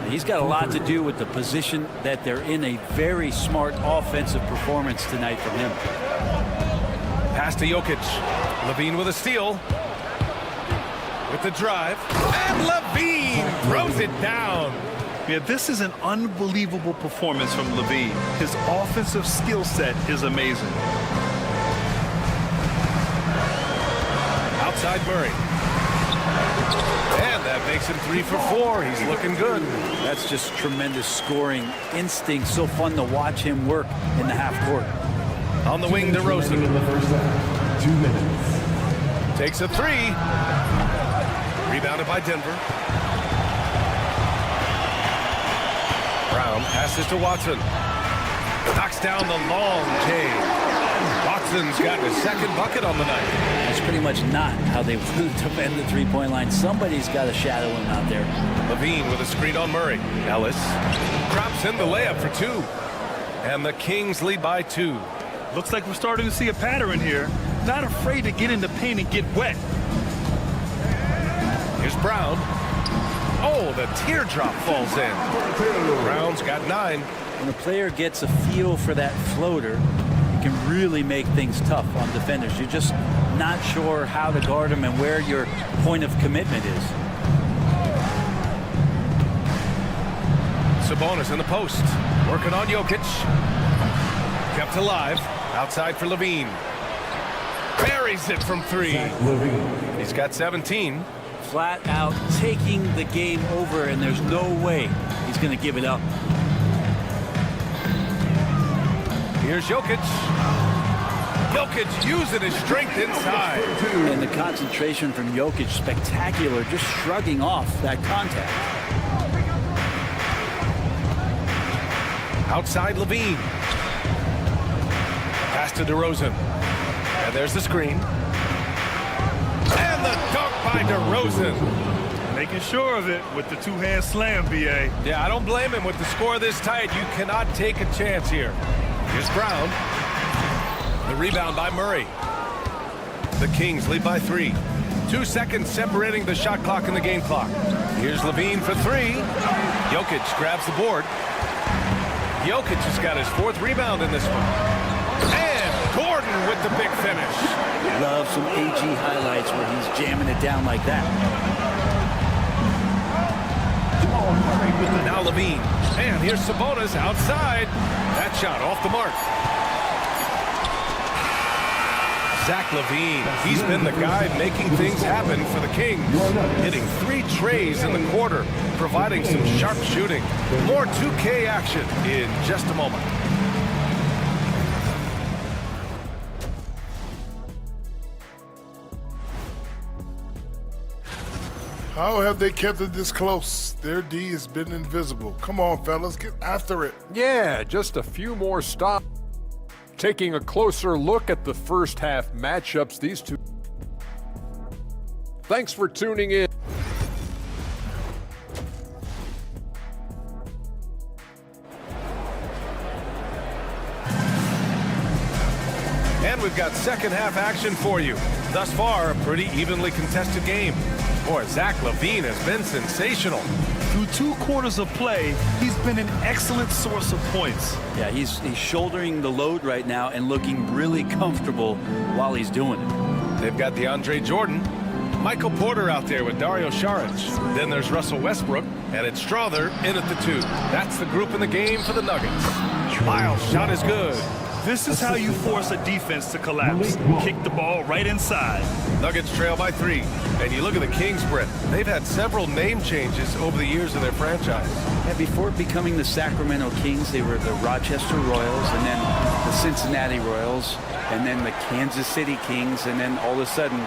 He's got a lot to do with the position that they're in. A very smart offensive performance tonight from him. Pass to Jokic. LaVine with a steal. With the drive. And LaVine throws it down. Yeah, this is an unbelievable performance from LaVine. His offensive skill set is amazing. Outside Murray. And that makes him 3 for 4. He's looking good. That's just tremendous scoring instinct. So fun to watch him work in the half court. On the wing, DeRozan. In the first half. 2 minutes. Takes a 3. Rebounded by Denver. Brown passes to Watson. Knocks down the long J. Watson's got his second bucket on the night. That's pretty much not how they want to defend the three-point line. Somebody's got to shadow him out there. LaVine with a screen on Murray. Ellis drops in the layup for 2. And the Kings lead by 2. Looks like we're starting to see a pattern here. Not afraid to get in the paint and get wet. Here's Brown. Oh, the teardrop falls in. Brown's got 9. When a player gets a feel for that floater, it can really make things tough on defenders. You're just not sure how to guard them and where your point of commitment is. Sabonis in the post. Working on Jokic. Kept alive. Outside for LaVine. Buries it from 3. He's got 17. Flat out taking the game over, and there's no way he's going to give it up. Here's Jokic. Jokic using his strength inside. And the concentration from Jokic, spectacular, just shrugging off that contact. Outside LaVine. Pass to DeRozan. And there's the screen. And the dunk by DeRozan. Making sure of it with the two-hand slam, B.A. Yeah, I don't blame him. With the score this tight, you cannot take a chance here. Here's Brown. The rebound by Murray. The Kings lead by 3. 2 seconds separating the shot clock and the game clock. Here's LaVine for 3. Jokic grabs the board. Jokic has got his 4th rebound in this one. And Gordon with the big finish. Love some AG highlights where he's jamming it down like that. Now LaVine. And here's Sabonis outside. That shot off the mark. Zach LaVine, he's been the guy making things happen for the Kings. Hitting 3 trays in the quarter, providing some sharp shooting. More 2K action in just a moment. How have they kept it this close? Their D has been invisible. Come on, fellas, get after it. Yeah, just a few more stops. Taking a closer look at the first half matchups, these two. Thanks for tuning in. And we've got second half action for you. Thus far, a pretty evenly contested game. Boy, Zach LaVine has been sensational. Through 2 quarters of play, he's been an excellent source of points. Yeah, he's shouldering the load right now and looking really comfortable while he's doing it. They've got DeAndre Jordan, Michael Porter out there with Dario Saric. Then there's Russell Westbrook, and it's Strother in at the 2. That's the group in the game for the Nuggets. Miles' shot is good. This is how you force a defense to collapse. Kick the ball right inside. Nuggets trail by 3. And you look at the Kings, Brett. They've had several name changes over the years of their franchise. Yeah, before becoming the Sacramento Kings, they were the Rochester Royals, and then the Cincinnati Royals, and then the Kansas City Kings, and then all of a sudden,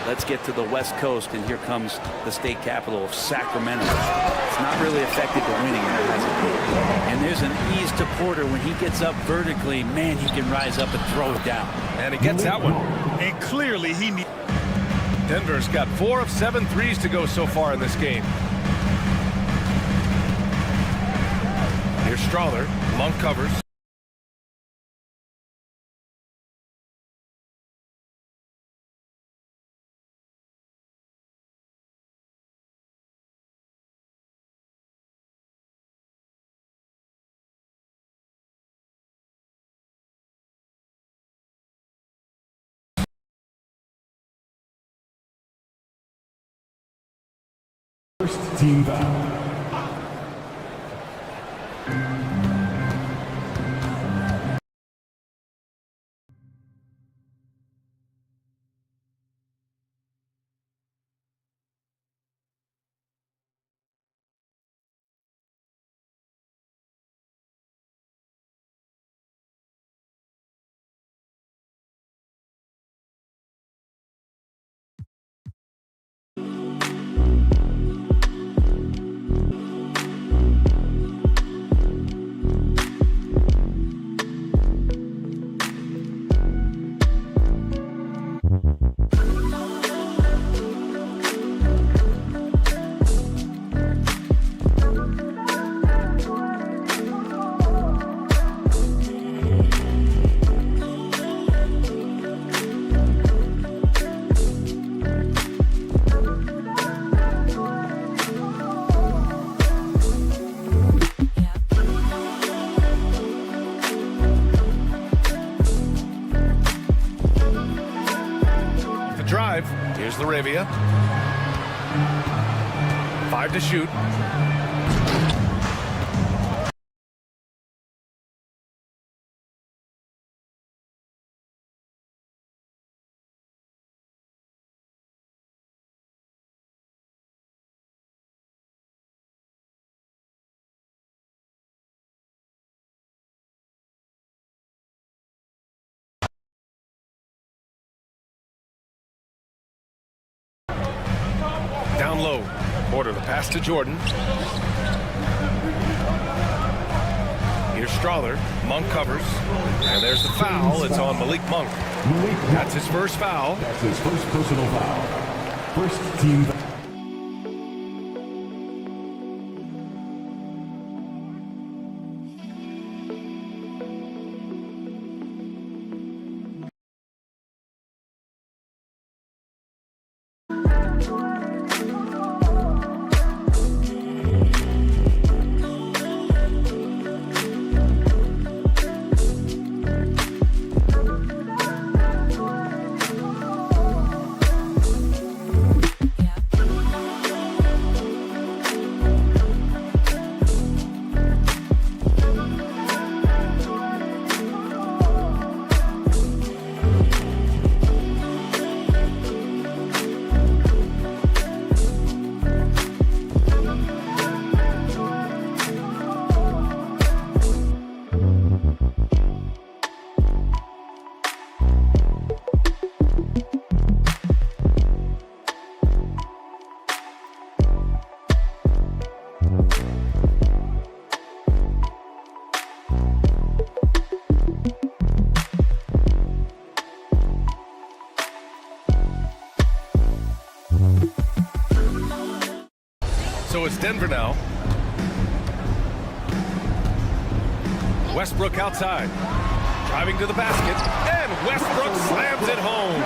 let's get to the West Coast, and here comes the state capital of Sacramento. It's not really affected the winning, and there's an ease to Porter, when he gets up vertically, man, he can rise up and throw it down. And he gets that one. And clearly he needs... Denver's got 4 of 7 threes to go so far in this game. Here's Strother. Monk covers. First team foul. Drive. Here's Laravia. 5 to shoot. Down low. Porter the pass to Jordan. Here's Strother. Monk covers. And there's the foul. It's on Malik Monk. That's his first foul. That's his first personal foul. First team foul. So it's Denver now. Westbrook outside. Driving to the basket. And Westbrook slams it home.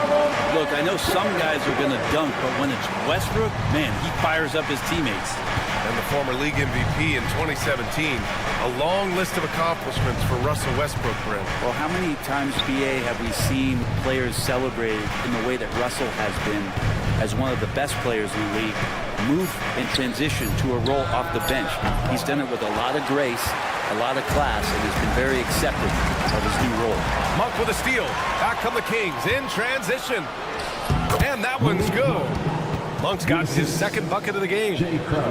Look, I know some guys are going to dunk, but when it's Westbrook, man, he fires up his teammates. And the former league MVP in 2017. A long list of accomplishments for Russell Westbrook, Brent. Well, how many times, BA, have we seen players celebrated in the way that Russell has been as one of the best players in the league, move and transition to a role off the bench? He's done it with a lot of grace, a lot of class, and has been very accepting of his new role. Monk with a steal. Back come the Kings in transition. And that one's good. Monk's got his second bucket of the game.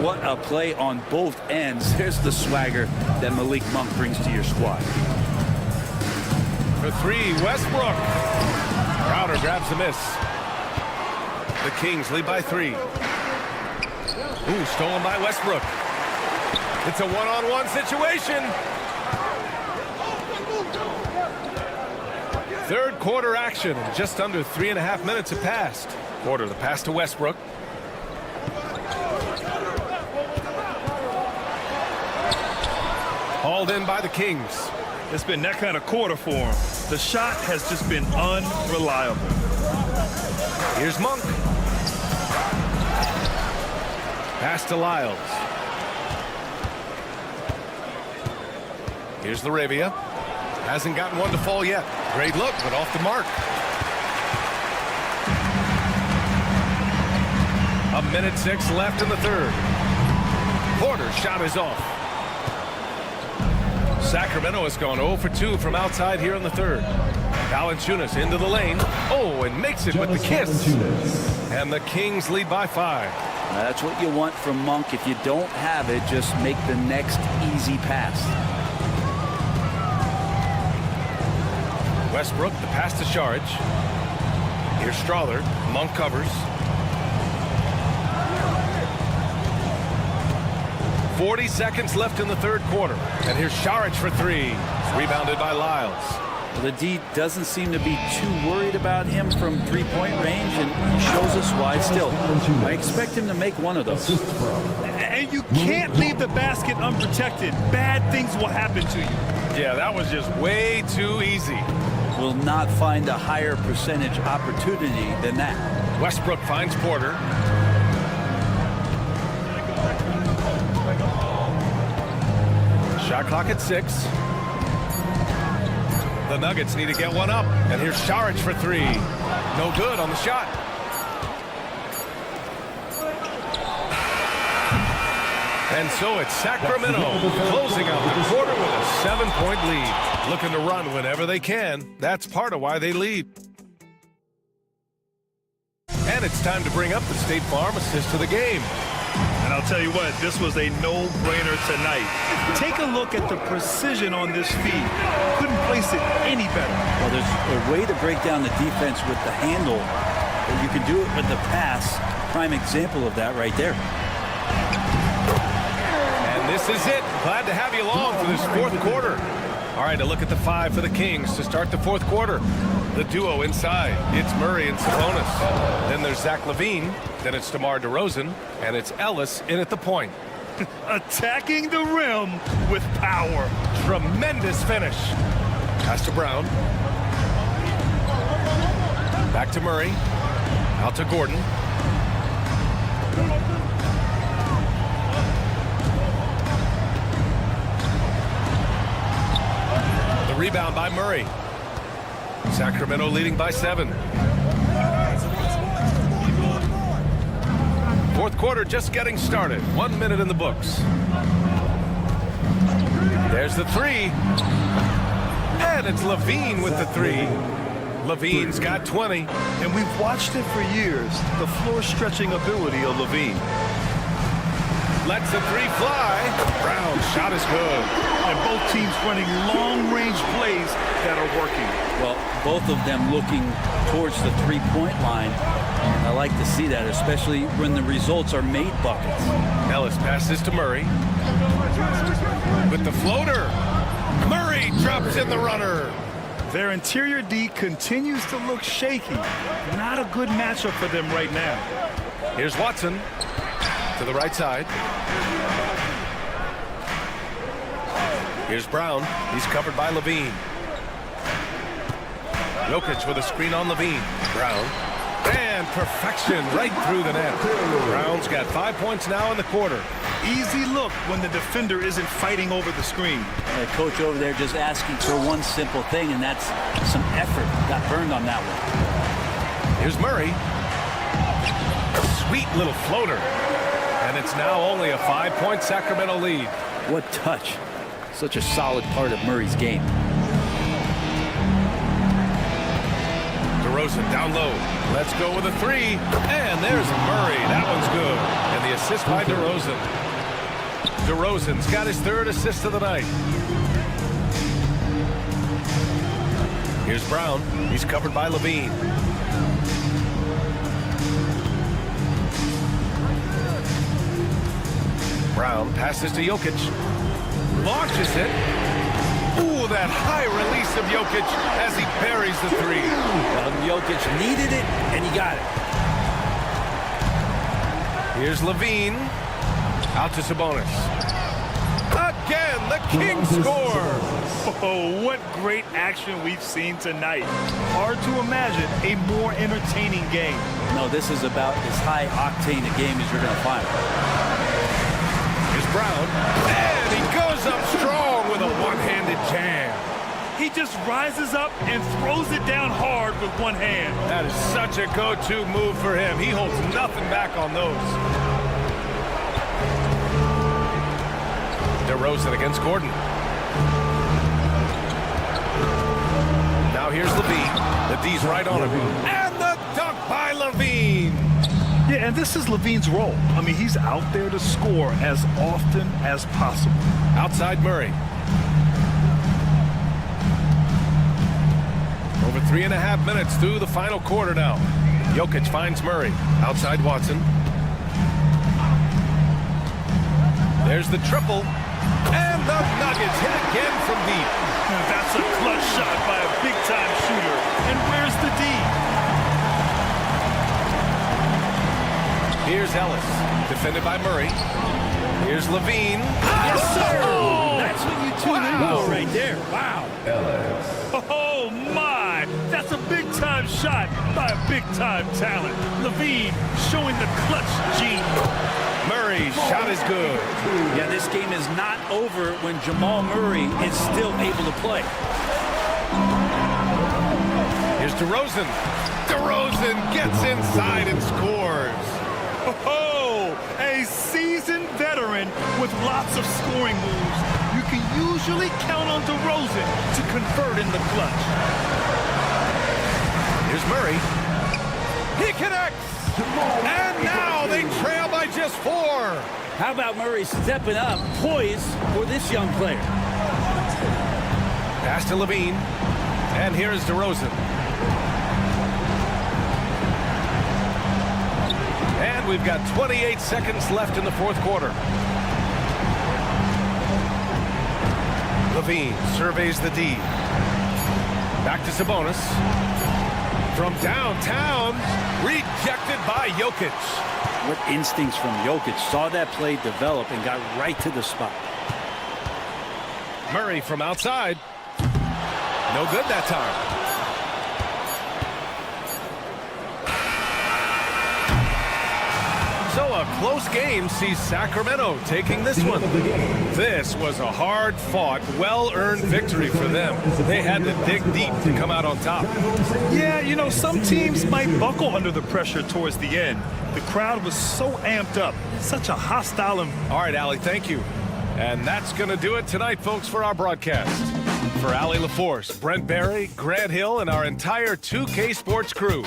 What a play on both ends. There's the swagger that Malik Monk brings to your squad. For three, Westbrook. Crowder grabs the miss. The Kings lead by 3. Ooh, stolen by Westbrook. It's a one-on-one situation. Third quarter action. Just under 3.5 minutes have passed. Quarter, the pass to Westbrook. Hauled in by the Kings. It's been that kind of quarter for him. The shot has just been unreliable. Here's Monk. Pass to Lyles. Here's Laravia. Hasn't gotten one to fall yet. Great look, but off the mark. 1:06 left in the third. Porter's shot is off. Sacramento has gone 0 for 2 from outside here in the third. Valanciunas into the lane. Oh, and makes it with the kiss. And the Kings lead by 5. That's what you want from Monk. If you don't have it, just make the next easy pass. Westbrook, the pass to Saric. Here's Strother. Monk covers. 40 seconds left in the third quarter. And here's Saric for 3. Rebounded by Lyles. Well, the D doesn't seem to be too worried about him from three-point range, and he shows us why still. I expect him to make one of those. And you can't leave the basket unprotected. Bad things will happen to you. Yeah, that was just way too easy. Will not find a higher percentage opportunity than that. Westbrook finds Porter. Shot clock at 6. The Nuggets need to get one up. And here's Saric for 3. No good on the shot. And so it's Sacramento closing out the quarter with a 7-point lead. Looking to run whenever they can. That's part of why they lead. And it's time to bring up the State Farm assist of the game. And I'll tell you what, this was a no-brainer tonight. Take a look at the precision on this feed. Couldn't place it any better. Well, there's a way to break down the defense with the handle. But you can do it with the pass. Prime example of that right there. And this is it. Glad to have you along for this fourth quarter. All right, a look at the 5 for the Kings to start the fourth quarter. The duo inside. It's Murray and Sabonis. Then there's Zach LaVine. Then it's DeMar DeRozan. And it's Ellis in at the point. Attacking the rim with power. Tremendous finish. Pass to Brown. Back to Murray. Out to Gordon. The rebound by Murray. Sacramento leading by 7. Fourth quarter just getting started. 1 minute in the books. There's the 3. And it's LaVine with the 3. LaVine's got 20. And we've watched it for years. The floor stretching ability of LaVine. Lets the 3 fly. Brown's shot is good. And both teams running long-range plays that are working. Well, both of them looking towards the three-point line. And I like to see that, especially when the results are made buckets. Ellis passes to Murray. With the floater. Murray drops in the runner. Their interior D continues to look shaky. Not a good matchup for them right now. Here's Watson to the right side. Here's Brown. He's covered by LaVine. Jokic with a screen on LaVine. Brown. And perfection right through the net. Brown's got 5 points now in the quarter. Easy look when the defender isn't fighting over the screen. The coach over there just asking for one simple thing, and that's some effort. Got burned on that one. Here's Murray. Sweet little floater. And it's now only a 5-point Sacramento lead. What touch. Such a solid part of Murray's game. DeRozan down low. Let's go with a 3. And there's Murray. That one's good. And the assist by DeRozan. DeRozan's got his 3rd assist of the night. Here's Brown. He's covered by LaVine. Brown passes to Jokic. Launches it. Ooh, the that high release of Jokic as he buries the three. Well, Jokic needed it, and he got it. Here's Levine. Out to Sabonis. Again, the Kings score. Oh, what great action we've seen tonight. Hard to imagine a more entertaining game. No, this is about as high-octane a game as you're going to find. Here's Brown. And he goes up strong with a one-handed jam. He just rises up and throws it down hard with one hand. That is such a go-to move for him. He holds nothing back on those. DeRozan against Gordon. Now here's Levine. The D's right on him. And the dunk by Levine. Yeah, and this is Levine's role. I mean, he's out there to score as often as possible. Outside Murray. Over 3.5 minutes through the final quarter now. Jokic finds Murray. Outside Watson. There's the triple. And the Nuggets hit again from deep. That's a clutch shot by a big-time shooter. And where's the D? Here's Ellis. Defended by Murray. Here's Levine. Yes, sir! Oh, that's what you tune in for right there. Wow. Oh, my! That's a big-time shot by a big-time talent. Levine showing the clutch gene. Murray's shot is good. Yeah, this game is not over when Jamal Murray is still able to play. Here's DeRozan. DeRozan gets inside and scores. Oh, a seasoned veteran with lots of scoring moves. You can usually count on DeRozan to convert in the clutch. Here's Murray. He connects. And now they trail by just 4. How about Murray stepping up, poised for this young player? Pass to Levine. And here's DeRozan. And we've got 28 seconds left in the fourth quarter. Levine surveys the D. Back to Sabonis. From downtown, rejected by Jokic. What instincts from Jokic. Saw that play develop and got right to the spot. Murray from outside. No good that time. So a close game sees Sacramento taking this one. This was a hard-fought, well-earned victory for them. They had to dig deep to come out on top. Yeah, you know, some teams might buckle under the pressure towards the end. The crowd was so amped up. Such a hostile environment. All right, Allie, thank you. And that's going to do it tonight, folks, for our broadcast. For Allie LaForce, Brent Barry, Grant Hill, and our entire 2K Sports crew.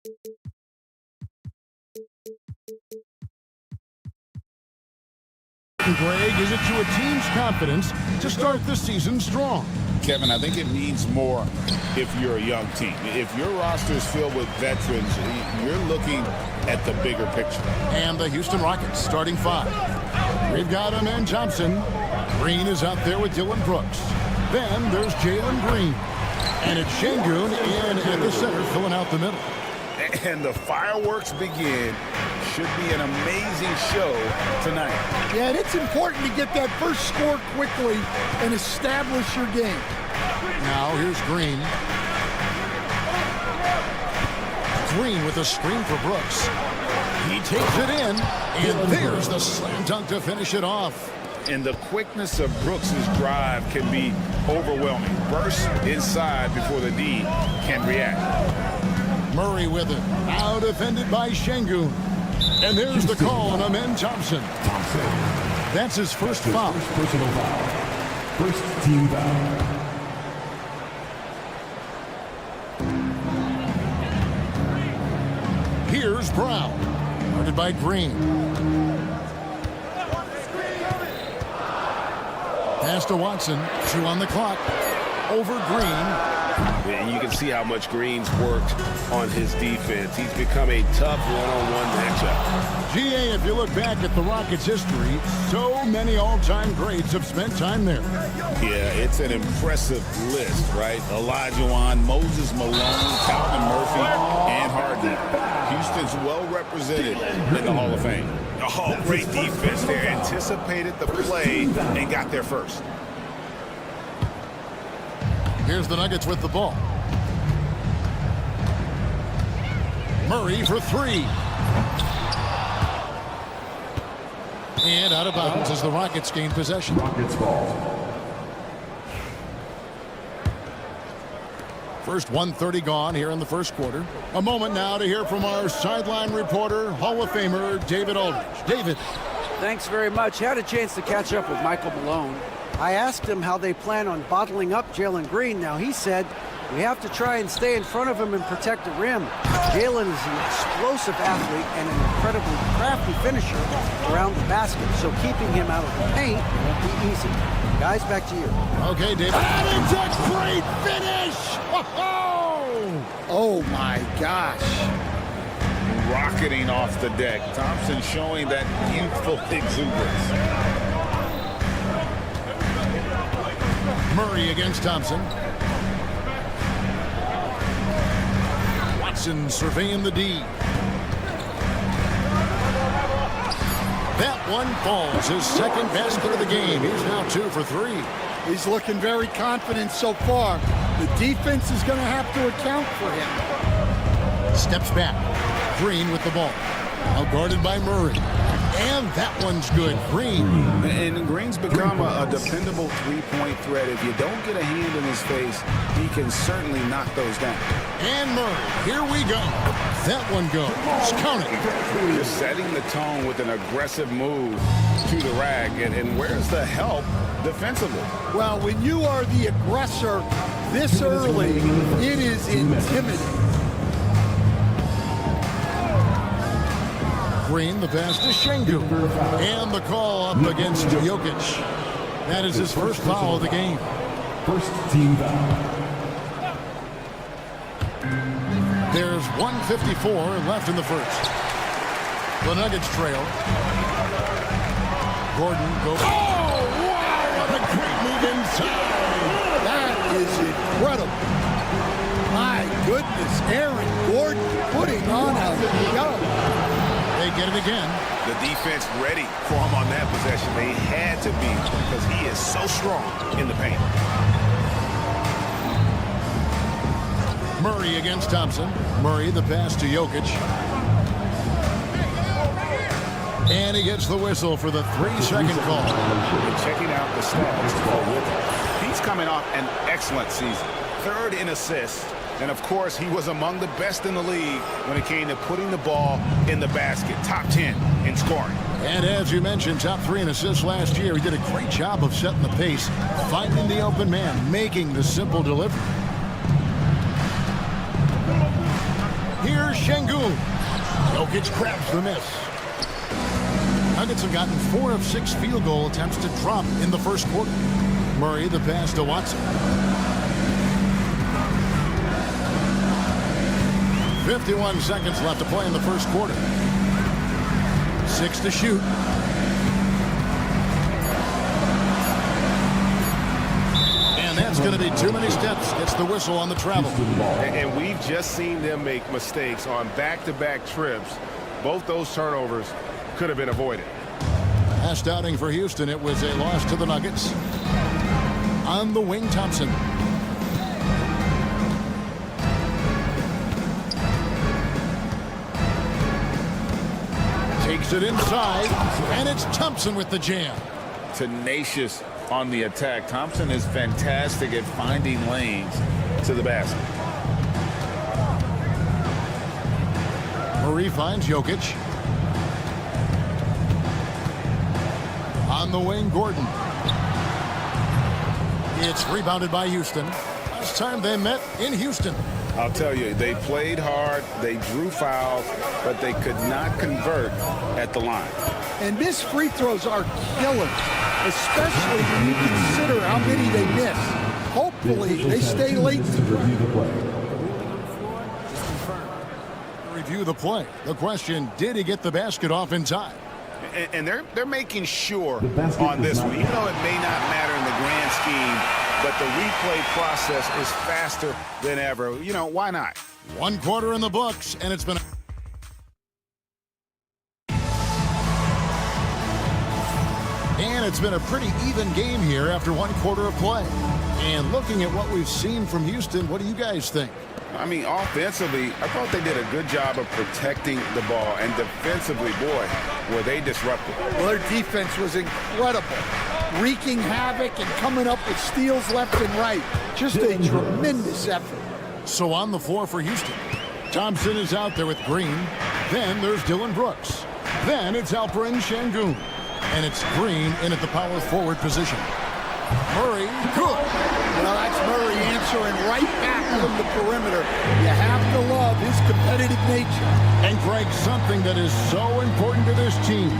Greg, is it to a team's confidence to start the season strong? Kevin, I think it means more if you're a young team. If your roster is filled with veterans, you're looking at the bigger picture. And the Houston Rockets starting 5. We've got Amen Thompson. Green is out there with Dylan Brooks. Then there's Jalen Green. And it's Şengün in at the center, filling out the middle. And the fireworks begin. Should be an amazing show tonight. Yeah, and it's important to get that first score quickly and establish your game. Now here's Green. Green with a screen for Brooks. He takes it in, and there's the slam dunk to finish it off. And the quickness of Brooks's drive can be overwhelming. Burst inside before the D can react. Murray with it. Now defended by Şengün. And there's the call on Amen Thompson. That's his first foul. Personal foul. First team foul. Here's Brown. Guarded by Green. Pass to Watson. 2 on the clock. Over Green. And you can see how much Green's worked on his defense. He's become a tough one-on-one matchup. GA, if you look back at the Rockets' history, so many all-time greats have spent time there. Yeah, it's an impressive list, right? Olajuwon, Moses Malone, Calvin Murphy, and Harden. Houston's well represented in the Hall of Fame. Oh, great defense there. Anticipated the play and got there first. Here's the Nuggets with the ball. Murray for 3. And out of bounds as the Rockets gain possession. Rockets ball. First 1:30 gone here in the first quarter. A moment now to hear from our sideline reporter, Hall of Famer David Aldridge. David. Thanks very much. Had a chance to catch up with Michael Malone. I asked him how they plan on bottling up Jalen Green. Now, he said, we have to try and stay in front of him and protect the rim. Jalen is an explosive athlete and an incredibly crafty finisher around the basket, so keeping him out of the paint won't be easy. Guys, back to you. Okay, David. That is a great finish! Oh, my gosh. Rocketing off the deck. Thompson showing that youthful exuberance. Murray against Thompson. Watson surveying the D. That one falls. His second basket of the game. He's now 2 for 3. He's looking very confident so far. The defense is going to have to account for him. Steps back. Green with the ball. Now guarded by Murray. And that one's good. Green. And Green's become a dependable three-point threat. If you don't get a hand in his face, he can certainly knock those down. And Murray, here we go. That one goes. Count it. Just setting the tone with an aggressive move to the rack. And where's the help defensively? Well, when you are the aggressor this early, it is intimidating. Green, the pass to Şengün. And the call up against Jokic. That is his first foul of the game. First team foul. There's 1:54 left in the first. The Nuggets trail. Gordon goes. Oh, wow! What a great move inside. That is incredible. My goodness, Aaron Gordon putting on a show. They get it again. The defense ready for him on that possession. They had to be because he is so strong in the paint. Murray against Thompson. Murray, the pass to Jokic. And he gets the whistle for the 3-second call. And checking out the stats to go with him. He's coming off an excellent season. 3rd in assists. And, of course, he was among the best in the league when it came to putting the ball in the basket. Top 10 in scoring. And as you mentioned, top 3 in assists last year. He did a great job of setting the pace, finding the open man, making the simple delivery. Here's Here's Şengün. Jokic grabs the miss. Nuggets have gotten 4 of 6 field goal attempts to drop in the first quarter. Murray, the pass to Watson. 51 seconds left to play in the first quarter. 6 to shoot. And that's going to be too many steps. Gets the whistle on the travel. And we've just seen them make mistakes on back-to-back trips. Both those turnovers could have been avoided. Last outing for Houston, it was a loss to the Nuggets. On the wing, Thompson. Takes it inside, and it's Thompson with the jam. Tenacious on the attack. Thompson is fantastic at finding lanes to the basket. Murray finds Jokic. On the wing, Gordon. It's rebounded by Houston. Last time they met in Houston. I'll tell you, they played hard, they drew fouls, but they could not convert at the line. And missed free throws are killers, especially when you consider how many they miss. Hopefully, they stay late. Review the play. The question, did he get the basket off in time? And they're making sure on this one, even though it may not matter in the grand scheme, but the replay process is faster than ever. You know, why not? 1 quarter in the books, and it's been... And it's been a pretty even game here after 1 quarter of play. And looking at what we've seen from Houston, what do you guys think? I mean, offensively, I thought they did a good job of protecting the ball. And defensively, boy, were they disruptive. Well, their defense was incredible. Wreaking havoc and coming up with steals left and right. Just a tremendous effort. So on the floor for Houston, Thompson is out there with Green. Then there's Dylan Brooks. Then it's Alperen Şengün. And it's Green in at the power forward position. Murray, good. Well, that's Murray answering right back from the perimeter. You have to love his competitive nature. And Greg, something that is so important to this team,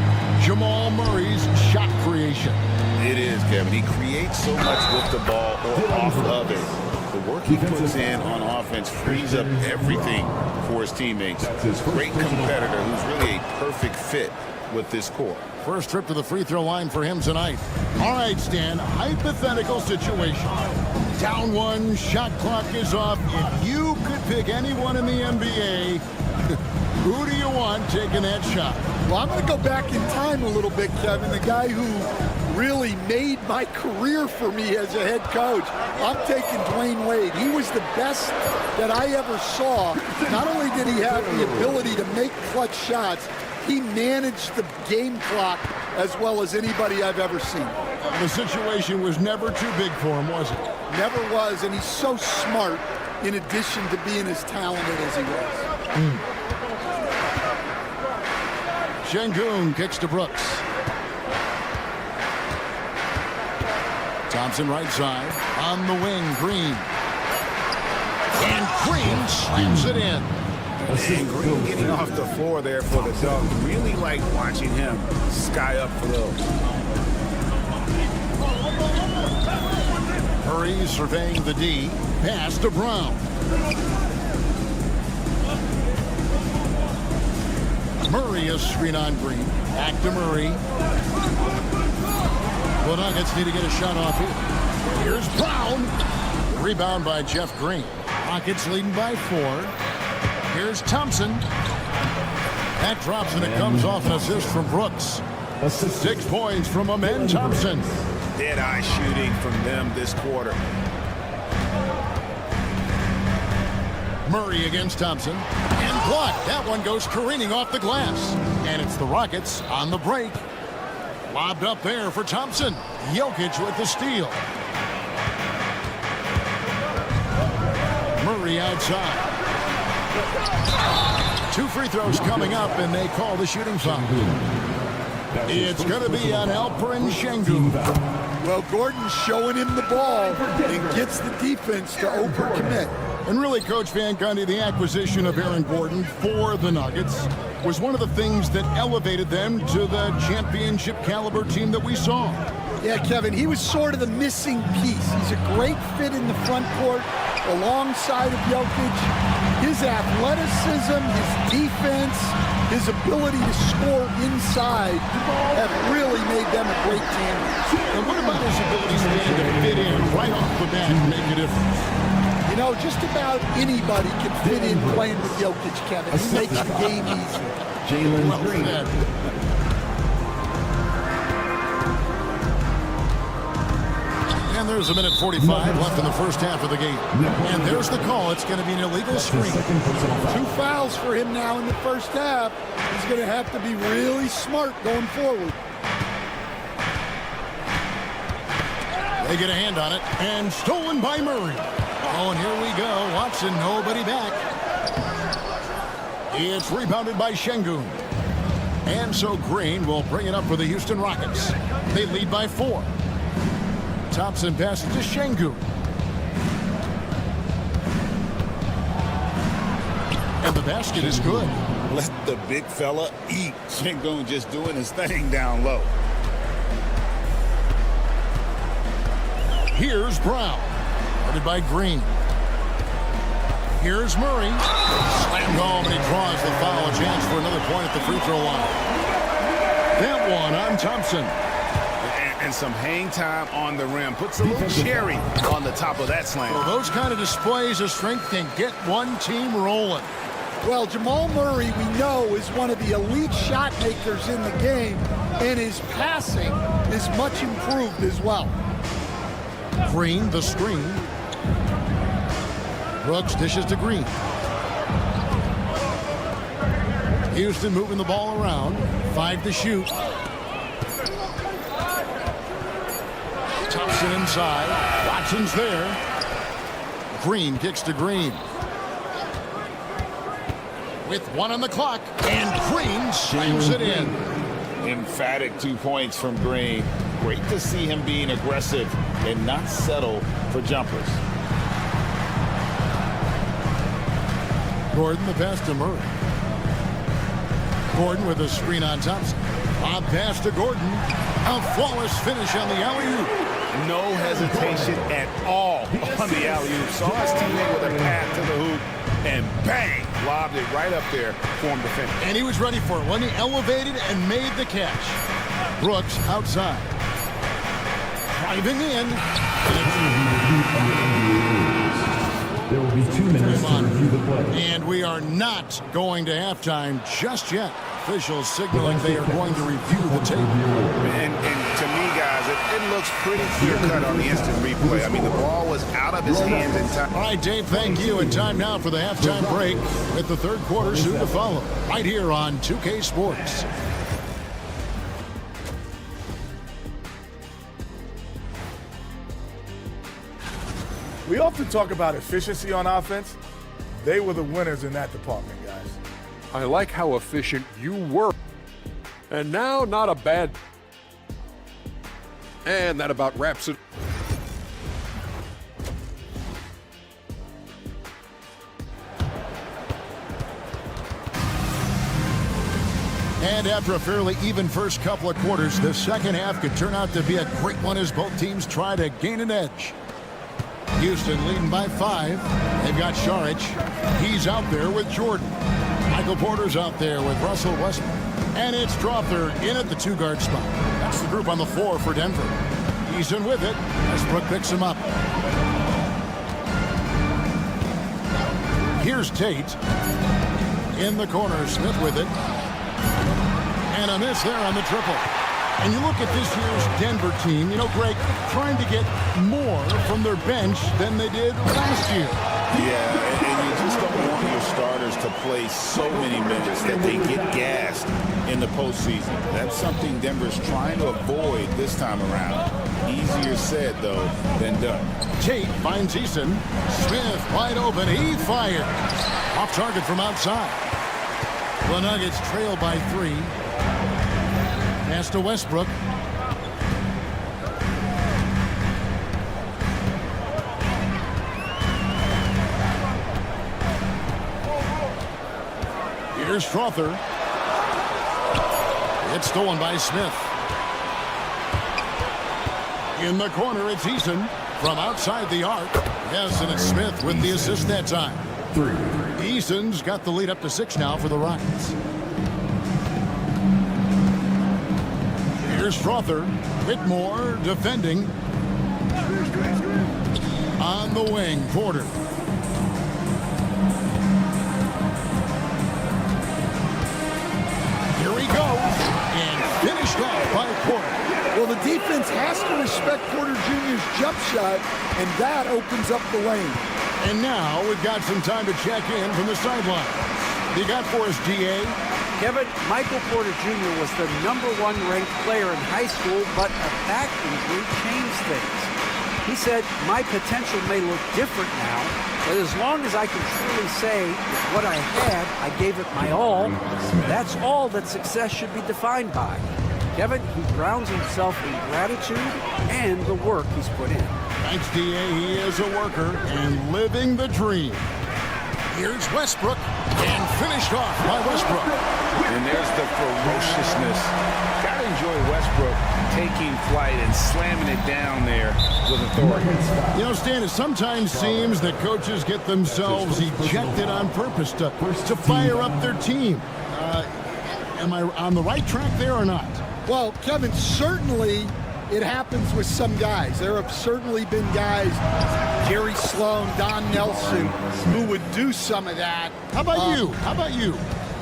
Jamal Murray's shot creation. It is, Kevin. He creates so much with the ball or off of it. The work he puts in on offense frees up everything for his teammates. Great competitor who's really a perfect fit with this core. First trip to the free throw line for him tonight. All right, Stan, hypothetical situation. Down 1, shot clock is off. If you could pick anyone in the NBA, who do you want taking that shot? Well, I'm going to go back in time a little bit, Kevin. The guy who really made my career for me as a head coach. I'm taking Dwayne Wade. He was the best that I ever saw. Not only did he have the ability to make clutch shots, he managed the game clock as well as anybody I've ever seen. The situation was never too big for him, was it? Never was, and he's so smart in addition to being as talented as he was. Şengün kicks to Brooks. Thompson right side. On the wing, Green. And Green slams it in. And Green getting off the floor there for the dunk. Really like watching him sky up for those. Murray surveying the D. Pass to Brown. Murray is screen on Green. Back to Murray. The Nuggets need to get a shot off here. Here's Brown. Rebound by Jeff Green. Rockets leading by 4. Here's Thompson. That drops and it comes off an assist from Brooks. 6 points from Amen Thompson. Dead-eye shooting from them this quarter. Murray against Thompson. And blocked. That one goes careening off the glass. And it's the Rockets on the break. Lobbed up there for Thompson. Jokic with the steal. Murray outside. 2 free throws coming up, and they call the shooting foul. It's going to be on Alperen Şengün. Well, Gordon's showing him the ball and gets the defense to overcommit. And really, Coach Van Gundy, the acquisition of Aaron Gordon for the Nuggets was one of the things that elevated them to the championship caliber team that we saw. Yeah, Kevin, he was sort of the missing piece. He's a great fit in the front court alongside of Jokic. His athleticism, his defense, his ability to score inside have really made them a great team. And what about his ability to fit in right off the bat and make a difference? You know, just about anybody can fit in playing with Jokic, Kevin. He makes the game easy. Jalen Green. And there's a minute 45 left in the first half of the game. And there's the call. It's going to be an illegal screen. 2 fouls for him now in the first half. He's going to have to be really smart going forward. They get a hand on it, and stolen by Murray. Oh, and here we go. Watson, nobody back. It's rebounded by Şengün. And so Green will bring it up for the Houston Rockets. They lead by 4. Thompson passes to Şengün. And the basket is good. Let the big fella eat. Şengün just doing his thing down low. Here's Brown. Guarded by Green. Here's Murray. Slammed home, and he draws the foul. A chance for another point at the free throw line. That one on Thompson. And some hang time on the rim. Puts a little cherry on the top of that slam. Well, those kind of displays of strength can get one team rolling. Well, Jamal Murray, we know, is one of the elite shot makers in the game, and his passing is much improved as well. Green, the screen. Brooks dishes to Green. Houston moving the ball around. 5 to shoot. Thompson inside. Watson's there. Green kicks to Green. With 1 on the clock. And Green slams it in. Emphatic 2 points from Green. Great to see him being aggressive and not settle for jumpers. Gordon, the pass to Murray. Gordon with a screen on Thompson. Lob pass to Gordon. A flawless finish on the alley-oop. No hesitation at all on the alley-oop. Saw his teammate with a pass to the hoop, and bang, lobbed it right up there for him to finish. And he was ready for it when he elevated and made the catch. Brooks outside. Driving in. There will be 2 minutes to review the play. And we are not going to halftime just yet. Officials signaling they are going to review the tape. And to me, guys, it looks pretty clear-cut on the instant replay. I mean, the ball was out of his hands in time. All right, Dave, thank you. And time now for the halftime break with the third quarter soon to follow. Right here on 2K Sports. We often talk about efficiency on offense. They were the winners in that department, guys. I like how efficient you were. And now, not a bad... And that about wraps it. And after a fairly even first couple of quarters, the second half could turn out to be a great one as both teams try to gain an edge. Houston leading by 5. They've got Šarić. He's out there with Jordan. Michael Porter's out there with Russell Westbrook. And it's Strawther in at the 2-guard spot. That's the group on the floor for Denver. He's in with it. Westbrook picks him up. Here's Tate. In the corner, Smith with it. And a miss there on the triple. And you look at this year's Denver team, you know, Greg, trying to get more from their bench than they did last year. Yeah, and you just don't want your starters to play so many minutes that they get gassed in the postseason. That's something Denver's trying to avoid this time around. Easier said, though, than done. Tate finds Eason. Smith wide open. He fires. Off target from outside. The Nuggets trail by 3. Pass to Westbrook. Here's Strother. It's stolen by Smith. In the corner, it's Eason from outside the arc. Yes, and it's Smith with the assist that time. 3. Eason's got the lead up to 6 now for the Rockets. Here's Strother. Whitmore defending. On the wing, Porter. Here he goes. And finished off by Porter. Well, the defense has to respect Porter Jr.'s jump shot, and that opens up the lane. And now we've got some time to check in from the sideline. You got for us, DA? Kevin, Michael Porter Jr. was the #1 ranked player in high school, but a back injury changed things. He said, my potential may look different now, but as long as I can truly say with what I had, I gave it my all, that's all that success should be defined by. Kevin, he grounds himself in gratitude and the work he's put in. Thanks, DA. He is a worker and living the dream. Here's Westbrook, and finished off by Westbrook. And there's the ferociousness. Got to enjoy Westbrook taking flight and slamming it down there with authority. You know, Stan, it sometimes seems that coaches get themselves ejected on purpose to fire up their team. Am I on the right track there or not? Well, Kevin, certainly it happens with some guys. There have certainly been guys, Jerry Sloan, Don Nelson, who would do some of that. How about you? How about you?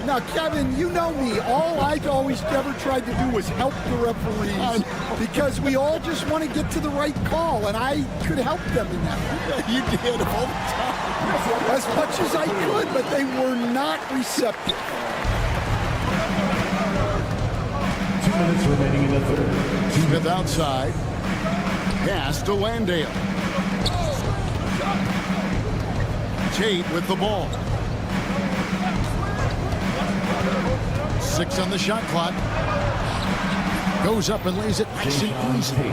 Now, Kevin, you know me. All I always ever tried to do was help the referees because we all just want to get to the right call, and I could help them in that. You did all the time. As much as I could, but they were not receptive. 2 minutes remaining in the third. Smith outside. Pass to Landale. Tate with the ball. 6 on the shot clock. Goes up and lays it nice and easy.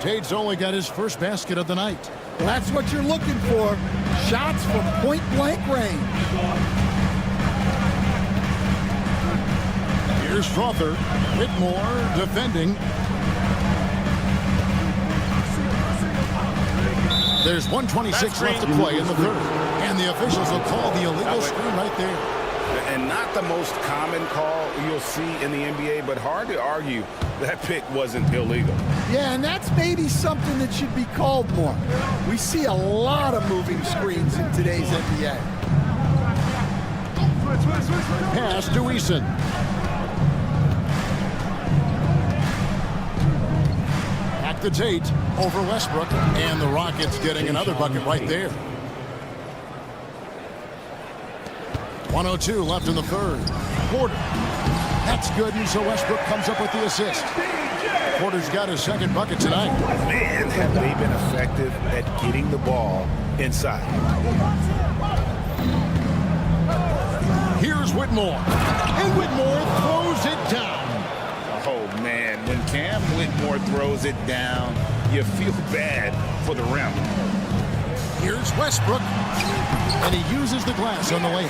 Tate's only got his first basket of the night. Well, that's what you're looking for. Shots from point-blank range. Here's Strother. Whitmore defending. There's 1:26 left to play in the third. And the officials will call the illegal screen right there. And not the most common call you'll see in the NBA, but hard to argue that pick wasn't illegal. Yeah, and that's maybe something that should be called more. We see a lot of moving screens in today's NBA. Pass to Eason. Back to Tate over Westbrook, and the Rockets getting another bucket right there. 1:02 left in the third. Porter. That's good, and so Westbrook comes up with the assist. Porter's got his second bucket tonight. Man, have they been effective at getting the ball inside. Here's Whitmore. And Whitmore throws it down. Oh, man, when Cam Whitmore throws it down, you feel bad for the rim. Here's Westbrook. And he uses the glass on the way.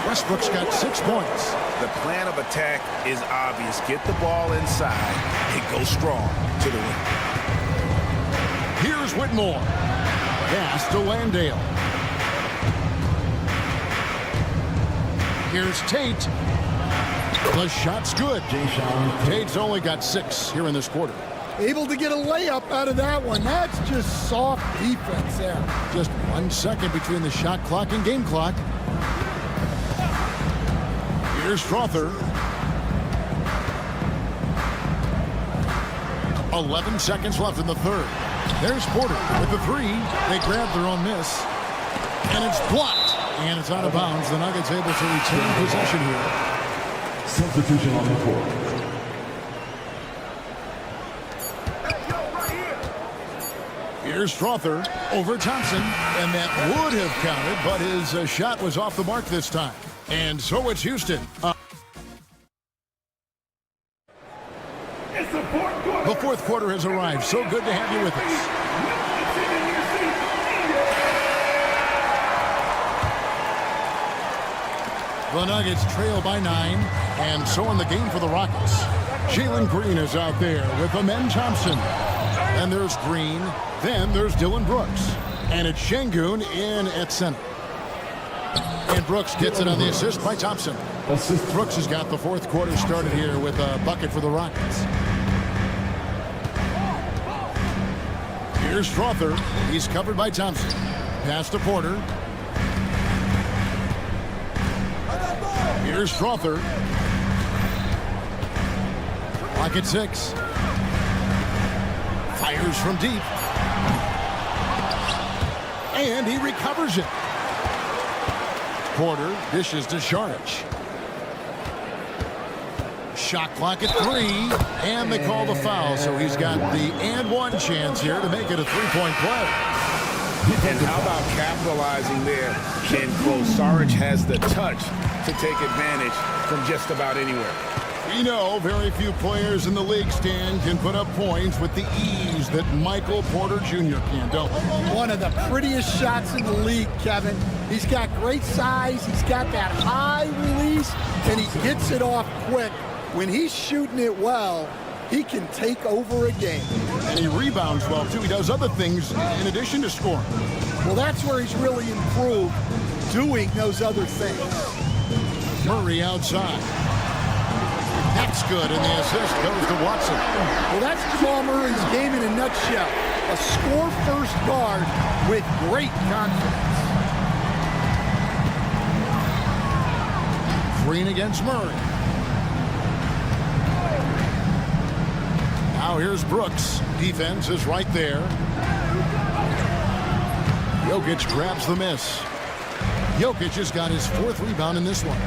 Westbrook's got 6 points. The plan of attack is obvious. Get the ball inside and go strong to the rim. Here's Whitmore. Pass to Landale. Here's Tate. The shot's good. Tate's only got 6 here in this quarter. Able to get a layup out of that one. That's just soft defense there. Just 1 second between the shot clock and game clock. Here's Strother. 11 seconds left in the third. There's Porter with the 3. They grab their own miss. And it's blocked. And it's out of bounds. The Nuggets able to retain possession here. Substitution on the court. Here's Strother over Thompson. And that would have counted, but his shot was off the mark this time. And so it's Houston. The fourth quarter has arrived. So good to have you with us. The Nuggets trail by 9, and so in the game for the Rockets. Jalen Green is out there with Amen Thompson. And there's Green. Then there's Dylan Brooks. And it's Şengün in at center. And Brooks gets it on the assist by Thompson. Brooks has got the fourth quarter started here with a bucket for the Rockets. Here's Strother. He's covered by Thompson. Pass to Porter. Here's Strother. Clock at 6. Fires from deep. And he recovers it. Porter dishes to Šarić. Shot clock at 3. And they call the foul, so he's got the and one chance here to make it a three-point play. And how about capitalizing there in close? Šarić has the touch to take advantage from just about anywhere. We know very few players in the league, Stan, can put up points with the ease that Michael Porter Jr. can, don't we? One of the prettiest shots in the league, Kevin. He's got great size. He's got that high release, and he gets it off quick. When he's shooting it well, he can take over a game. And he rebounds well, too. He does other things in addition to scoring. Well, that's where he's really improved, doing those other things. Murray outside. That's good, and the assist goes to Watson. Well, that's Jamal Murray's game in a nutshell. A score-first guard with great confidence. Green against Murray. Now here's Brooks. Defense is right there. Jokic grabs the miss. Jokic has got his fourth rebound in this one.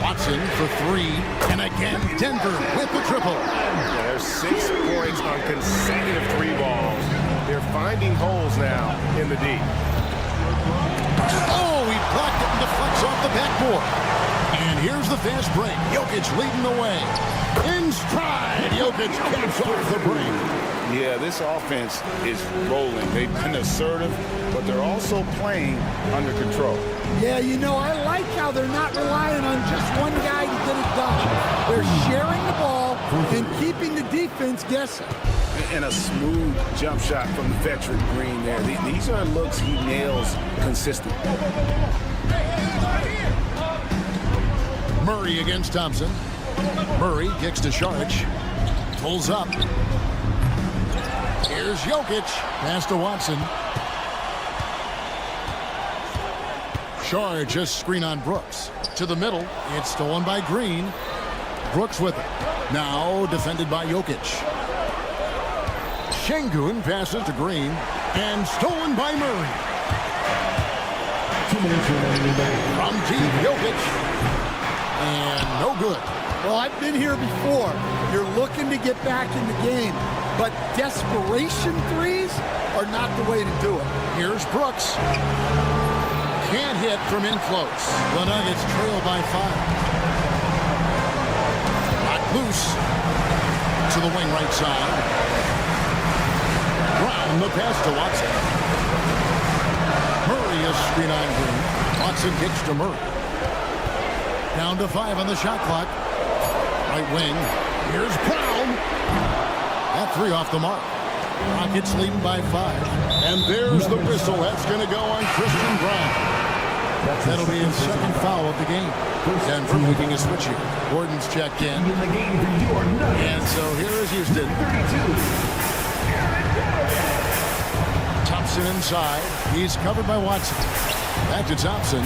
Watson for 3, and again Denver with the triple. There's 6 points on consecutive 3 balls. They're finding holes now in the D. Oh, he blocked it and deflects off the backboard. And here's the fast break. Jokic leading the way. In stride, Jokic caps off the break. Yeah, this offense is rolling. They've been assertive, but they're also playing under control. Yeah, you know, I like how they're not relying on just one guy to get it done. They're sharing the ball and keeping the defense guessing. And a smooth jump shot from the veteran Green there. These are looks he nails consistently. Murray against Thompson. Murray kicks to Šarić. Pulls up. Here's Jokic. Pass to Watson. Šarić just screen on Brooks. To the middle. It's stolen by Green. Brooks with it. Now defended by Jokic. Şengün passes to Green. And stolen by Murray. 2 minutes remaining. From deep, Jokic. And no good. Well, I've been here before. You're looking to get back in the game, but desperation threes are not the way to do it. Here's Brooks. Can't hit from in close. The Nuggets trail by 5. Not loose. To the wing right side. Brown the pass to Watson. Murray is screen on Green. Watson kicks to Murray. Down to 5 on the shot clock. Right wing. Here's Brown. That 3 off the mark. Rockets leading by 5. And there's the whistle. That's going to go on Christian Brown. That'll be his second foul of the game. Denver making a switch here. Gordon's checked in. And so here is Houston. Thompson inside. He's covered by Watson. Back to Thompson.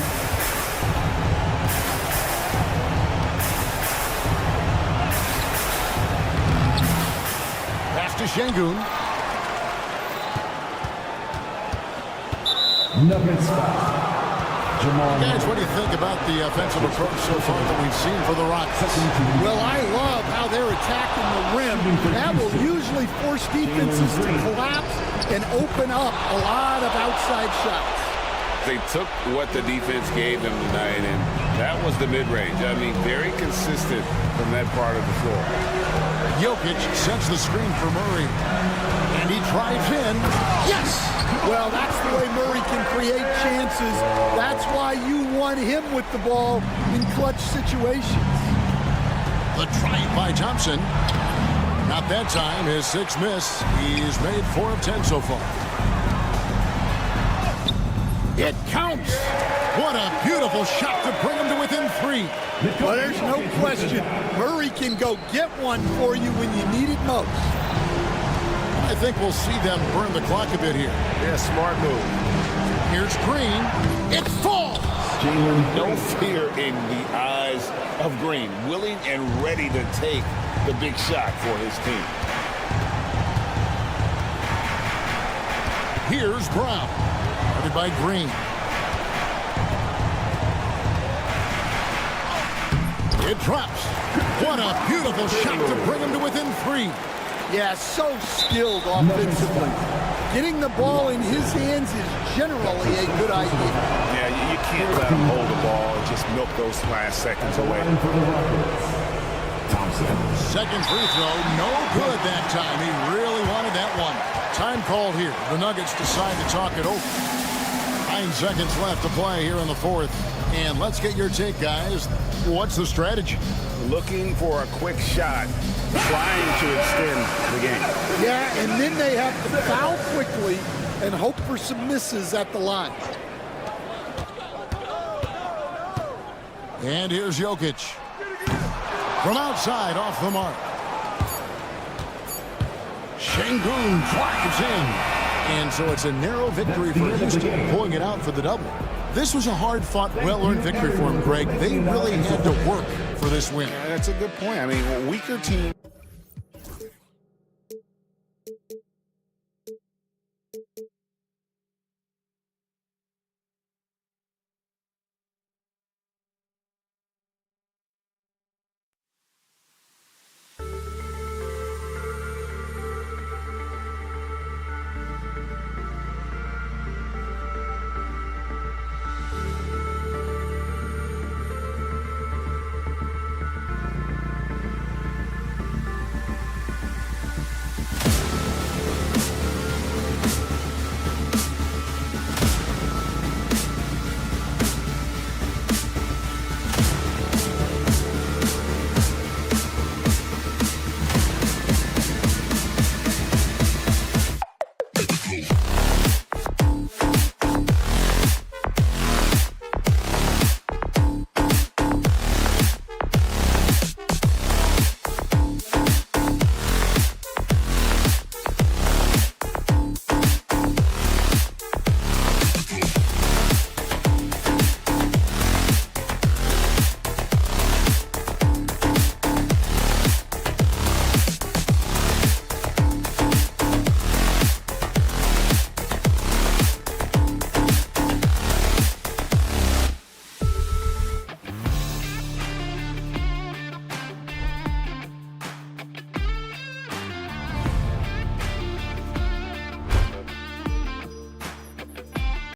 To Şengün. Nuggets foul. Jamal. Guys, what do you think about the offensive approach so far that we've seen for the Rockets? Well, I love how they're attacking the rim. That will usually force defenses to collapse and open up a lot of outside shots. They took what the defense gave them tonight, and that was the mid-range. I mean, very consistent from that part of the floor. Jokic sets the screen for Murray. And he drives in. Yes! Well, that's the way Murray can create chances. That's why you want want him with the ball in clutch situations. The try by Thompson. Not that time. His sixth miss. He's made 4 of 10 so far. It counts. What a beautiful shot to bring him to within 3. Well, there's no question. Murray can go get one for you when you need it most. I think we'll see them burn the clock a bit here. Yeah, smart move. Here's Green. It falls. No fear in the eyes of Green. Willing and ready to take the big shot for his team. Here's Brown. Guarded by Green. It drops. What a beautiful shot to bring him to within 3. Yeah, so skilled offensively. Getting the ball in his hands is generally a good idea. Yeah, you can't let him hold the ball and just milk those last seconds away. Second free throw, no good that time. He really wanted that one. Time called here. The Nuggets decide to talk it over. 9 seconds left to play here in the fourth. And let's get your take, guys. What's the strategy? Looking for a quick shot, trying to extend the game. Yeah, and then they have to foul quickly and hope for some misses at the line. And here's Jokic. From outside, off the mark. Şengün drives in. And so it's a narrow victory for Houston, pulling it out for the double. This was a hard-fought, well-earned victory for him, Greg. They really had to work for this win. Yeah, that's a good point. I mean, weaker team.